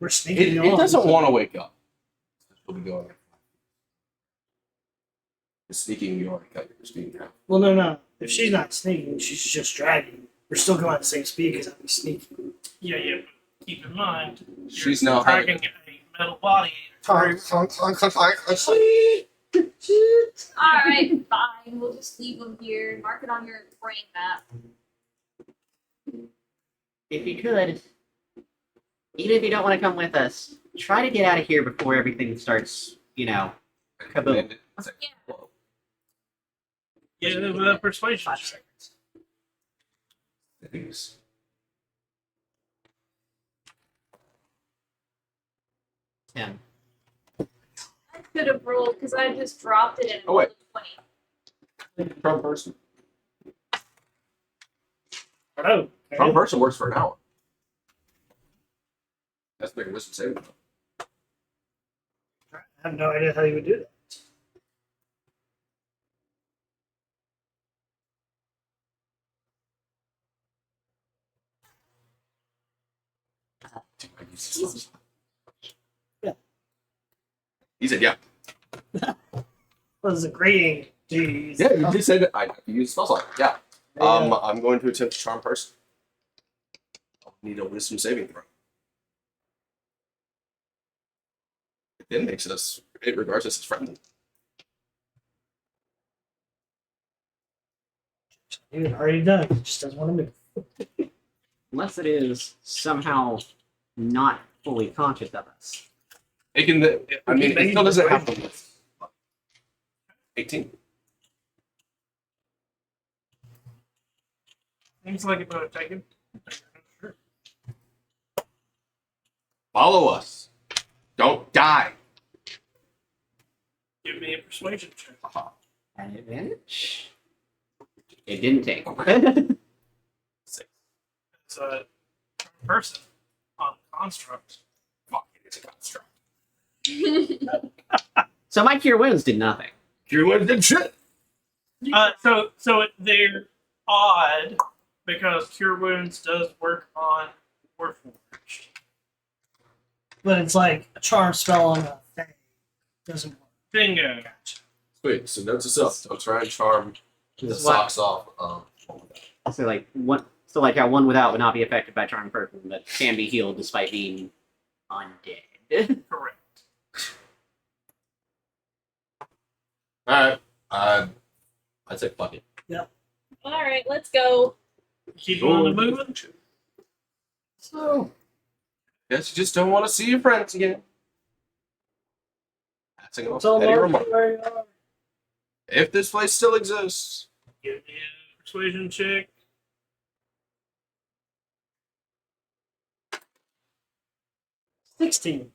Speaker 3: we're
Speaker 2: It,
Speaker 3: sneaking
Speaker 2: it
Speaker 3: on.
Speaker 2: doesn't want to wake up. It'll be going. The sneaking, you already cut your speed in half.
Speaker 3: Well, no. If she's not sneaking, she's just dragging. We're still going at the same speed because I'm sneaking.
Speaker 1: Yeah, but keep in mind,
Speaker 2: She's
Speaker 1: you're
Speaker 2: now
Speaker 1: dragging a metal body.
Speaker 5: Alright, fine. We'll just leave them here. Mark it on your brain map.
Speaker 4: If you could. Even if you don't want to come with us, try to get out of here before everything starts, kaboom.
Speaker 2: It's like, whoa.
Speaker 1: Yeah, the persuasion
Speaker 3: 5
Speaker 1: check.
Speaker 3: seconds.
Speaker 2: Thanks.
Speaker 4: Tim.
Speaker 5: I could have rolled because I just dropped it and
Speaker 2: Oh, wait.
Speaker 5: rolled a 20.
Speaker 2: Charm person.
Speaker 3: Oh,
Speaker 2: Charm person works for an hour. That's big wisdom saving.
Speaker 3: I have no idea how you would do that. Yeah.
Speaker 2: He said, "Yeah,
Speaker 3: Was agreeing. Jeez.
Speaker 2: yeah." You just said I have to use spell slot. Yeah.
Speaker 3: Yeah.
Speaker 2: I'm going to attempt to charm person. I'll need a wisdom saving throw. It then makes us. It regards us as friendly.
Speaker 3: He had already done. He just doesn't want to move.
Speaker 4: Unless it is somehow not fully conscious of us.
Speaker 2: It can. I mean, it still doesn't have to. 18.
Speaker 1: Seems like it would have taken. Sure.
Speaker 2: Follow us. Don't die.
Speaker 1: Give me a persuasion check.
Speaker 4: An advantage? It didn't take.
Speaker 1: 6. It's a person on construct.
Speaker 2: Fuck, it's a construct.
Speaker 4: So my cure wounds did nothing.
Speaker 2: You would did shit.
Speaker 1: So they're odd because Cure Wounds does work on Warforged.
Speaker 3: But it's like a charm spell on a thing. Doesn't work.
Speaker 1: Bingo.
Speaker 2: Wait, so note to self: don't try and charm the
Speaker 4: This is what-
Speaker 2: socks off.
Speaker 4: So like how one without would not be affected by charm person, but can be healed despite being undead.
Speaker 1: Correct.
Speaker 2: All right. I'd say fuck it.
Speaker 5: All right, let's go.
Speaker 1: Keep on the moving.
Speaker 2: So, guess you just don't want to see your friends again. That's a
Speaker 3: Tell
Speaker 2: petty
Speaker 3: them
Speaker 2: remark.
Speaker 3: where you are.
Speaker 2: If this place still exists,
Speaker 1: Give me a persuasion check.
Speaker 3: 16.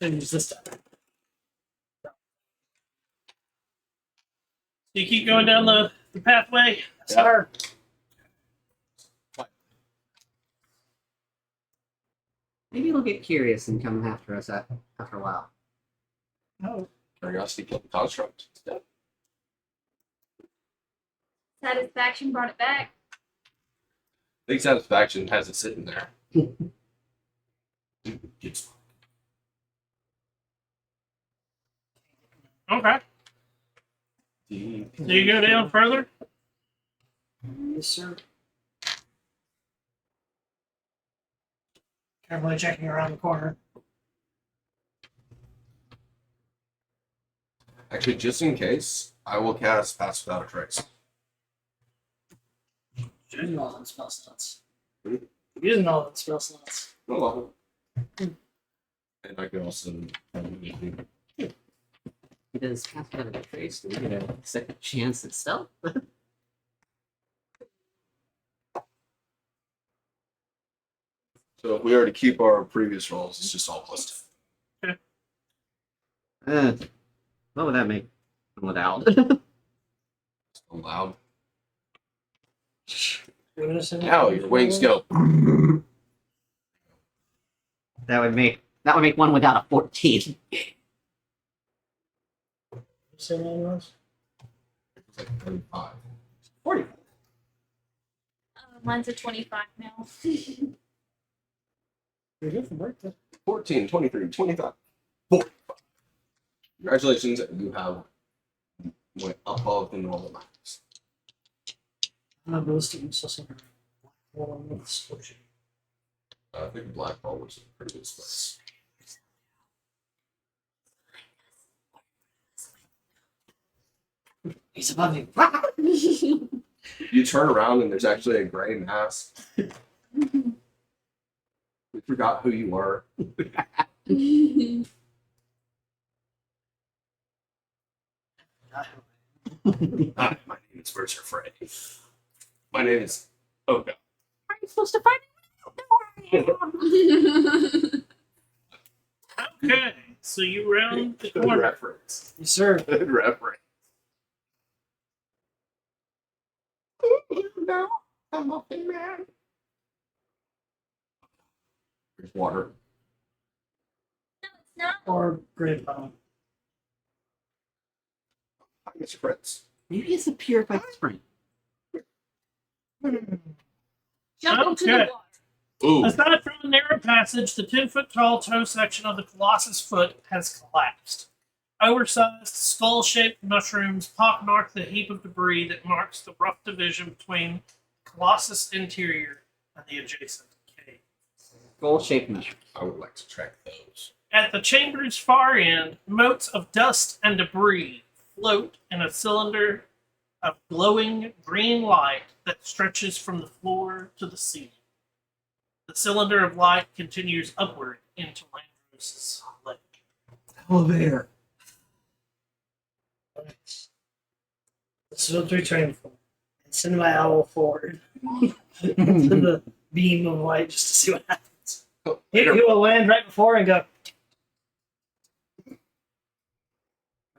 Speaker 3: Should use this time.
Speaker 1: You keep going down the pathway.
Speaker 3: Sir.
Speaker 4: Maybe they'll get curious and come after us after a while.
Speaker 3: Oh.
Speaker 2: curiosity killed the construct. It's dead.
Speaker 5: Satisfaction brought it back.
Speaker 2: Big satisfaction has it sitting there. It's
Speaker 1: Okay. Do you go down further?
Speaker 3: Yes, sir. Carefully checking around the corner.
Speaker 2: Actually, just in case, I will cast Pass Without a Trace.
Speaker 3: Using all them spell slots.
Speaker 2: Hmm?
Speaker 3: Using all them spell slots.
Speaker 2: No level. And I can also.
Speaker 4: Does Pass Without a Trace do you get a second chance at stealth?
Speaker 2: So if we are to keep our previous rolls, it's just all plus 2.
Speaker 4: What would that make? Without.
Speaker 2: It's allowed. Now your wings go.
Speaker 4: That would make one without a 14.
Speaker 3: Say name was?
Speaker 2: It's like 35.
Speaker 3: 40.
Speaker 5: Mine's a 25 now.
Speaker 3: You're good for birthday.
Speaker 2: 14, 23, 25, 45. Congratulations, you have went above the normal max.
Speaker 3: I'm not ballistic, I'm still somewhere. Well, I'm with explosion.
Speaker 2: I think Black Ball was a pretty good space.
Speaker 3: He's above you.
Speaker 2: You turn around and there's actually a gray mask We forgot who you were. Hi, my name is Mercer Frey. My name is Oka.
Speaker 4: Are you supposed to find
Speaker 1: Okay, so you round the
Speaker 2: Good
Speaker 1: corner.
Speaker 2: reference.
Speaker 3: Yes, sir.
Speaker 2: Good reference. No, I'm a man. There's water.
Speaker 3: Or grandpa.
Speaker 2: Hi, Mr. Fritz.
Speaker 4: Maybe it's a purified spring.
Speaker 5: Jump into the
Speaker 1: Okay.
Speaker 5: water.
Speaker 2: Ooh.
Speaker 1: Aside from the narrow passage, the 10-foot tall toe section of the Colossus foot has collapsed. Oversized, skull shaped mushrooms pockmark the heap of debris that marks the rough division between the Colossus interior and the adjacent cave.
Speaker 4: Goal-shaped mushroom.
Speaker 2: I would like to track those.
Speaker 1: At the chamber's far end, motes of dust and debris float in a cylinder of glowing green light that stretches from the floor to the ceiling. The cylinder of light continues upward into Landros' lake.
Speaker 2: Elevator.
Speaker 3: Let's return for and send my owl forward to the beam of light just to see what happens. He will land right before and go. Or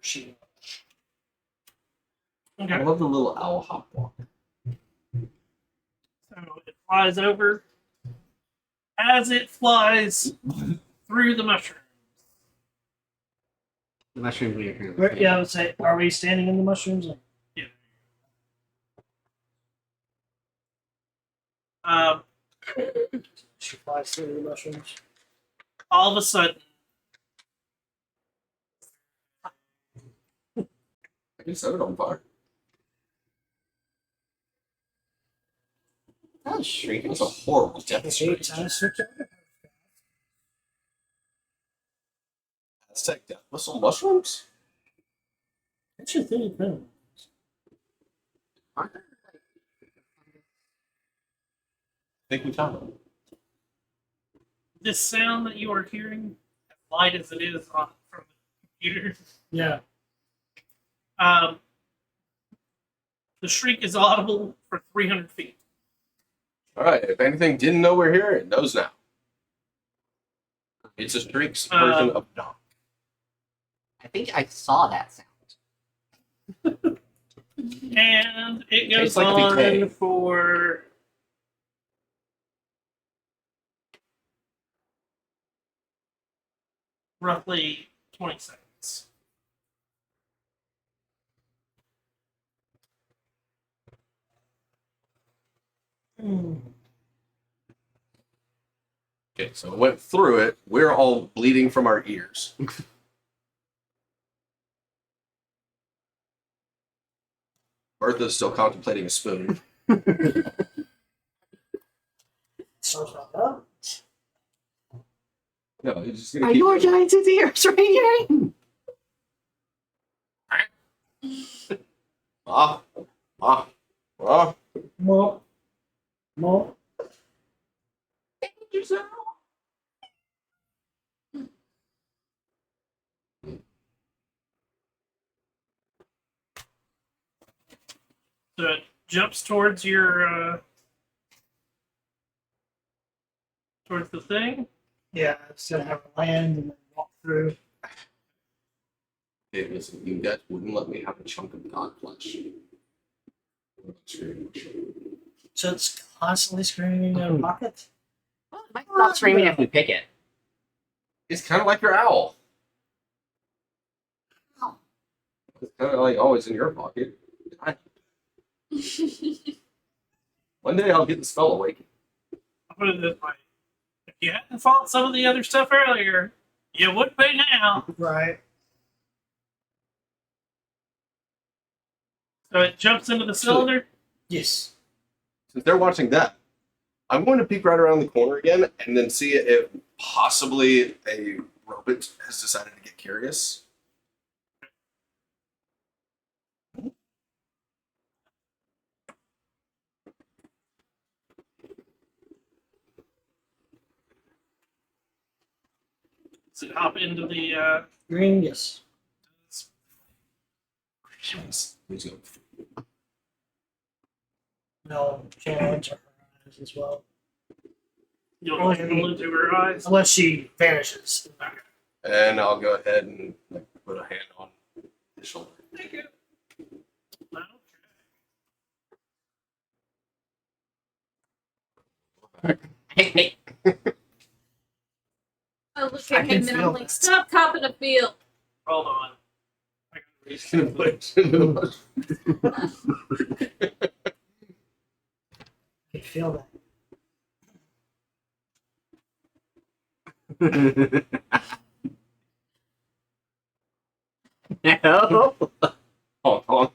Speaker 3: she.
Speaker 2: I
Speaker 1: Okay,
Speaker 2: love the little owl hop walk.
Speaker 1: so it flies over. As it flies through the mushrooms,
Speaker 4: The mushrooms we are currently
Speaker 3: Yeah, I would say, are we standing in the mushrooms?
Speaker 1: um,
Speaker 3: She flies through the mushrooms.
Speaker 1: all of a sudden,
Speaker 2: I can set it on fire.
Speaker 4: That was shrieking.
Speaker 2: That's a horrible death
Speaker 3: Okay,
Speaker 2: string.
Speaker 3: time to switch over.
Speaker 2: Aztec death whistle mushrooms?
Speaker 3: What's your thing? Thing?
Speaker 2: I think we found them.
Speaker 1: this sound that you are hearing, as light as it is from the computer,
Speaker 3: Yeah.
Speaker 1: the shriek is audible for 300 feet.
Speaker 2: Alright, if anything didn't know we're here, it knows now. It's a Streak's version of Knock.
Speaker 4: I think I saw that sound.
Speaker 1: And it goes
Speaker 2: Tastes like
Speaker 1: on
Speaker 2: decay.
Speaker 1: for roughly 20 seconds.
Speaker 2: Okay, so it went through it. We're all bleeding from our ears. Bertha's still contemplating a spoon.
Speaker 3: Starts back up.
Speaker 2: No, he's just gonna
Speaker 4: Are
Speaker 2: keep
Speaker 4: your giant's ears ringing?
Speaker 2: Ah, ah, ah.
Speaker 3: More. More.
Speaker 1: So it jumps towards your towards the thing.
Speaker 3: Yeah, it's gonna have to land and then walk through.
Speaker 2: Hey, listen, you guys wouldn't let me have a chunk of god flesh.
Speaker 3: So it's constantly screaming in a pocket.
Speaker 4: Well, it might stop screaming if we pick it.
Speaker 2: It's kind of like your owl. It's kind of like always in your pocket. One day I'll get the spell awake.
Speaker 1: I'll put it this way: if you hadn't fought some of the other stuff earlier, you would be now.
Speaker 3: Right.
Speaker 1: So it jumps into the cylinder.
Speaker 3: Yes.
Speaker 2: Since they're watching that, I'm going to peek right around the corner again and then see if possibly a robot has decided to get curious.
Speaker 1: Does it hop into the
Speaker 3: Green, yes.
Speaker 2: Let's go.
Speaker 3: No, can't enter her eyes as well.
Speaker 1: you'll pull into her eyes?
Speaker 3: Unless she vanishes.
Speaker 2: And I'll go ahead and like, put a hand on his shoulder.
Speaker 1: Thank you.
Speaker 4: Hey,
Speaker 5: I look
Speaker 3: I
Speaker 5: at
Speaker 3: can
Speaker 5: him and
Speaker 3: feel
Speaker 5: I'm like,
Speaker 3: that.
Speaker 5: stop copping a feel.
Speaker 1: Hold on. I gotta read
Speaker 2: He's gonna put it in the
Speaker 3: I can feel that.
Speaker 4: no.
Speaker 2: Hold on.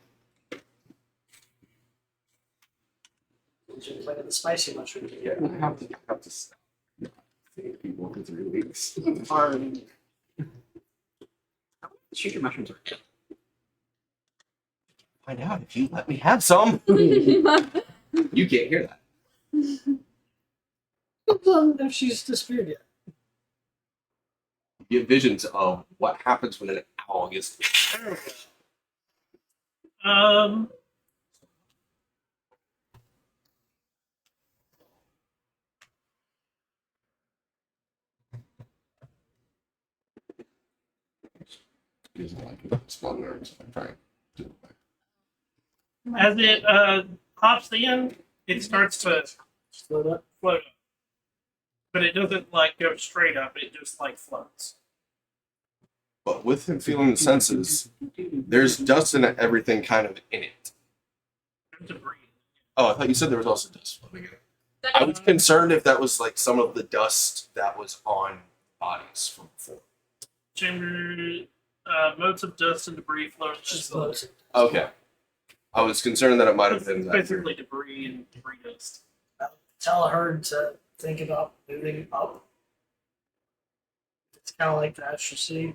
Speaker 3: She's playing the spicy mushroom.
Speaker 2: Yeah, I have to stop. Seeing people for 3 weeks.
Speaker 4: Shoot your mushrooms.
Speaker 2: Find out if you let me have some. You can't hear that.
Speaker 3: If she's disappeared yet.
Speaker 2: You get visions of what happens when an owl gets.
Speaker 1: Um.
Speaker 2: He doesn't like it. Small nerds. I'm trying to.
Speaker 1: As it hops in, it starts to
Speaker 3: Slow up.
Speaker 1: float up. But it doesn't like go straight up, it just like floats.
Speaker 2: But with him feeling the senses, there's dust and everything kind of in it.
Speaker 1: There's debris.
Speaker 2: Oh, I thought you said there was also dust floating in it. I was concerned if that was like some of the dust that was on bodies from before.
Speaker 1: Chamber motes of dust and debris floating.
Speaker 3: Just floats.
Speaker 2: Okay. I was concerned that it might have been
Speaker 1: It's
Speaker 2: that.
Speaker 1: basically debris and debris dust.
Speaker 3: Tell her to think about moving up. It's kind of like the astral sea.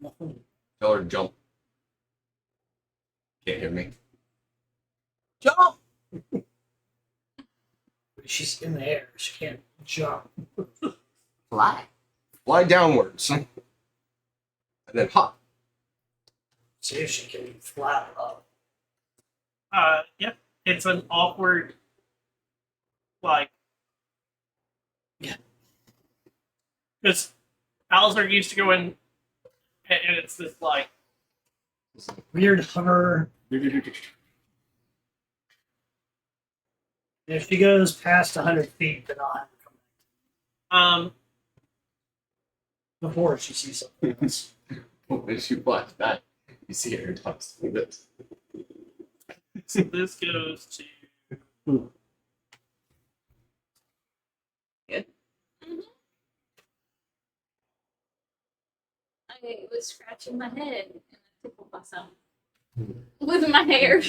Speaker 3: Nothing.
Speaker 2: Tell her to jump. Can't hear me. Jump!
Speaker 3: She's in the air. She can't jump.
Speaker 4: Fly.
Speaker 2: Fly downwards. And then hop.
Speaker 3: See if she can fly up.
Speaker 1: Yeah, it's an awkward, like,
Speaker 3: Yeah.
Speaker 1: because owls are used to going, and it's this like,
Speaker 3: Weird hover. If she goes past 100 feet, then I'll have to come back. Before she sees something else.
Speaker 2: When she flies back, you see her tops like this.
Speaker 1: so this goes to.
Speaker 5: I was scratching my head and I tickled myself with my hair.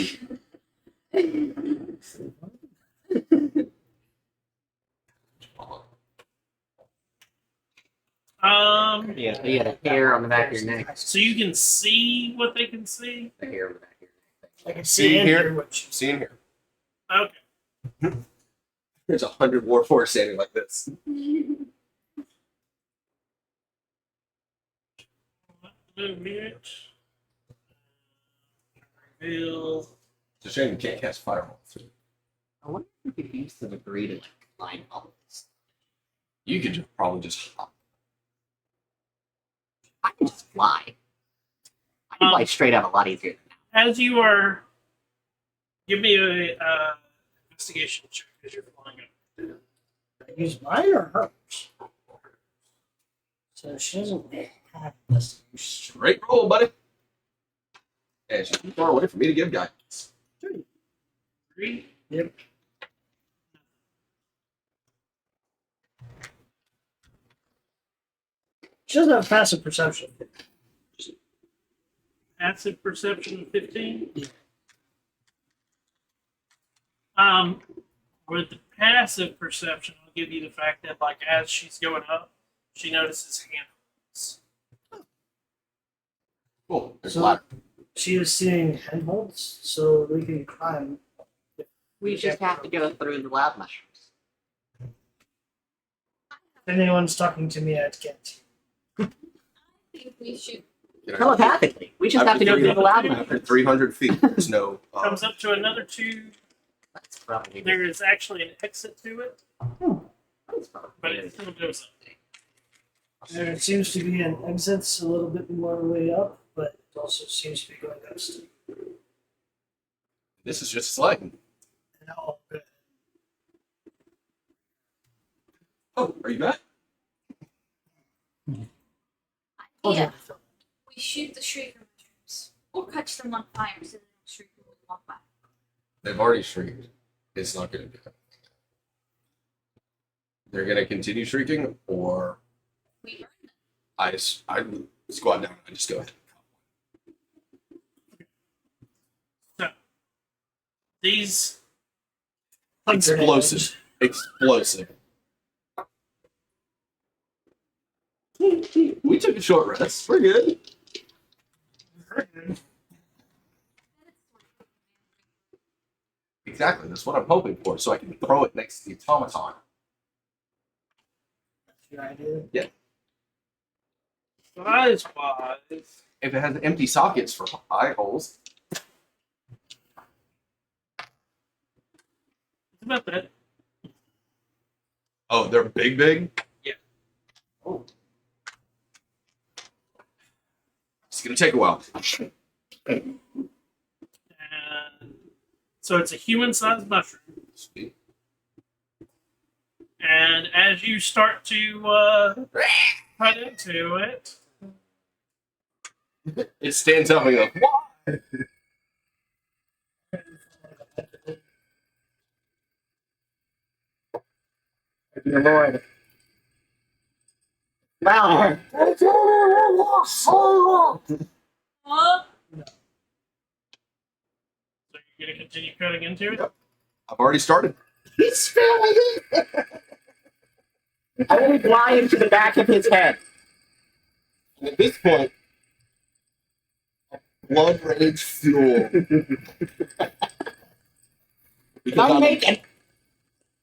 Speaker 4: Yeah, you had a hair on the back of your neck.
Speaker 1: So you can see what they can see.
Speaker 4: A hair on the back of your neck.
Speaker 3: I can
Speaker 2: See
Speaker 3: see and
Speaker 2: here?
Speaker 3: hear what she
Speaker 2: See in here.
Speaker 1: Okay.
Speaker 2: There's 100 warforged standing like this.
Speaker 1: Move it. Reveal.
Speaker 2: It's a shame you can't cast fireball.
Speaker 4: I wonder if we could use the debris to like climb up this.
Speaker 2: You could just probably just hop.
Speaker 4: I can just fly. I can fly straight out a lot easier than that.
Speaker 1: As you are, give me a investigation check as you're flying up.
Speaker 3: I use mine or hers? So she doesn't have this.
Speaker 2: Straight roll, buddy. And she's too far away for me to give guidance.
Speaker 1: 3.
Speaker 3: Yep. She doesn't have passive perception.
Speaker 1: Passive perception 15.
Speaker 3: Yeah.
Speaker 1: With the passive perception, I'll give you the fact that like as she's going up, she notices handholds.
Speaker 2: Cool. There's
Speaker 3: So-
Speaker 2: a ladder.
Speaker 3: She is seeing handholds, so we can climb.
Speaker 4: We just have to go through the lab mushrooms.
Speaker 3: If anyone's talking to me, I can't.
Speaker 5: I think we should.
Speaker 4: Telepathically. We just have to go through the loud
Speaker 2: After
Speaker 4: mouth.
Speaker 2: 300 feet, there's no.
Speaker 1: Comes up to another 2.
Speaker 4: That's probably
Speaker 1: There is actually an exit to it,
Speaker 4: that's probably
Speaker 1: but it still goes up.
Speaker 3: There seems to be an exit a little bit more way up, but it also seems to be going up steep.
Speaker 2: This is just sliding.
Speaker 3: And all good.
Speaker 2: Oh, are you back?
Speaker 5: Yeah, we shoot the shrieker mushrooms or catch them on fire so they don't shriek when we walk by.
Speaker 2: They've already shrieked. It's not going to do it. They're going to continue shrieking, or
Speaker 5: We burn them.
Speaker 2: I squat down. I just go ahead.
Speaker 1: These
Speaker 2: Explosive. Explosive. We took a short rest. We're good. Exactly. That's what I'm hoping for, so I can throw it next to the automaton.
Speaker 3: That's your idea.
Speaker 1: size-wise,
Speaker 2: If it has empty sockets for eye holes.
Speaker 1: it's about that.
Speaker 2: Oh, they're big, big?
Speaker 1: Yeah.
Speaker 2: Oh. It's going to take a while.
Speaker 1: And so it's a human-sized mushroom.
Speaker 2: Sweet.
Speaker 1: And as you start to cut into it,
Speaker 2: It stands up and goes, what?
Speaker 4: Dear Lord. Wow.
Speaker 5: Oh,
Speaker 1: so you're going to continue cutting into it.
Speaker 2: Yep. I've already started.
Speaker 4: He's filling it. I will fly into the back of his head.
Speaker 2: And at this point, blood rage fuel.
Speaker 4: Can I make it?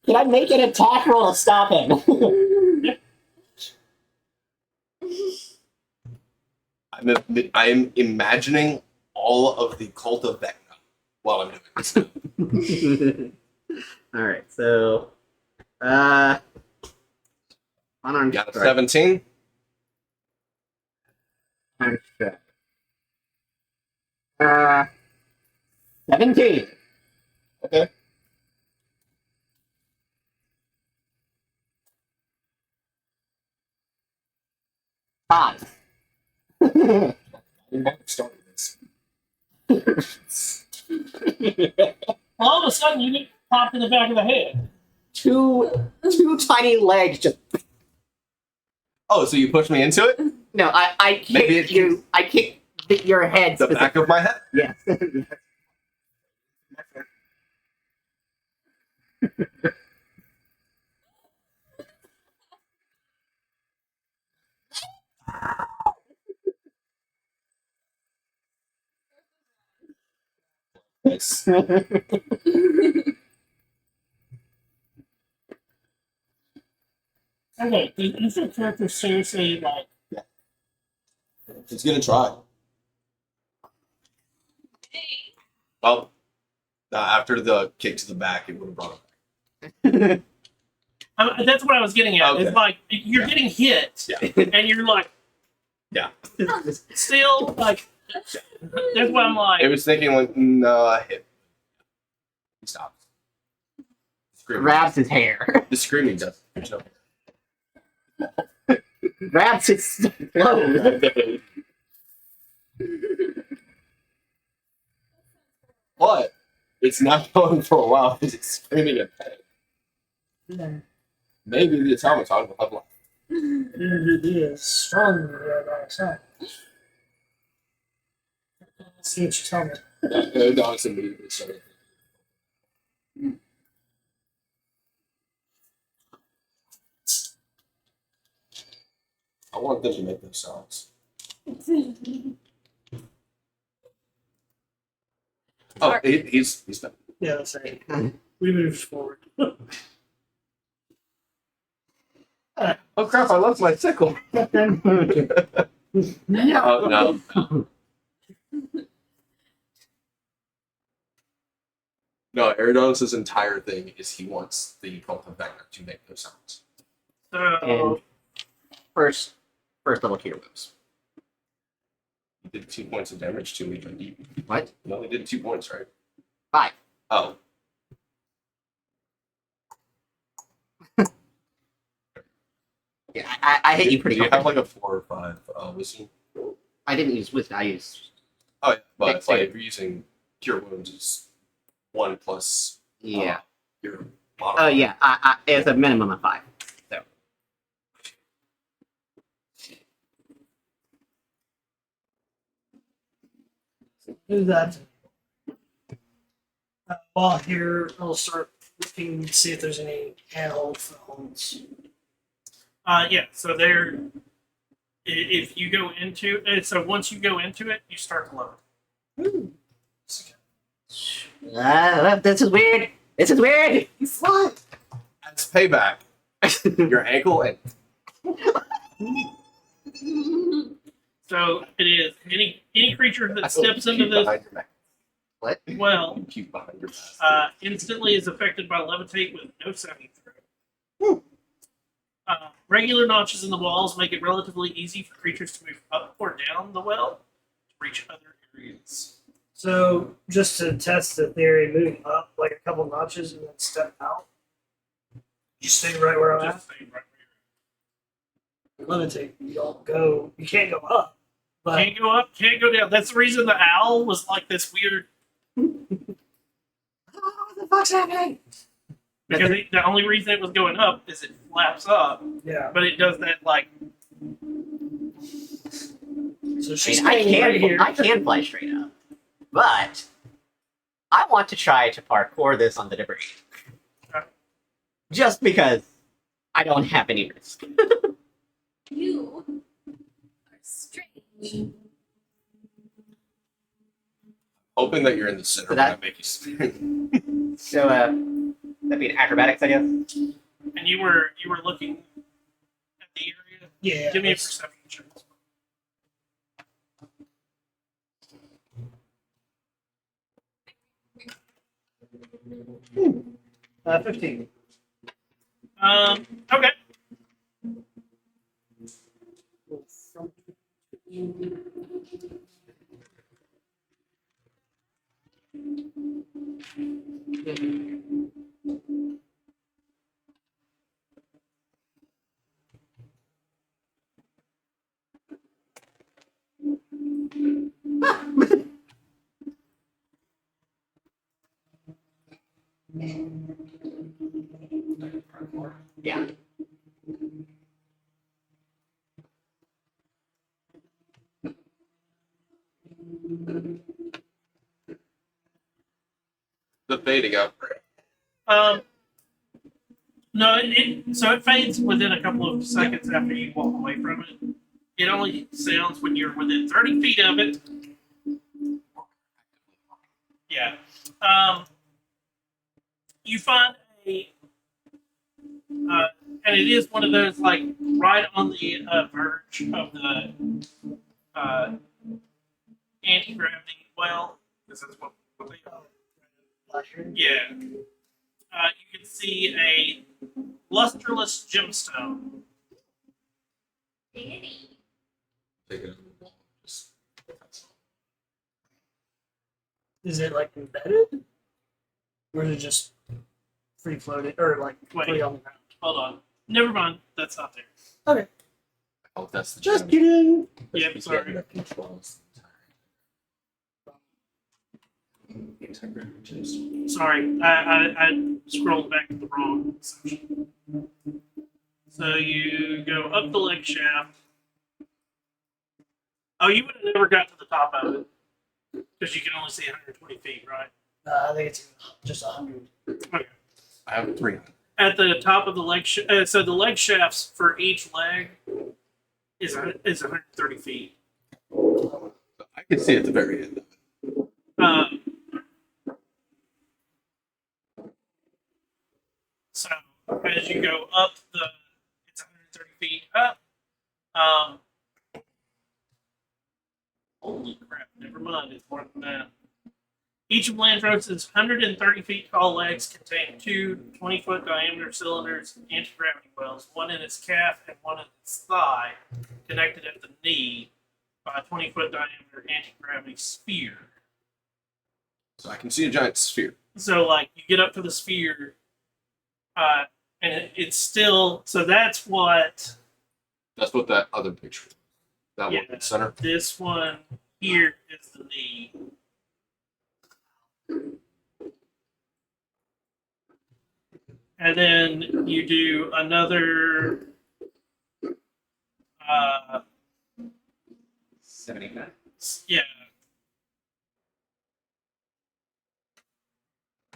Speaker 4: Can I make an attack roll to stop him?
Speaker 2: I'm imagining all of the cult of Vecna while I'm doing this.
Speaker 4: All right, so unarmed
Speaker 2: Got a
Speaker 4: strike.
Speaker 2: 17.
Speaker 4: Unarmed strike. 17.
Speaker 2: Okay.
Speaker 4: Five.
Speaker 2: Started this.
Speaker 1: All of a sudden, you get popped in the back of the head.
Speaker 4: two tiny legs just.
Speaker 2: Oh, so you pushed me into it?
Speaker 4: No, I
Speaker 2: Maybe
Speaker 4: kicked
Speaker 2: it-
Speaker 4: you. I kicked your head.
Speaker 2: The back of my head?
Speaker 4: Yes.
Speaker 2: Yes.
Speaker 1: Okay, is your character seriously like?
Speaker 2: He's gonna try.
Speaker 5: hey.
Speaker 2: Well, after the kick to the back, it would have brought him
Speaker 1: That's what I was getting at.
Speaker 2: Okay.
Speaker 1: It's like you're
Speaker 2: Yeah.
Speaker 1: getting hit,
Speaker 2: Yeah.
Speaker 1: and you're like,
Speaker 2: Yeah.
Speaker 1: still like. That's why I'm
Speaker 2: back. It
Speaker 1: like,
Speaker 2: was thinking, like, no, I hit. He stops. Screaming.
Speaker 4: Grabs his hair.
Speaker 2: The screaming does.
Speaker 4: Grabs his clothes.
Speaker 2: But it's not going for a while because it's screaming at pain.
Speaker 3: Yeah.
Speaker 2: Maybe the automaton will have life.
Speaker 3: He is strong by our side. See what you tell me.
Speaker 2: The dogs immediately started. I want them to make those sounds. Oh, he's done.
Speaker 3: Yeah, that's right. We moved forward. Alright.
Speaker 2: Oh crap! I left my sickle. Oh no. No, Aerodonus' entire thing is he wants the cult of Vecna to make no sounds.
Speaker 1: So
Speaker 4: And first level cure moves.
Speaker 2: He did 2 points of damage to me, but he
Speaker 4: What?
Speaker 2: only did 2 points, right?
Speaker 4: 5.
Speaker 2: Oh.
Speaker 4: Yeah, I hit you pretty
Speaker 2: Do you
Speaker 4: hard.
Speaker 2: have like a 4 or 5 wisdom?
Speaker 4: I didn't use wisdom. I used.
Speaker 2: Oh yeah, but
Speaker 4: Next
Speaker 2: like
Speaker 4: two.
Speaker 2: if you're using cure wounds, it's 1 plus
Speaker 4: Yeah.
Speaker 2: your
Speaker 4: Oh
Speaker 2: modifier.
Speaker 4: yeah. I it's a minimum of 5. So.
Speaker 3: Do that. While here, I'll start looking to see if there's any handhold phones.
Speaker 1: yeah, so there. If you go into it, so once you go into it, you start to load.
Speaker 4: This is weird. This is weird.
Speaker 3: You fly.
Speaker 2: As payback, your ankle and
Speaker 1: So it is any creature
Speaker 2: I
Speaker 1: that
Speaker 2: will
Speaker 1: steps into
Speaker 2: puke
Speaker 1: this
Speaker 2: behind your back.
Speaker 4: What?
Speaker 1: well
Speaker 2: You puke behind your back.
Speaker 1: instantly is affected by levitate with no saving throw. Regular notches in the walls make it relatively easy for creatures to move up or down the well to reach other areas.
Speaker 3: So, just to test the theory, move up like a couple notches and then step out. You stay right where I'm at.
Speaker 1: Just stay right
Speaker 3: Levitate. You don't go. You can't go up.
Speaker 1: where
Speaker 3: But
Speaker 1: can't go up, can't go down. That's the reason the owl was like this weird.
Speaker 4: What the fuck's happening?
Speaker 1: Because the only reason it was going up is it flaps up,
Speaker 3: yeah.
Speaker 1: but it does that like.
Speaker 3: So
Speaker 4: I
Speaker 3: she's
Speaker 4: mean, I
Speaker 3: staying right
Speaker 4: can
Speaker 3: here.
Speaker 4: fly straight up, but I want to try to parkour this on the debris, just because I don't have any risk.
Speaker 5: You are strange.
Speaker 2: Hoping that you're in the center
Speaker 4: So
Speaker 2: when I
Speaker 4: that-
Speaker 2: make you spin.
Speaker 4: So that'd be an acrobatics, I guess.
Speaker 1: And you were looking at the area.
Speaker 3: Yeah.
Speaker 1: Give me a
Speaker 3: that's-
Speaker 1: perception check.
Speaker 3: 15.
Speaker 1: Okay.
Speaker 4: Yeah.
Speaker 2: The fading out.
Speaker 1: No, so it fades within a couple of seconds after you walk away from it. It only sounds when you're within 30 feet of it. Yeah. You find and it is one of those like right on the verge of the anti-gravity well. This is what they are. Yeah. You can see a lusterless gemstone.
Speaker 5: Danny.
Speaker 2: Take it over the wall. Just-
Speaker 3: Is it like embedded? Or is it just free floating? Or like
Speaker 1: Wait.
Speaker 3: free on the ground?
Speaker 1: Hold on. Never mind. That's not there.
Speaker 2: Oh, that's the
Speaker 3: Just
Speaker 2: gem.
Speaker 3: kidding.
Speaker 1: Yep,
Speaker 2: He's
Speaker 1: sorry.
Speaker 2: getting that controls the entire gem.
Speaker 1: Sorry, I scrolled back to the wrong section. So you go up the leg shaft. Oh, you would have never got to the top of it because you can only see 120 feet, right?
Speaker 3: I think it's just 100.
Speaker 1: Okay.
Speaker 2: I have 3.
Speaker 1: At the top of the leg, so the leg shafts for each leg is 130 feet.
Speaker 2: I can see at the very end.
Speaker 1: So as you go up it's 130 feet up. Um, holy crap! Never mind. It's more than that. Each of Landrose's 130 feet tall legs contain two 20-foot diameter cylinders, anti-gravity wells, one in its calf and one in its thigh, connected at the knee by a 20-foot diameter anti-gravity sphere.
Speaker 2: So I can see a giant sphere.
Speaker 1: So, like, you get up to the sphere, and it's still. So that's what.
Speaker 2: That's what that other picture is. That one
Speaker 1: Yeah,
Speaker 2: in the center.
Speaker 1: this one here is the knee. And then you do another
Speaker 4: 75.
Speaker 1: yeah.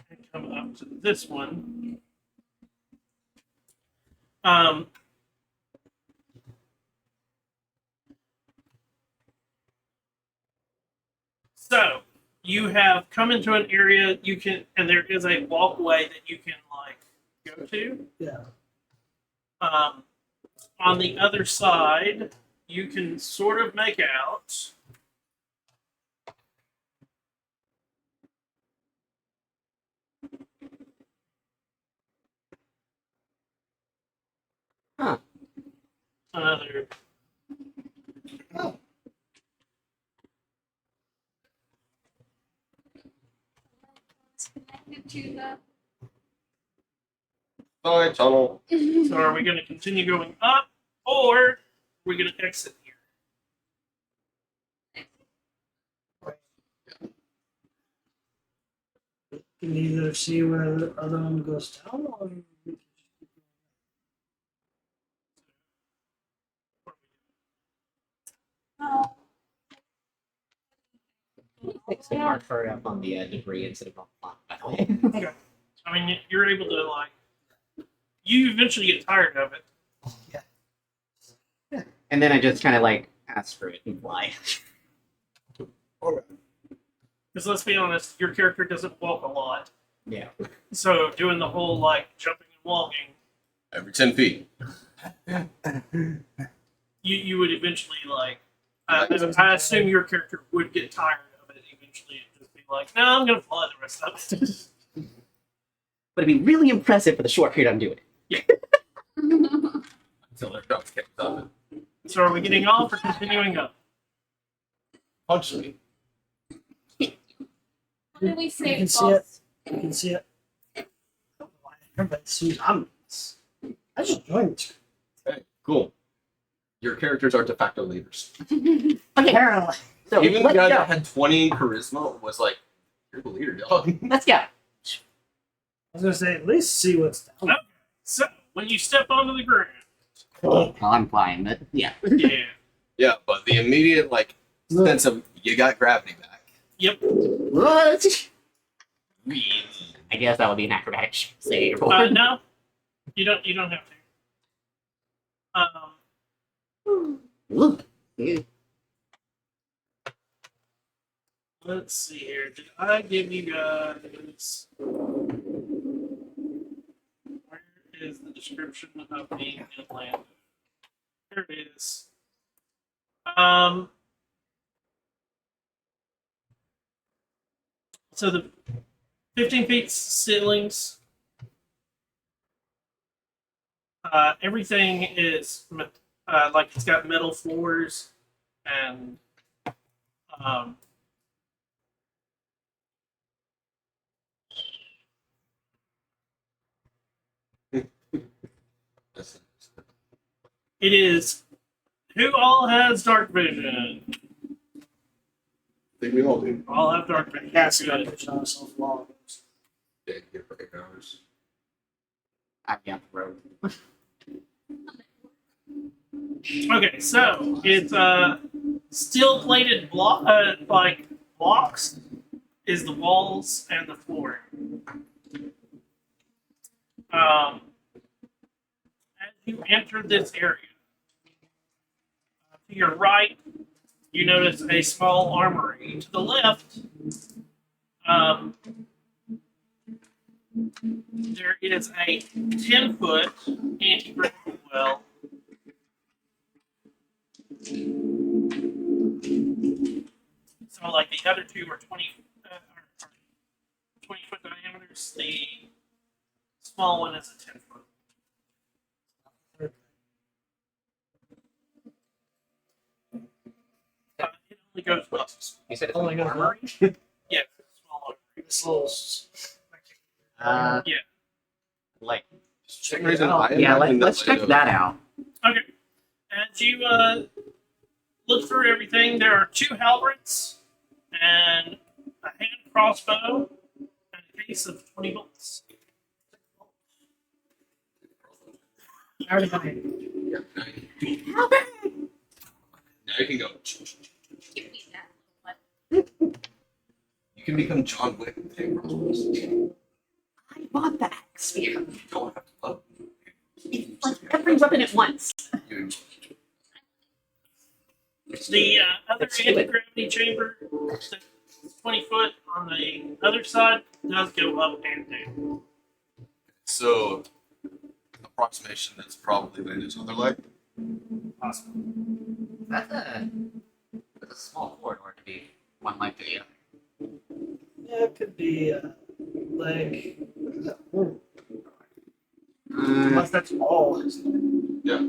Speaker 1: And come up to this one. So you have come into an area you can, and there is a walkway that you can like go to.
Speaker 3: Yeah.
Speaker 1: On the other side, you can sort of make out.
Speaker 4: Huh.
Speaker 1: Another.
Speaker 5: It's connected to the.
Speaker 2: Side tunnel.
Speaker 1: So are we going to continue going up, or are we going to exit here?
Speaker 3: You can either see where the other one goes down, or
Speaker 5: Oh.
Speaker 4: Thanks to Mark for up on the debris instead of on the plot, by the way.
Speaker 1: Okay. I mean, you're able to like. You eventually get tired of it.
Speaker 4: And then I just kind of like pass through it and fly.
Speaker 1: Because let's be honest, your character doesn't walk a lot.
Speaker 4: Yeah.
Speaker 1: So doing the whole like jumping and walking,
Speaker 2: Every 10 feet.
Speaker 1: you would eventually like. I assume your character would get tired of it eventually and just be like, no, I'm gonna fly the rest of it.
Speaker 4: But it'd be really impressive for the short period I'm doing it.
Speaker 2: Until their ducks kicked up and
Speaker 1: So are we getting off or continuing up?
Speaker 2: punched me.
Speaker 5: What did we
Speaker 3: You
Speaker 5: say?
Speaker 3: can see it. You can see it. Everybody sees I just joined this.
Speaker 2: Hey, cool. Your characters are de facto leaders.
Speaker 4: Okay. So
Speaker 2: Even the
Speaker 4: let's
Speaker 2: guy
Speaker 4: go.
Speaker 2: that had 20 charisma was like, you're the leader, dog.
Speaker 4: Let's go.
Speaker 3: I was gonna say, at least see what's down.
Speaker 1: Okay. So when you step onto the ground,
Speaker 4: Well, I'm flying, but yeah.
Speaker 1: yeah,
Speaker 2: Yeah, but the immediate like sense of you got gravity back.
Speaker 1: yep.
Speaker 4: What? I guess that would be an acrobatics save.
Speaker 1: No, you don't. You don't have to.
Speaker 4: Look. Yeah.
Speaker 1: Let's see here. Did I give you guys? Where is the description of being in Atlanta? Here it is. So the 15 feet ceilings. Everything is like it's got metal floors and it is. Who all has dark vision?
Speaker 2: I think we all do.
Speaker 1: All have dark vision.
Speaker 3: Cast got vision on myself long.
Speaker 2: Dead, get break hours.
Speaker 4: I've got the road.
Speaker 1: Okay, so it's steel plated like blocks is the walls and the flooring. As you enter this area, to your right, you notice a small armory. To the left, there is a 10-foot anti-gravity well So, like the other two are 20-foot diameters. The small one is a 10-foot. It only goes up.
Speaker 4: You said it's
Speaker 3: Oh my
Speaker 4: an
Speaker 3: God.
Speaker 4: armory?
Speaker 1: Yeah, small armory.
Speaker 3: This little.
Speaker 4: Yeah.
Speaker 3: Check
Speaker 4: Like,
Speaker 2: For some
Speaker 3: it
Speaker 2: reason,
Speaker 3: out.
Speaker 2: I
Speaker 4: yeah,
Speaker 2: imagine
Speaker 4: let's check that out.
Speaker 1: Okay. As you look through everything, there are 2 halberds and a hand crossbow and a case of 20 bullets.
Speaker 3: I already got it.
Speaker 2: Now you can go.
Speaker 6: Give me that one.
Speaker 2: You can become John Wick and take crossbows.
Speaker 4: I bought the axe spear.
Speaker 2: You don't have to love
Speaker 4: It's like every weapon at once.
Speaker 2: you.
Speaker 1: The other
Speaker 4: Let's do it.
Speaker 1: anti-gravity chamber, that's 20 foot on the other side, does go up and down.
Speaker 2: So, approximation that's probably Landon's other leg.
Speaker 1: Possible.
Speaker 4: That's a small corridor to be one like the other.
Speaker 3: Yeah, it could be like. Unless that's all.
Speaker 2: Yeah.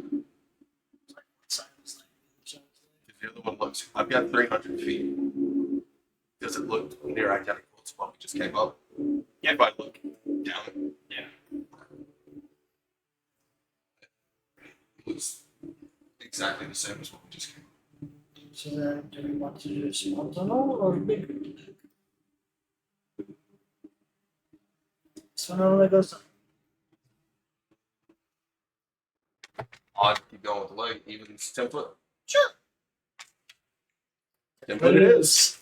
Speaker 3: Silence.
Speaker 2: Because the other one looks, I've got 300 feet. Does it look near identical to what we just came up? Yeah. If I look down,
Speaker 1: Yeah.
Speaker 2: it looks exactly the same as what we just came up.
Speaker 3: So then, do we want to do a small tunnel or a big? So now that goes.
Speaker 2: Odd, keep going with the leg, even it's 10 foot.
Speaker 3: Sure.
Speaker 2: 10 foot it is.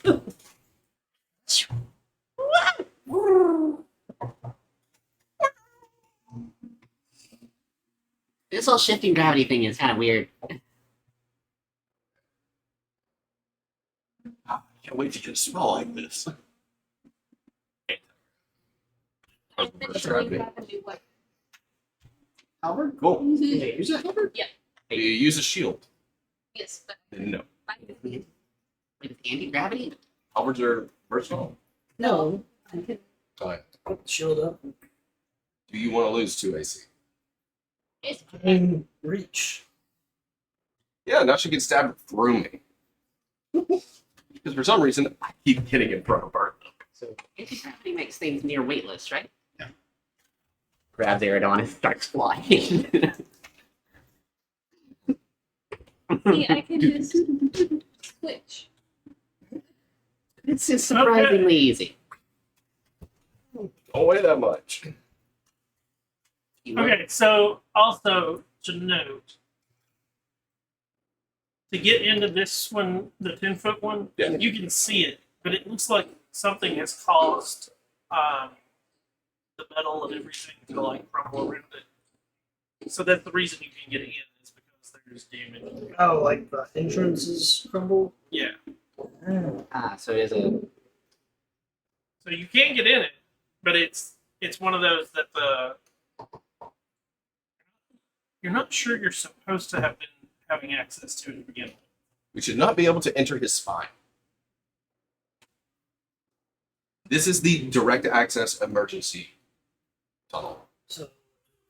Speaker 4: This whole shifting gravity thing is kind of weird.
Speaker 2: I can't wait to get a smell like this.
Speaker 6: I finished going back and do what?
Speaker 4: Halberd?
Speaker 2: Cool.
Speaker 4: Yeah, use a halberd?
Speaker 2: Do you use a shield?
Speaker 6: Yes, but
Speaker 2: No.
Speaker 4: With anti-gravity?
Speaker 2: Halberds are versatile.
Speaker 3: No,
Speaker 6: I can.
Speaker 2: Fine.
Speaker 3: put the shield up.
Speaker 2: Do you want to lose 2 AC?
Speaker 6: It's
Speaker 3: In reach.
Speaker 2: Yeah, now she can stab through me. Because for some reason, I keep hitting in front of her.
Speaker 4: So anti-gravity makes things near weightless, right?
Speaker 2: Yeah.
Speaker 4: Grabs Aerodon and starts flying.
Speaker 5: See, I can just switch.
Speaker 4: It's just surprisingly easy.
Speaker 2: Don't weigh that much.
Speaker 1: Okay, so also to note, to get into this one, the 10-foot one,
Speaker 2: Yeah.
Speaker 1: you can see it, but it looks like something has caused the metal and everything to like crumble around it. So that's the reason you can get in is because there's damage.
Speaker 3: Oh, like the entrances crumble.
Speaker 1: Yeah,
Speaker 4: So it is a
Speaker 1: so you can get in it, but it's one of those that you're not sure you're supposed to have been having access to it to begin with.
Speaker 2: We should not be able to enter his spine. This is the direct access emergency tunnel.
Speaker 3: So we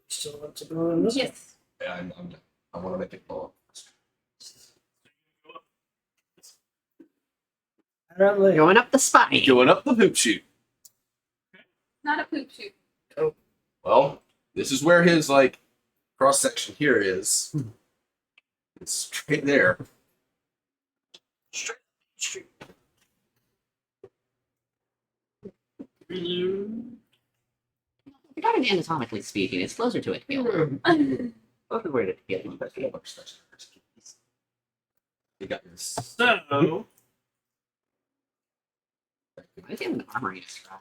Speaker 3: still want to go in this.
Speaker 5: Yes.
Speaker 2: Yeah, I want to make it blow up.
Speaker 3: Apparently.
Speaker 4: going up the spine.
Speaker 2: Going up the hoop chute.
Speaker 5: Not a poop shoot.
Speaker 2: Well, this is where his like cross section here is. It's straight there.
Speaker 3: Straight.
Speaker 1: Reload.
Speaker 4: Regarding anatomically speaking, it's closer to it. Closer where it to
Speaker 2: You got this.
Speaker 1: So
Speaker 4: I think an armory is trash.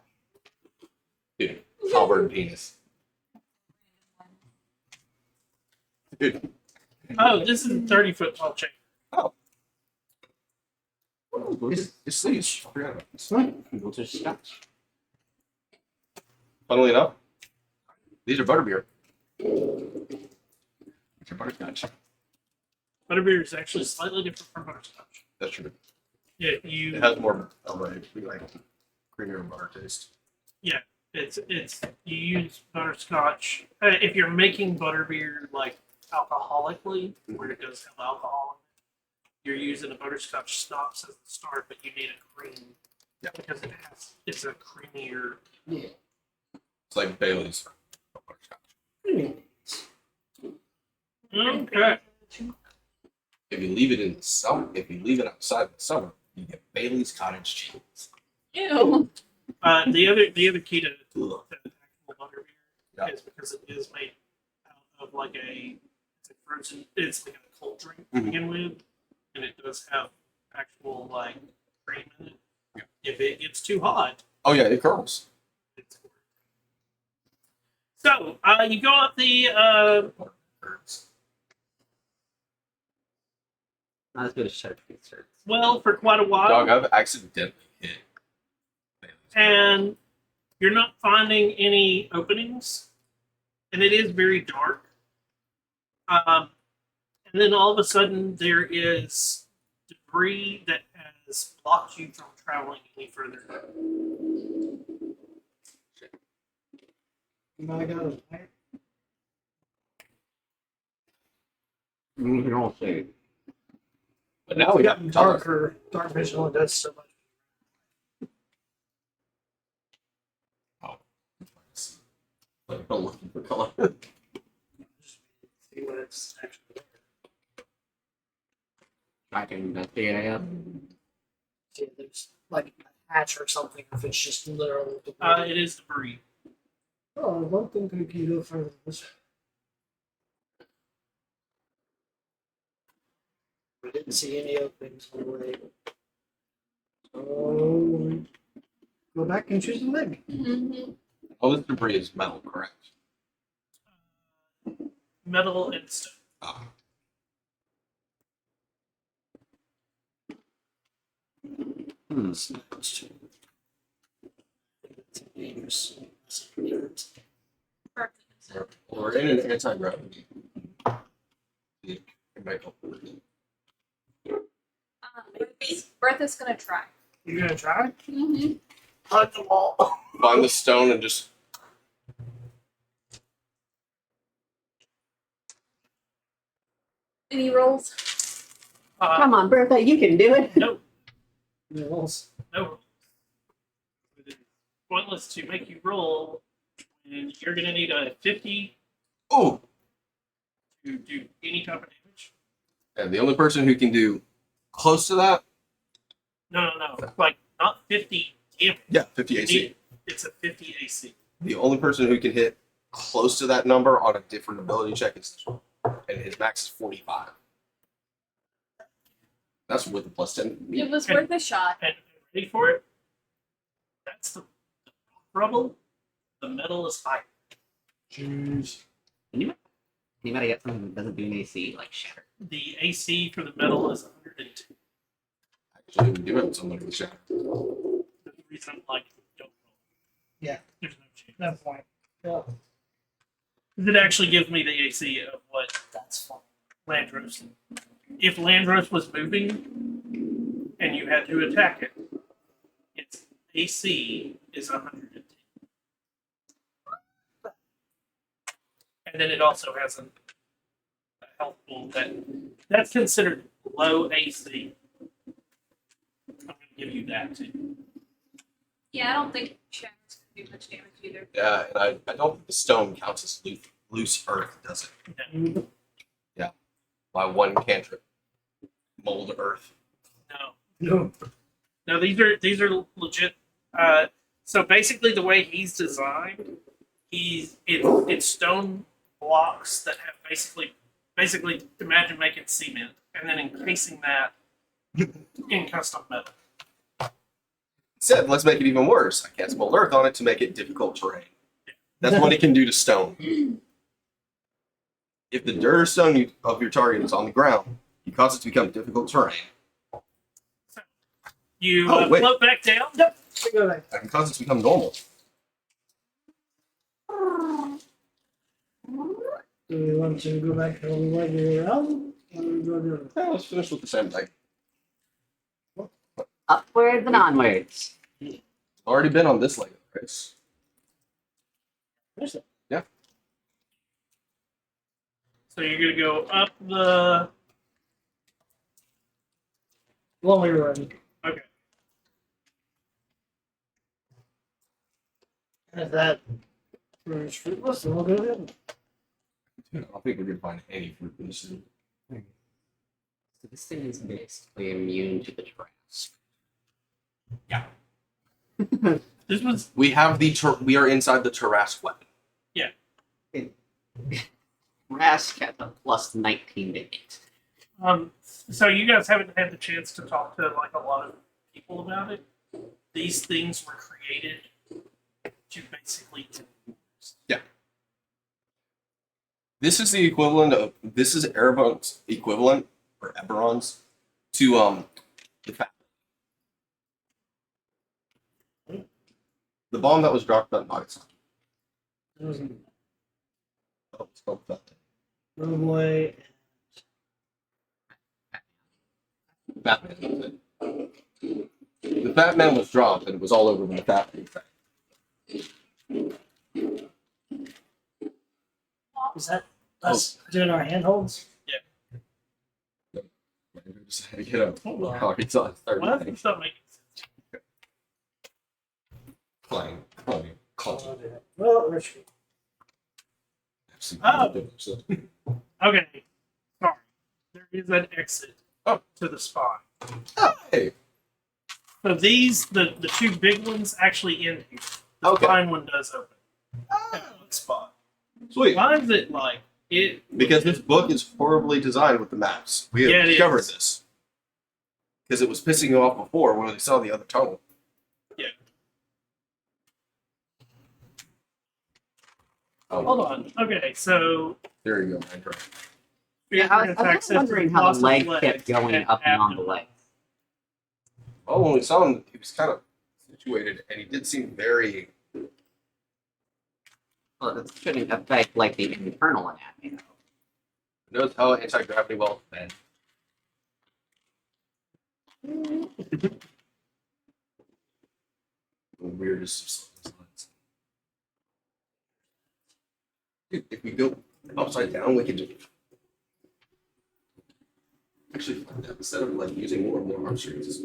Speaker 2: Dude, halberd penis. Dude.
Speaker 1: oh, this is a 30-foot tall chain.
Speaker 2: It's sleeves. I forgot about this.
Speaker 4: Those are scotch.
Speaker 2: Funnily enough, these are butterbeer. Which are butterscotch.
Speaker 1: Butterbeer is actually slightly different from butterscotch.
Speaker 2: That's true.
Speaker 1: Yeah,
Speaker 2: It has more of a like creamier butter taste.
Speaker 1: Yeah, it's you use butterscotch if you're making butterbeer like alcoholically, where it does have alcohol. You're using a butterscotch schnapps at the start, but you need a cream.
Speaker 2: Yeah.
Speaker 1: Because it's a creamier.
Speaker 3: Yeah.
Speaker 2: It's like Bailey's.
Speaker 1: Okay.
Speaker 2: If you leave it in the summer, if you leave it outside in the summer, you get Bailey's cottage cheese.
Speaker 5: Ew.
Speaker 1: The other key to
Speaker 2: Ugh.
Speaker 1: actual butterbeer
Speaker 2: Yeah.
Speaker 1: is because it is made out of like it's a frozen, it's like a cold drink to
Speaker 2: Mhm.
Speaker 1: begin with, and it does have actual like cream in it.
Speaker 2: Yeah.
Speaker 1: If it gets too hot,
Speaker 2: Oh yeah, it curls.
Speaker 1: it's so you go up the
Speaker 2: Curls.
Speaker 4: Not as good as cheddar cheese shirts.
Speaker 1: well for quite a while,
Speaker 2: Dog, I've accidentally hit Bailey's.
Speaker 1: and you're not finding any openings, and it is very dark. And then all of a sudden there is debris that has blocked you from traveling any further.
Speaker 3: I got it.
Speaker 4: You can all say.
Speaker 2: But now we got
Speaker 3: darker. Dark vision only does so much.
Speaker 2: Like, I'm looking for color.
Speaker 3: Just see what it's actually there.
Speaker 4: I can figure it out.
Speaker 3: See if there's like a hatch or something. If it's just literal debris.
Speaker 1: It is debris.
Speaker 3: Oh, I don't think we can go further this way. We didn't see any openings on the way. So go back and choose the leg.
Speaker 5: Mm-hmm.
Speaker 2: Oh, this debris is metal, correct?
Speaker 1: Metal and stone.
Speaker 2: Ah.
Speaker 4: Hmm.
Speaker 3: Dangerous.
Speaker 2: We're in an anti-gravity.
Speaker 5: Bertha's gonna try.
Speaker 3: You gonna try?
Speaker 5: Mm-hmm.
Speaker 3: Hunt them all.
Speaker 2: Find the stone and just.
Speaker 5: Any rolls?
Speaker 4: Come on, Bertha, you can do it.
Speaker 1: No,
Speaker 3: Yes.
Speaker 1: no. It is pointless to make you roll, and you're gonna need a 50
Speaker 2: Oh!
Speaker 1: to do any type of damage.
Speaker 2: And the only person who can do close to that,
Speaker 1: No. Like not 50 damage.
Speaker 2: yeah, 50
Speaker 1: You
Speaker 2: AC.
Speaker 1: need- It's a 50 AC.
Speaker 2: The only person who can hit close to that number on a different ability check is this one. And his max is 45. That's with the plus 10.
Speaker 5: It was worth a shot.
Speaker 1: And ready for it? That's the rubble. The metal is high.
Speaker 2: Jeez.
Speaker 4: Anybody got something that doesn't do an AC, like shatter?
Speaker 1: The AC for the metal is 102.
Speaker 2: Actually, we do have something with shatter.
Speaker 1: That's the reason I'm like, don't roll.
Speaker 3: Yeah.
Speaker 1: There's no chance.
Speaker 3: No point. Yeah,
Speaker 1: It actually gives me the AC of what
Speaker 3: that's fine.
Speaker 1: Landros. If Landros was moving and you had to attack it, its AC is 110. And then it also has a health pool that's considered low AC. I'm going to give you that too.
Speaker 5: Yeah, I don't think Shatter's gonna do much damage either.
Speaker 2: Yeah, and I don't think the stone counts as loose earth, does it?
Speaker 1: No.
Speaker 2: My one cantrip. Mold earth.
Speaker 1: No. No, these are legit. So basically, the way he's designed, it's stone blocks that have basically imagine making cement and then encasing that in custom metal.
Speaker 2: Said, let's make it even worse. I cast mold earth on it to make it difficult terrain. That's what it can do to stone. If the dirt or stone of your target is on the ground, you cause it to become difficult terrain.
Speaker 1: You
Speaker 2: Oh, wait.
Speaker 1: float back down.
Speaker 3: Yep. Go back.
Speaker 2: I can cause it to become normal.
Speaker 3: Do we want to go back all the way around
Speaker 2: Yeah, let's finish with the same thing.
Speaker 4: Upwards and onwards.
Speaker 2: Already been on this leg of the race.
Speaker 3: There's it.
Speaker 1: So you're gonna go up the.
Speaker 3: One way running.
Speaker 1: Okay.
Speaker 3: And if that proves fruitless, then we'll go ahead.
Speaker 2: Dude, I don't think we're gonna find any fruit in this.
Speaker 4: So this thing is basically immune to the traps.
Speaker 1: This was
Speaker 2: We have we are inside the Tarrasque weapon.
Speaker 4: Rask has a plus 19 to hit.
Speaker 1: so you guys haven't had the chance to talk to like a lot of people about it. These things were created to basically
Speaker 2: This is the equivalent of Erebon's equivalent or Eberron's to the fat. The bomb that was dropped on August.
Speaker 3: It was
Speaker 2: Oh, it's called Fat.
Speaker 3: Roadway.
Speaker 2: Fat Man. The Fat Man was dropped and it was all over when the Fat Man fell.
Speaker 3: Is that us doing our handholds?
Speaker 2: Just had to get up. Oh, it's on third.
Speaker 1: Why doesn't stuff make sense?
Speaker 2: Clang.
Speaker 3: Well, Richard.
Speaker 1: Okay. Sorry. There is an exit to the spot.
Speaker 2: Hey.
Speaker 1: So these the two big ones actually end here. The
Speaker 2: Okay.
Speaker 1: spine one does open. Spot.
Speaker 2: Sweet.
Speaker 1: Why is it like it?
Speaker 2: Because this book is horribly designed with the maps. We have
Speaker 1: Yeah, it
Speaker 2: discovered
Speaker 1: is.
Speaker 2: this. Because it was pissing you off before when we saw the other tunnel.
Speaker 1: Yeah.
Speaker 2: Oh,
Speaker 1: Hold on. Okay, so
Speaker 2: there you go, Minecraft.
Speaker 4: Yeah, I was wondering how the leg kept going up and on the leg.
Speaker 2: Oh, when we saw him, he was kind of situated, and he did seem very.
Speaker 4: Well, it shouldn't affect like the internal anatomy.
Speaker 2: Knows how anti-gravity well bend. The weirdest of lines. Dude, if we go upside down, we can just actually find that instead of like using more and more arm strings.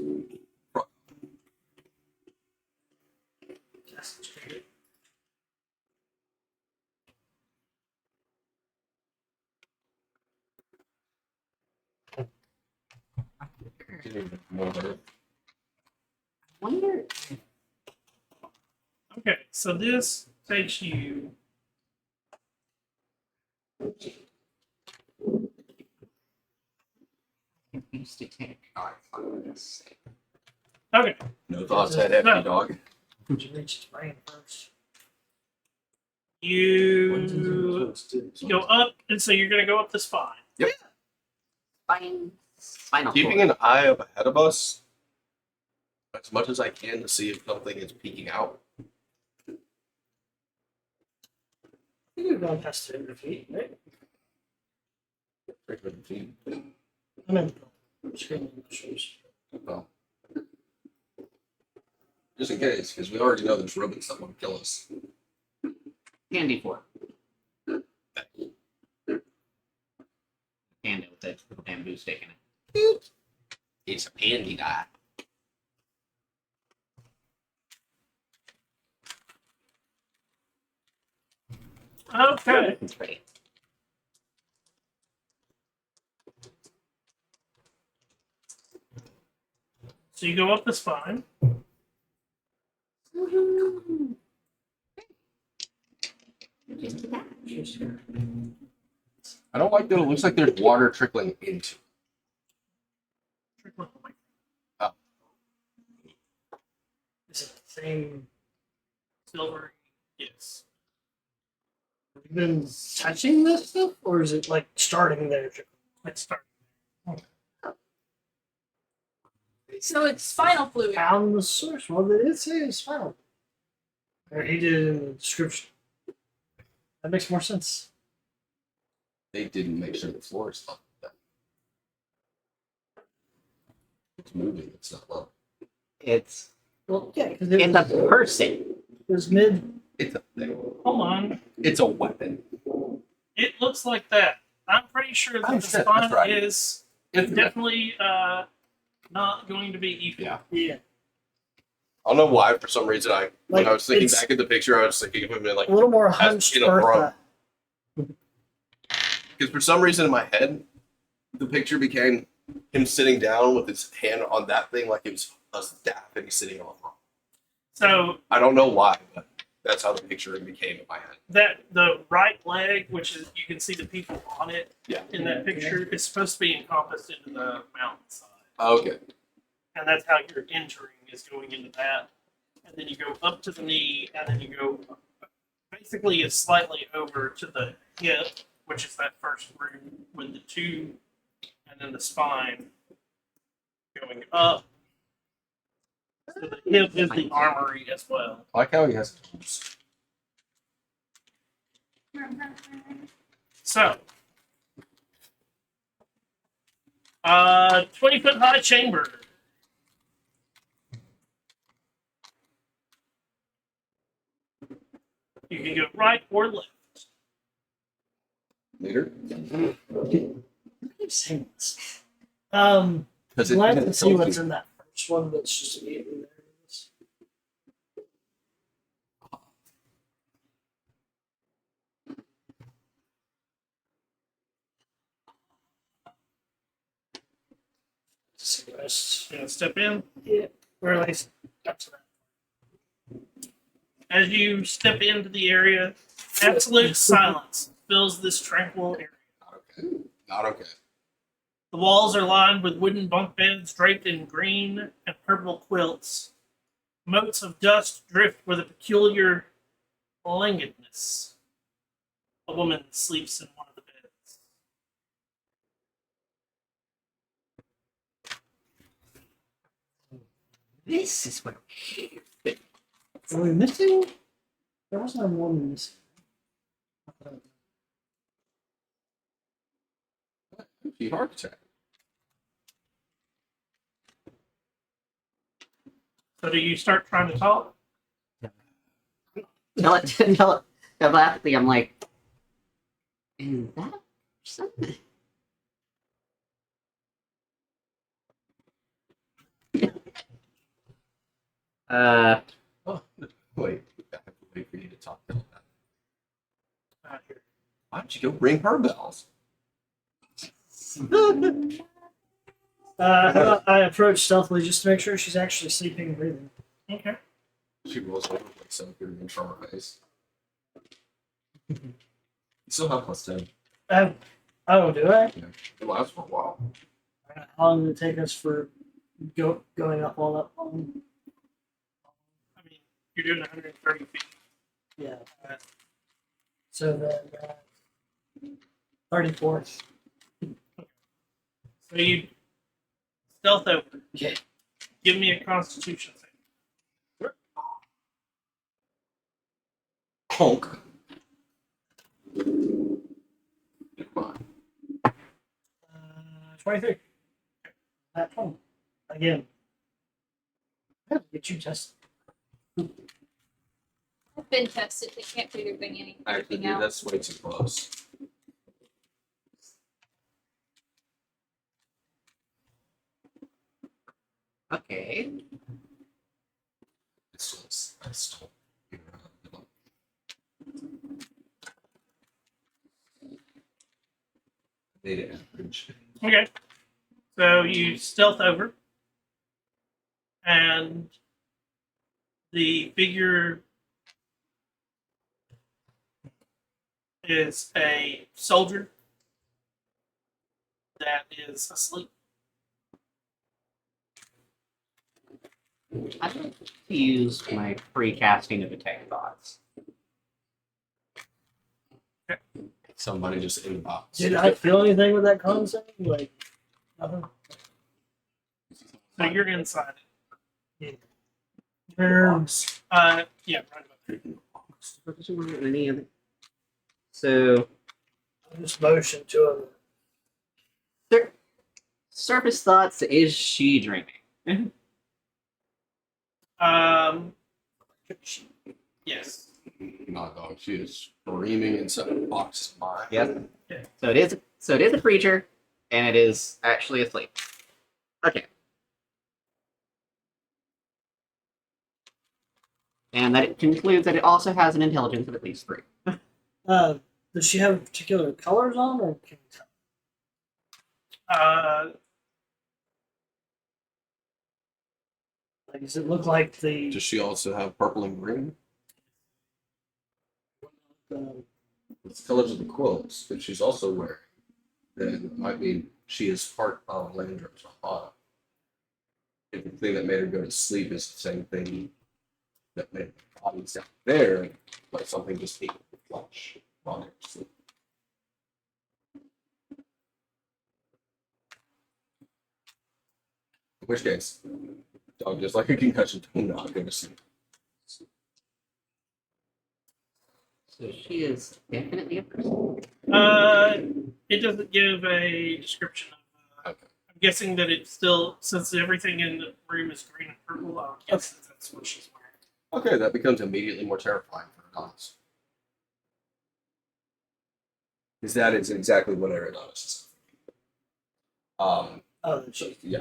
Speaker 4: Wonder.
Speaker 1: okay, so this takes you.
Speaker 4: Used to take. Oh, this.
Speaker 1: Okay,
Speaker 2: No thoughts had empty dog.
Speaker 3: Did you reach his brain first?
Speaker 1: you go up, and so you're gonna go up the spine.
Speaker 4: Spinal
Speaker 2: Keeping
Speaker 4: cord.
Speaker 2: an eye up ahead of us as much as I can to see if something is peeking out.
Speaker 3: I think we've gone past 200 feet, right? I meant screaming mushrooms.
Speaker 2: Well, just in case, because we already know there's robots that want to kill us.
Speaker 4: Candy for. Panda with that little bamboo stick in it.
Speaker 2: It's a pandy guy.
Speaker 1: Okay,
Speaker 4: It's pretty.
Speaker 1: so you go up the spine.
Speaker 2: I don't like that it looks like there's water trickling into. Oh.
Speaker 3: Is it the same?
Speaker 1: Silver. Yes.
Speaker 3: Have you been touching this stuff, or is it like starting there?
Speaker 1: Let's start.
Speaker 5: So it's spinal fluid.
Speaker 3: Found the source. Well, they did say it's final. Or he did in the description. That makes more sense.
Speaker 2: They didn't make sure the floor is up. It's moving. It's not low.
Speaker 4: It's
Speaker 3: Well, yeah, because it,
Speaker 4: it's a person.
Speaker 3: it was mid.
Speaker 2: It's a thing.
Speaker 1: Hold on.
Speaker 2: It's a weapon.
Speaker 1: It looks like that. I'm pretty sure that
Speaker 2: Oh,
Speaker 1: the
Speaker 2: shit,
Speaker 1: spine
Speaker 2: that's right.
Speaker 1: is
Speaker 2: It's
Speaker 1: definitely not going to be even.
Speaker 2: Yeah.
Speaker 3: Yeah,
Speaker 2: I don't know why. For some reason, when
Speaker 3: Like,
Speaker 2: I was thinking
Speaker 3: it's-
Speaker 2: back at the picture, I was thinking of him in like
Speaker 3: a little more hunched
Speaker 2: in a bro.
Speaker 3: Bertha.
Speaker 2: because for some reason in my head, the picture became him sitting down with his hand on that thing like it was a staff and he's sitting on it.
Speaker 1: So
Speaker 2: I don't know why, but that's how the picture became in my head.
Speaker 1: that the right leg, which is you can see the people on it
Speaker 2: Yeah.
Speaker 1: in that picture, is supposed to be encompassed into the mountainside,
Speaker 2: Okay.
Speaker 1: and that's how you're entering is going into that, and then you go up to the knee, and then you go basically it's slightly over to the hip, which is that first room with the two, and then the spine going up. So the hip is the armory as well.
Speaker 2: I like how he has tools.
Speaker 1: So, 20-foot high chamber. You can go right or left.
Speaker 2: Leader?
Speaker 3: Keep saying this.
Speaker 2: Because
Speaker 3: Glad to see what's in that first one that's just immediately there.
Speaker 1: Just step in.
Speaker 3: Yeah, or at least up to that.
Speaker 1: As you step into the area, absolute silence fills this tranquil area.
Speaker 2: Not okay. Not okay.
Speaker 1: The walls are lined with wooden bunk beds draped in green and purple quilts. Motes of dust drift with a peculiar languidness. A woman sleeps in one of the beds.
Speaker 4: This is where
Speaker 3: Are we missing? There was no woman missing.
Speaker 2: The architect.
Speaker 1: So do you start trying to talk?
Speaker 4: telepathically. I'm like, is that a person?
Speaker 2: Oh, wait. I have to wait for you to talk to that.
Speaker 1: Here.
Speaker 2: Why don't you go ring her bells?
Speaker 3: I approach stealthily just to make sure she's actually sleeping and breathing.
Speaker 1: Okay.
Speaker 2: She rolls over like some good in from her face. You still have +10.
Speaker 3: Oh, do I?
Speaker 2: It lasts for a while.
Speaker 3: How long did it take us for going up all that long?
Speaker 1: I mean, you're doing 130 feet.
Speaker 3: Yeah. So then, 34.
Speaker 1: So you stealth over.
Speaker 3: Okay.
Speaker 1: Give me a constitution save.
Speaker 2: Honk. Come on.
Speaker 3: 23. That one. Again. I have to get you tested.
Speaker 5: I've been tested. They can't figure anything
Speaker 2: Actually, dude,
Speaker 5: out.
Speaker 2: that's way too close.
Speaker 4: Okay.
Speaker 2: I still. Data average.
Speaker 1: Okay. So you stealth over, and the figure is a soldier that is asleep.
Speaker 4: I'd like to use my free casting of detect thoughts.
Speaker 2: Somebody just in the box.
Speaker 3: Did I feel anything with that concept? Like, nothing?
Speaker 1: So you're inside it.
Speaker 3: Nerves.
Speaker 1: Yeah, right about there.
Speaker 4: Any other? So,
Speaker 3: I just motion to him.
Speaker 4: Surface thoughts, is she dreaming?
Speaker 1: Yes.
Speaker 2: Not dog. She is screaming inside a box of mine.
Speaker 4: Yes.
Speaker 1: Yeah.
Speaker 4: So it is a creature, and it is actually asleep. Okay. And that it concludes that it also has an intelligence of at least 3.
Speaker 3: Does she have particular colors on, or can you tell? Like, does it look like the
Speaker 2: Does she also have purple and green? It's the colors of the quilts that she's also wearing. Then I mean, she is part of Landra's Armada. If the thing that made her go to sleep is the same thing that made her body down there, like something just ate the flesh while they're asleep. In which case, dog just like a concussion, do not go to sleep.
Speaker 4: So she is definitely a person.
Speaker 1: It doesn't give a description of.
Speaker 2: Okay.
Speaker 1: I'm guessing that it's still, since everything in the room is green and purple. I would guess that that's what she's wearing.
Speaker 2: Okay, that becomes immediately more terrifying for Adonis. Because that is exactly what Adonis is.
Speaker 3: oh, that she,
Speaker 2: Yeah.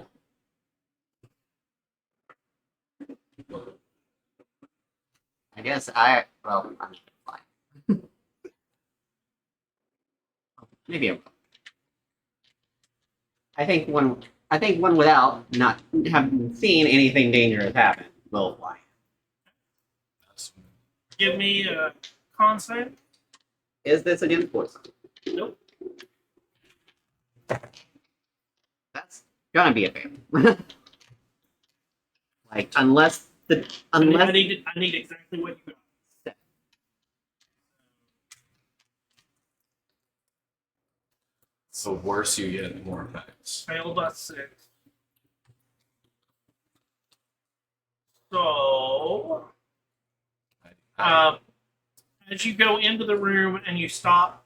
Speaker 4: I guess well, I'm fine. Maybe I will. I think one without not having seen anything dangerous happen will fly.
Speaker 1: Give me a con save.
Speaker 4: Is this against poison?
Speaker 1: Nope.
Speaker 4: That's gonna be a fail. Like unless
Speaker 1: I need exactly what you got.
Speaker 2: The worse you get, the more effects.
Speaker 1: Failed by 6. So, as you go into the room and you stop,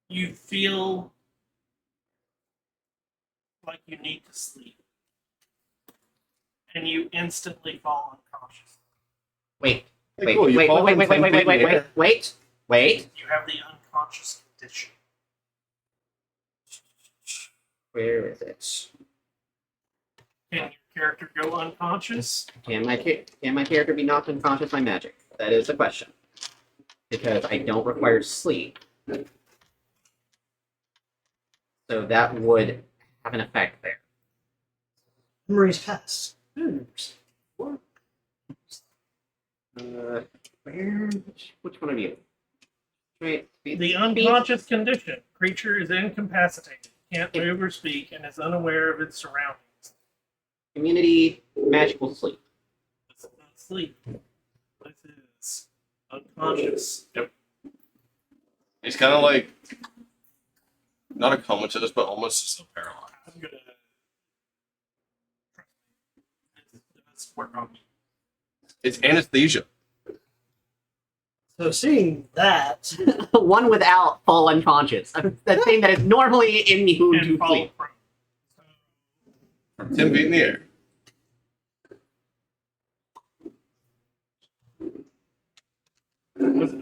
Speaker 1: you feel like you need to sleep. And you instantly fall unconscious.
Speaker 4: Wait.
Speaker 2: Hey,
Speaker 4: Wait,
Speaker 2: cool, you
Speaker 4: wait,
Speaker 2: fall
Speaker 4: wait,
Speaker 2: from
Speaker 4: wait,
Speaker 2: 10
Speaker 4: wait,
Speaker 2: feet
Speaker 4: wait,
Speaker 2: in
Speaker 4: wait,
Speaker 2: the
Speaker 4: wait,
Speaker 2: air.
Speaker 4: wait.
Speaker 1: You have the unconscious condition.
Speaker 4: Where is it?
Speaker 1: Can your character go unconscious?
Speaker 4: Can my character be knocked unconscious by magic? That is the question. Because I don't require sleep. So that would have an effect there.
Speaker 3: memories pass.
Speaker 4: Where? Which one of you? Wait,
Speaker 1: The unconscious condition. Creature is incapacitated, can't move or speak, and is unaware of its surroundings.
Speaker 4: Community magical sleep.
Speaker 1: This is not sleep. This is unconscious.
Speaker 2: Yep. He's kind of like not a comatose, but almost as a paralyzed.
Speaker 1: I'm gonna. It does work on me.
Speaker 2: It's anesthesia.
Speaker 3: So seeing that,
Speaker 4: One without full unconscious. The thing that is normally immune
Speaker 1: And
Speaker 4: to
Speaker 1: fall
Speaker 4: sleep.
Speaker 1: prone.
Speaker 2: From 10 feet in the air.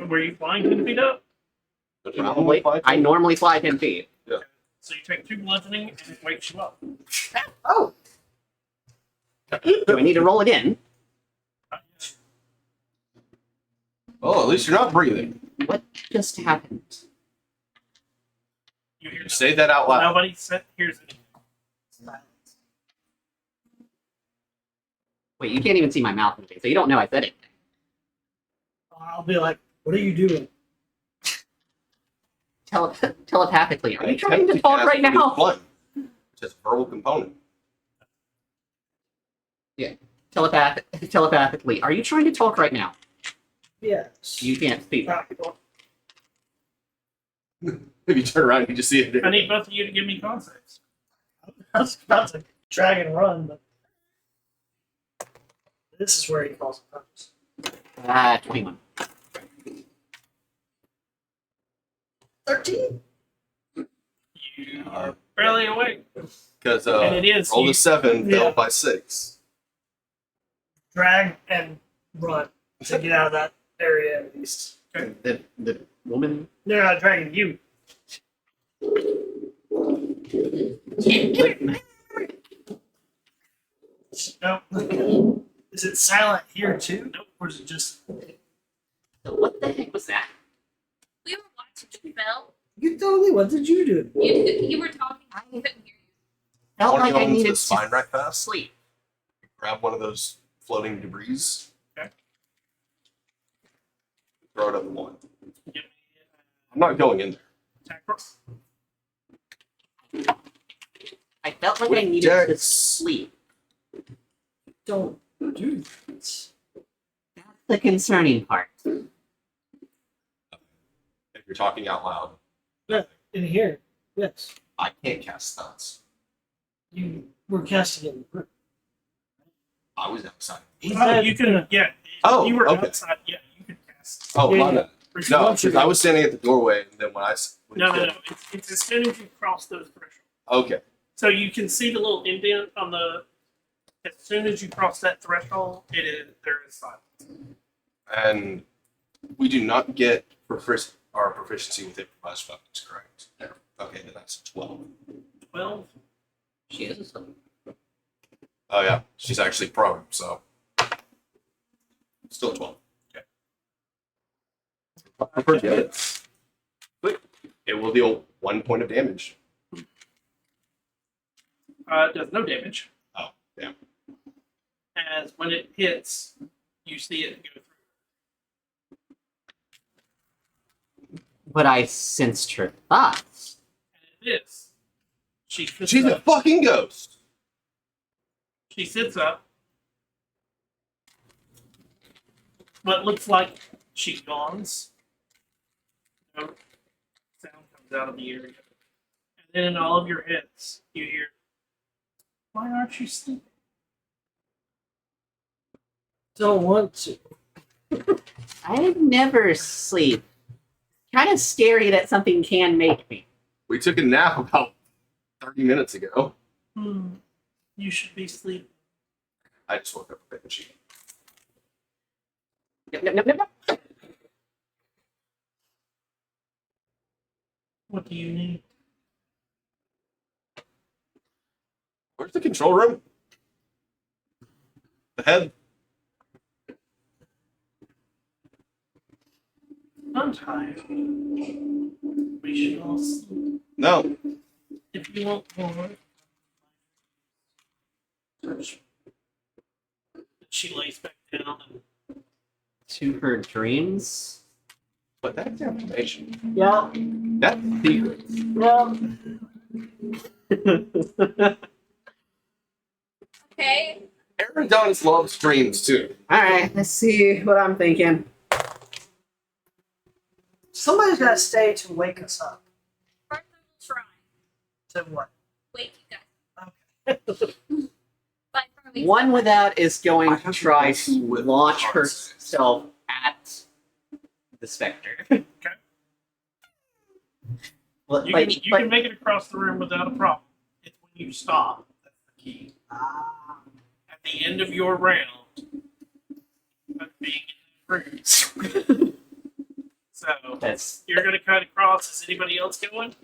Speaker 1: Were you flying 10 feet up?
Speaker 4: Probably. I normally fly 10 feet.
Speaker 1: So you take 2 bludgeoning and it wakes you up.
Speaker 4: Oh! Do I need to roll again?
Speaker 2: Oh, at least you're not breathing.
Speaker 4: What just happened?
Speaker 1: You hear
Speaker 2: Say that out loud.
Speaker 1: Nobody hears anything.
Speaker 4: Wait, you can't even see my mouth moving, so you don't know I said it.
Speaker 3: I'll be like, "What are you doing?"
Speaker 4: Telepathically. Are you trying to talk right now?
Speaker 2: Blood. It's just a verbal component.
Speaker 4: Telepathically. Are you trying to talk right now?
Speaker 3: Yes.
Speaker 4: You can't speak.
Speaker 2: If you turn around, you just see it.
Speaker 1: I need both of you to give me con saves.
Speaker 3: I was about to drag and run, but this is where he calls it.
Speaker 4: 21.
Speaker 3: 13.
Speaker 1: You barely awake.
Speaker 2: Because
Speaker 1: And it is,
Speaker 2: rolled
Speaker 1: you-
Speaker 2: a 7,
Speaker 3: Yeah.
Speaker 2: failed by 6.
Speaker 3: Drag and run to get out of that area at least.
Speaker 4: The woman.
Speaker 3: They're not dragging you. Nope. Is it silent here too? Nope. Or is it just
Speaker 4: What the heck was that?
Speaker 5: We were watching the spell.
Speaker 3: you told me? What did you do?
Speaker 5: You were talking. I couldn't hear you.
Speaker 4: Felt
Speaker 2: Want
Speaker 4: like
Speaker 2: to go
Speaker 4: I
Speaker 2: into
Speaker 4: needed
Speaker 2: the spine
Speaker 4: to
Speaker 2: right fast?
Speaker 4: sleep.
Speaker 2: Grab one of those floating debris.
Speaker 1: Okay.
Speaker 2: Throw it at the one.
Speaker 1: Give me
Speaker 2: I'm not going in there.
Speaker 1: attack roll.
Speaker 4: I felt like I
Speaker 2: With
Speaker 4: needed to
Speaker 2: Dex.
Speaker 4: sleep.
Speaker 3: Don't do that.
Speaker 4: That's the concerning part.
Speaker 2: If you're talking out loud,
Speaker 3: In here. Yes.
Speaker 2: I can't cast stunts.
Speaker 3: You were casting it in the room.
Speaker 2: I was outside.
Speaker 3: He
Speaker 1: Oh,
Speaker 3: said
Speaker 1: you can, yeah.
Speaker 2: Oh,
Speaker 1: you were
Speaker 2: okay.
Speaker 1: outside. Yeah, you could cast.
Speaker 2: Oh,
Speaker 3: Yeah,
Speaker 2: my
Speaker 3: yeah.
Speaker 2: bad. No, because I was standing at the doorway, and then when I
Speaker 1: No. It's as soon as you cross those thresholds.
Speaker 2: Okay.
Speaker 1: So you can see the little indent on the. As soon as you cross that threshold, there is silence.
Speaker 2: And we do not get our proficiency with improvised weapons, correct? No. Okay, then that's a 12.
Speaker 1: 12.
Speaker 4: She is asleep.
Speaker 2: Oh yeah, she's actually prone, so still 12.
Speaker 1: Okay.
Speaker 2: Preferred hits. But it will deal 1 point of damage.
Speaker 1: It does no damage.
Speaker 2: Oh, damn.
Speaker 1: As when it hits, you see it go through.
Speaker 4: But I sensed her thoughts.
Speaker 1: And it is. She sits
Speaker 2: She's a
Speaker 1: up.
Speaker 2: fucking ghost.
Speaker 1: She sits up. What looks like she yawns. No sound comes out of the area. And then in all of your heads, you hear, "Why aren't you sleeping?"
Speaker 3: don't want to.
Speaker 4: I never sleep. Kind of scary that something can make me.
Speaker 2: We took a nap about 30 minutes ago.
Speaker 1: You should be sleeping.
Speaker 2: I just woke up a bit and she.
Speaker 4: Nope.
Speaker 1: What do you need?
Speaker 2: Where's the control room? The head.
Speaker 1: I'm tired. We should all sleep.
Speaker 2: No.
Speaker 1: If you want more. She lays back down and
Speaker 4: To her dreams.
Speaker 2: But that's information.
Speaker 3: Yeah.
Speaker 2: That's secret.
Speaker 3: Yeah.
Speaker 5: Okay.
Speaker 2: Aaron Donis loves dreams too.
Speaker 4: Alright, let's see what I'm thinking.
Speaker 3: Somebody's got to stay to wake us up.
Speaker 5: First I will try.
Speaker 3: To what?
Speaker 5: Wake you guys.
Speaker 3: Okay.
Speaker 5: By throwing
Speaker 4: One without is going
Speaker 2: I
Speaker 4: to
Speaker 2: have
Speaker 4: try
Speaker 2: to
Speaker 4: to
Speaker 2: with
Speaker 4: launch
Speaker 2: hearts.
Speaker 4: herself at the specter. Well,
Speaker 1: you,
Speaker 4: but-
Speaker 1: can, you
Speaker 4: but-
Speaker 1: can make it across the room without a problem. It's when you stop. That's the key. At the end of your round of being in the room. So
Speaker 4: that's
Speaker 1: you're gonna cut across. Is anybody else going?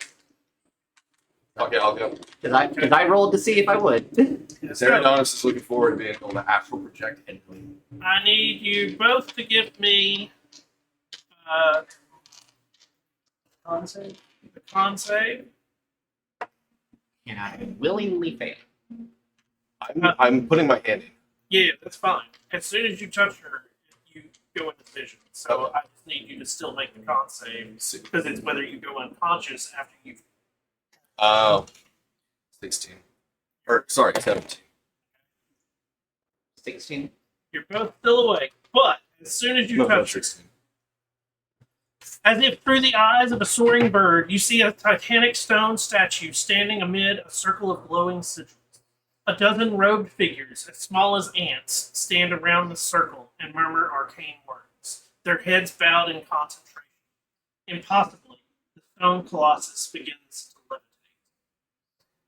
Speaker 2: Okay, I'll go.
Speaker 4: because I rolled to see if I would.
Speaker 1: Yes,
Speaker 2: Aaron
Speaker 1: go.
Speaker 2: Donis is looking forward to being able to astral project and leave.
Speaker 1: I need you both to give me
Speaker 3: Honestly.
Speaker 1: the con save.
Speaker 4: And I willingly fail.
Speaker 2: I'm putting my hand in.
Speaker 1: Yeah, that's fine. As soon as you touch her, you go into vision. So I just need you to still make the con save because it's whether you go unconscious after you've.
Speaker 2: 16. Or, sorry, 17.
Speaker 4: 16.
Speaker 1: You're both still awake, but as soon as you
Speaker 2: No,
Speaker 1: touch her,
Speaker 2: 16.
Speaker 1: as if through the eyes of a soaring bird, you see a titanic stone statue standing amid a circle of glowing sigils. A dozen robed figures, as small as ants, stand around the circle and murmur arcane words, their heads bowed in concentration. Impossibly, the stone colossus begins to levitate.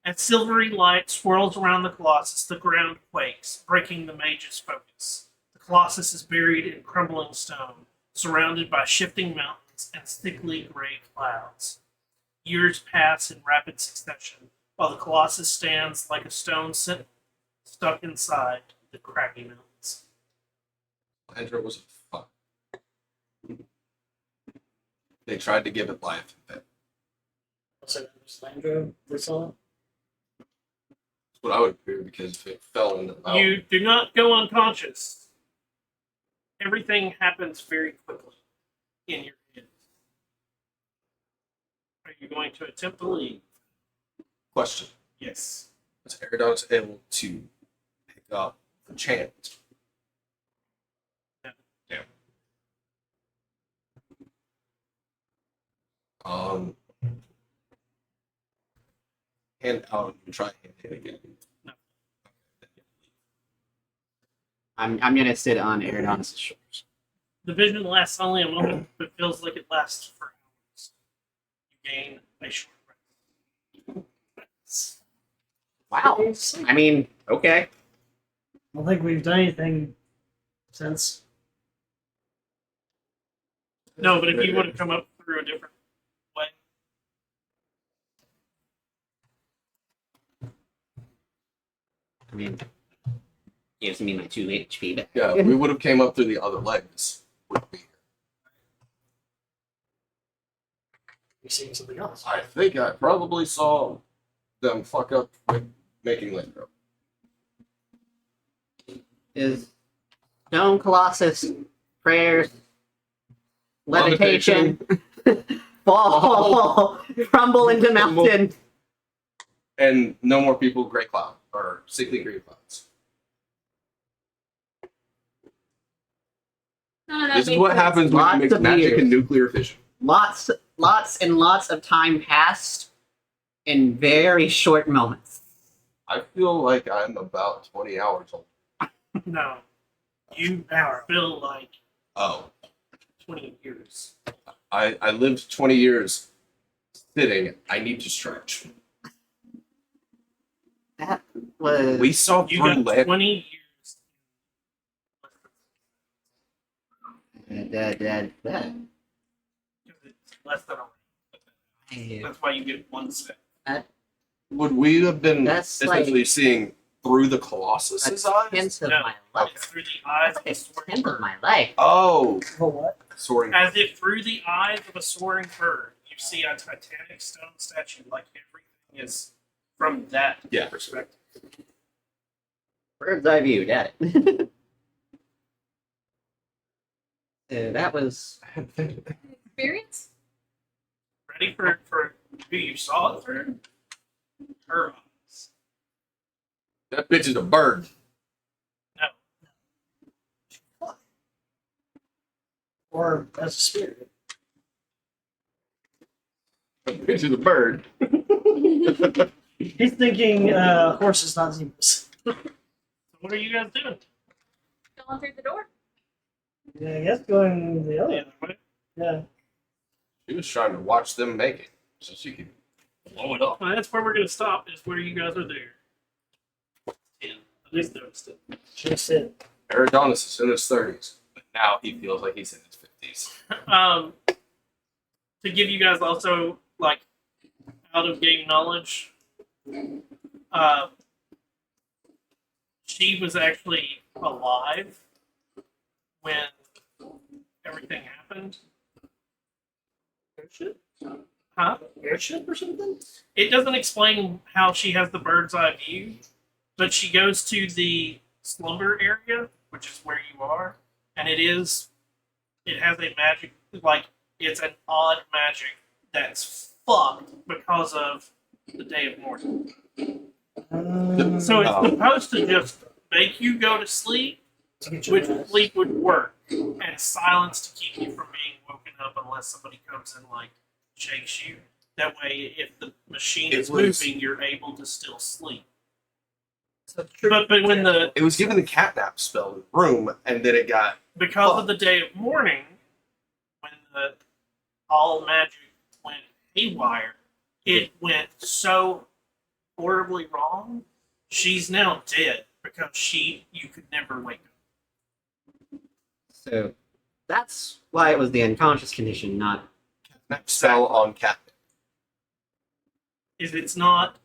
Speaker 1: As silvery light swirls around the Colossus, the ground quakes, breaking the mage's focus. The Colossus is buried in crumbling stone, surrounded by shifting mountains and thickly gray clouds. Years pass in rapid succession, while the Colossus stands like a stone stuck inside the craggy mountains.
Speaker 2: Andrew was a fuck. They tried to give it life. That's
Speaker 3: So that was Landro we saw.
Speaker 2: what I would agree because if it fell into the mountain.
Speaker 1: You do not go unconscious. Everything happens very quickly in your head. Are you going to attempt to leave?
Speaker 2: Question.
Speaker 1: Yes.
Speaker 2: Was Eridanus able to pick up the chant?
Speaker 1: No.
Speaker 2: Yeah. Hand out and try hand it again.
Speaker 1: No.
Speaker 4: I'm gonna sit on Eridanus' shoulders.
Speaker 1: The vision lasts only a moment, but feels like it lasts for hours. You gain a short rest.
Speaker 4: Wow. I mean, okay.
Speaker 3: I don't think we've done anything since.
Speaker 1: No, but if you would have come up through a different way,
Speaker 4: I mean, gives me my 2 HP back.
Speaker 2: Yeah, we would have came up through the other legs. Would be.
Speaker 3: We've seen something else.
Speaker 2: I think I probably saw them fuck up with making Lindro.
Speaker 4: Is Stone Colossus prayers, levitation, fall, crumble into mountain.
Speaker 2: And no more people, gray cloud, or sickly gray clouds.
Speaker 5: None of that
Speaker 2: This is
Speaker 5: makes
Speaker 2: what
Speaker 5: sense.
Speaker 2: happens when
Speaker 4: Lots
Speaker 2: you mix
Speaker 4: of
Speaker 2: magic
Speaker 4: years.
Speaker 2: and nuclear fission.
Speaker 4: Lots and lots of time passed in very short moments.
Speaker 2: I feel like I'm about 20 hours old.
Speaker 1: no. You feel like
Speaker 2: Oh,
Speaker 1: 20 years.
Speaker 2: I lived 20 years sitting. I need to stretch.
Speaker 4: That was
Speaker 2: We saw
Speaker 1: You
Speaker 2: through
Speaker 1: got
Speaker 2: land.
Speaker 1: 20 years.
Speaker 4: that.
Speaker 1: It's less than a week. That's why you get one set.
Speaker 2: Would we have been
Speaker 4: That's
Speaker 2: essentially
Speaker 4: like-
Speaker 2: seeing through the Colossus's
Speaker 4: a
Speaker 2: eyes?
Speaker 4: tenth of
Speaker 1: No,
Speaker 4: my
Speaker 1: it's
Speaker 4: life.
Speaker 1: through the eyes of a
Speaker 4: That's a
Speaker 1: soaring
Speaker 4: tenth of
Speaker 1: bird.
Speaker 4: my life.
Speaker 2: Oh,
Speaker 3: For what?
Speaker 2: soaring.
Speaker 1: As if through the eyes of a soaring bird, you see a titanic stone statue, like everything is from that
Speaker 2: Yeah.
Speaker 1: perspective.
Speaker 4: Bird's eye view, got it. That was
Speaker 5: Experience?
Speaker 1: Ready for who you saw it through? Her eyes.
Speaker 2: That bitch is a bird.
Speaker 1: No.
Speaker 3: Or as a spirit.
Speaker 2: That bitch is a bird.
Speaker 3: He's thinking horses, not zebras.
Speaker 1: So what are you guys doing?
Speaker 5: Going through the door?
Speaker 3: Yeah, I guess going the
Speaker 1: The
Speaker 3: other.
Speaker 1: other way?
Speaker 3: Yeah.
Speaker 2: She was trying to watch them make it so she could blow it up.
Speaker 1: Well, that's where we're going to stop, is where you guys are there. 10. I just noticed it.
Speaker 3: She said.
Speaker 2: Eridanus is in his 30s, but now he feels like he's in his 50s.
Speaker 1: To give you guys also, like, out of game knowledge, she was actually alive when everything happened.
Speaker 3: Airship?
Speaker 1: Huh?
Speaker 3: Airship or something?
Speaker 1: It doesn't explain how she has the bird's eye view, but she goes to the slumber area, which is where you are, and it has a magic, like, it's an odd magic that's fucked because of the day of mourning. So it's
Speaker 2: Oh.
Speaker 1: supposed to just make you go to sleep,
Speaker 3: to get your
Speaker 1: which
Speaker 3: rest.
Speaker 1: sleep would work, and silence to keep you from being woken up unless somebody comes and, like, shakes you. That way, if the machine
Speaker 2: It
Speaker 1: is
Speaker 2: was-
Speaker 1: moving, you're able to still sleep.
Speaker 3: So true.
Speaker 1: But when the
Speaker 2: It was given the catnap spell in the room, and then it got.
Speaker 1: because of the day of mourning, when the all magic went haywire, it went so horribly wrong, she's now dead because you could never wake up.
Speaker 4: So that's why it was the unconscious condition, not.
Speaker 2: Fell on cat.
Speaker 1: If it's not,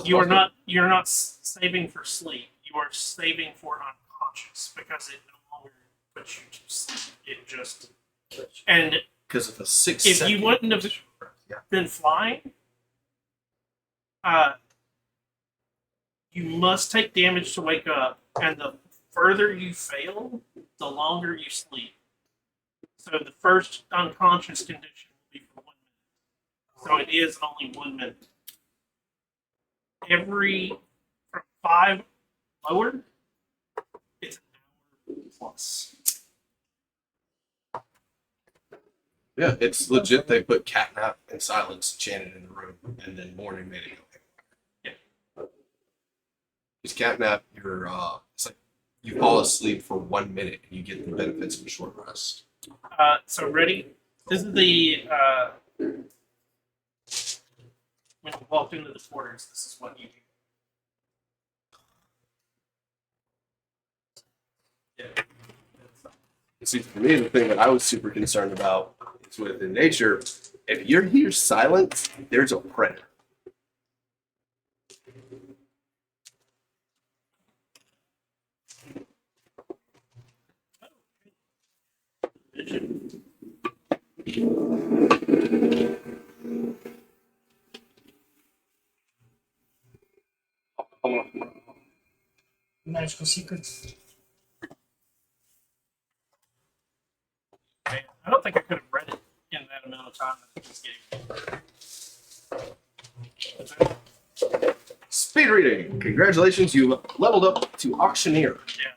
Speaker 1: you're not saving for sleep. You are saving for unconscious because it no longer puts you to sleep. It just and
Speaker 2: because of a 6
Speaker 1: if
Speaker 2: second.
Speaker 1: you wouldn't have
Speaker 2: Yeah.
Speaker 1: been flying, you must take damage to wake up, and the further you fail, the longer you sleep. So the first unconscious condition will be for 1 minute. So it is only 1 minute. From 5 lower, it's an hour plus.
Speaker 2: Yeah, it's legit. They put catnap and silence chanted in the room, and then morning made it go.
Speaker 1: Yeah.
Speaker 2: Because catnap, it's like you fall asleep for 1 minute and you get the benefits of a short rest.
Speaker 1: So ready? This is the when you walk into the quarters. This is what you do. Yeah.
Speaker 2: See, for me, the thing that I was super concerned about is within nature, if you hear silence, there's a predator.
Speaker 1: Vision.
Speaker 3: Magical secrets.
Speaker 1: Man, I don't think I could have read it in that amount of time that it just gave me.
Speaker 2: Speed reading. Congratulations, you leveled up to auctioneer.
Speaker 1: Yeah.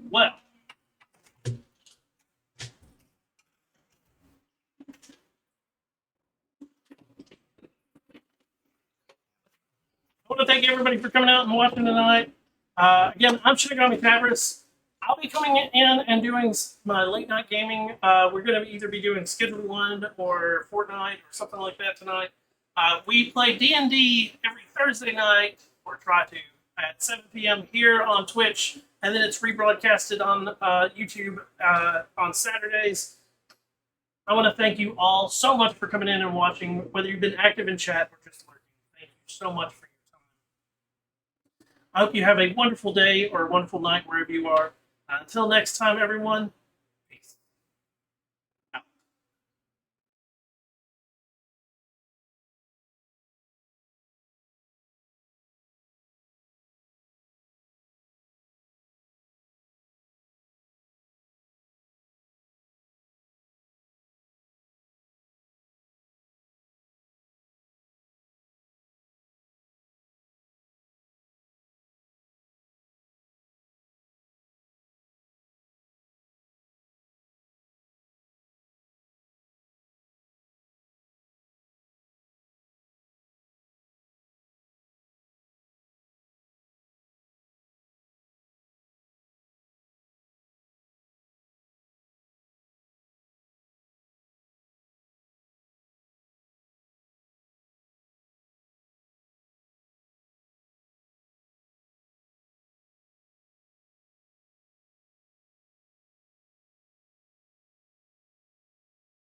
Speaker 1: Well. I want to thank everybody for coming out and watching tonight. Again, I'm Shinigami Tavris. I'll be coming in and doing my late night gaming. We're going to either be doing Schedule 1 or Fortnite or something like that tonight. We play D&D every Thursday night, or try to, at 7 p.m. here on Twitch, and then it's rebroadcasted on YouTube on Saturdays. I want to thank you all so much for coming in and watching, whether you've been active in chat or just lurking. Thank you so much for your time. I hope you have a wonderful day or a wonderful night wherever you are. Until next time, everyone,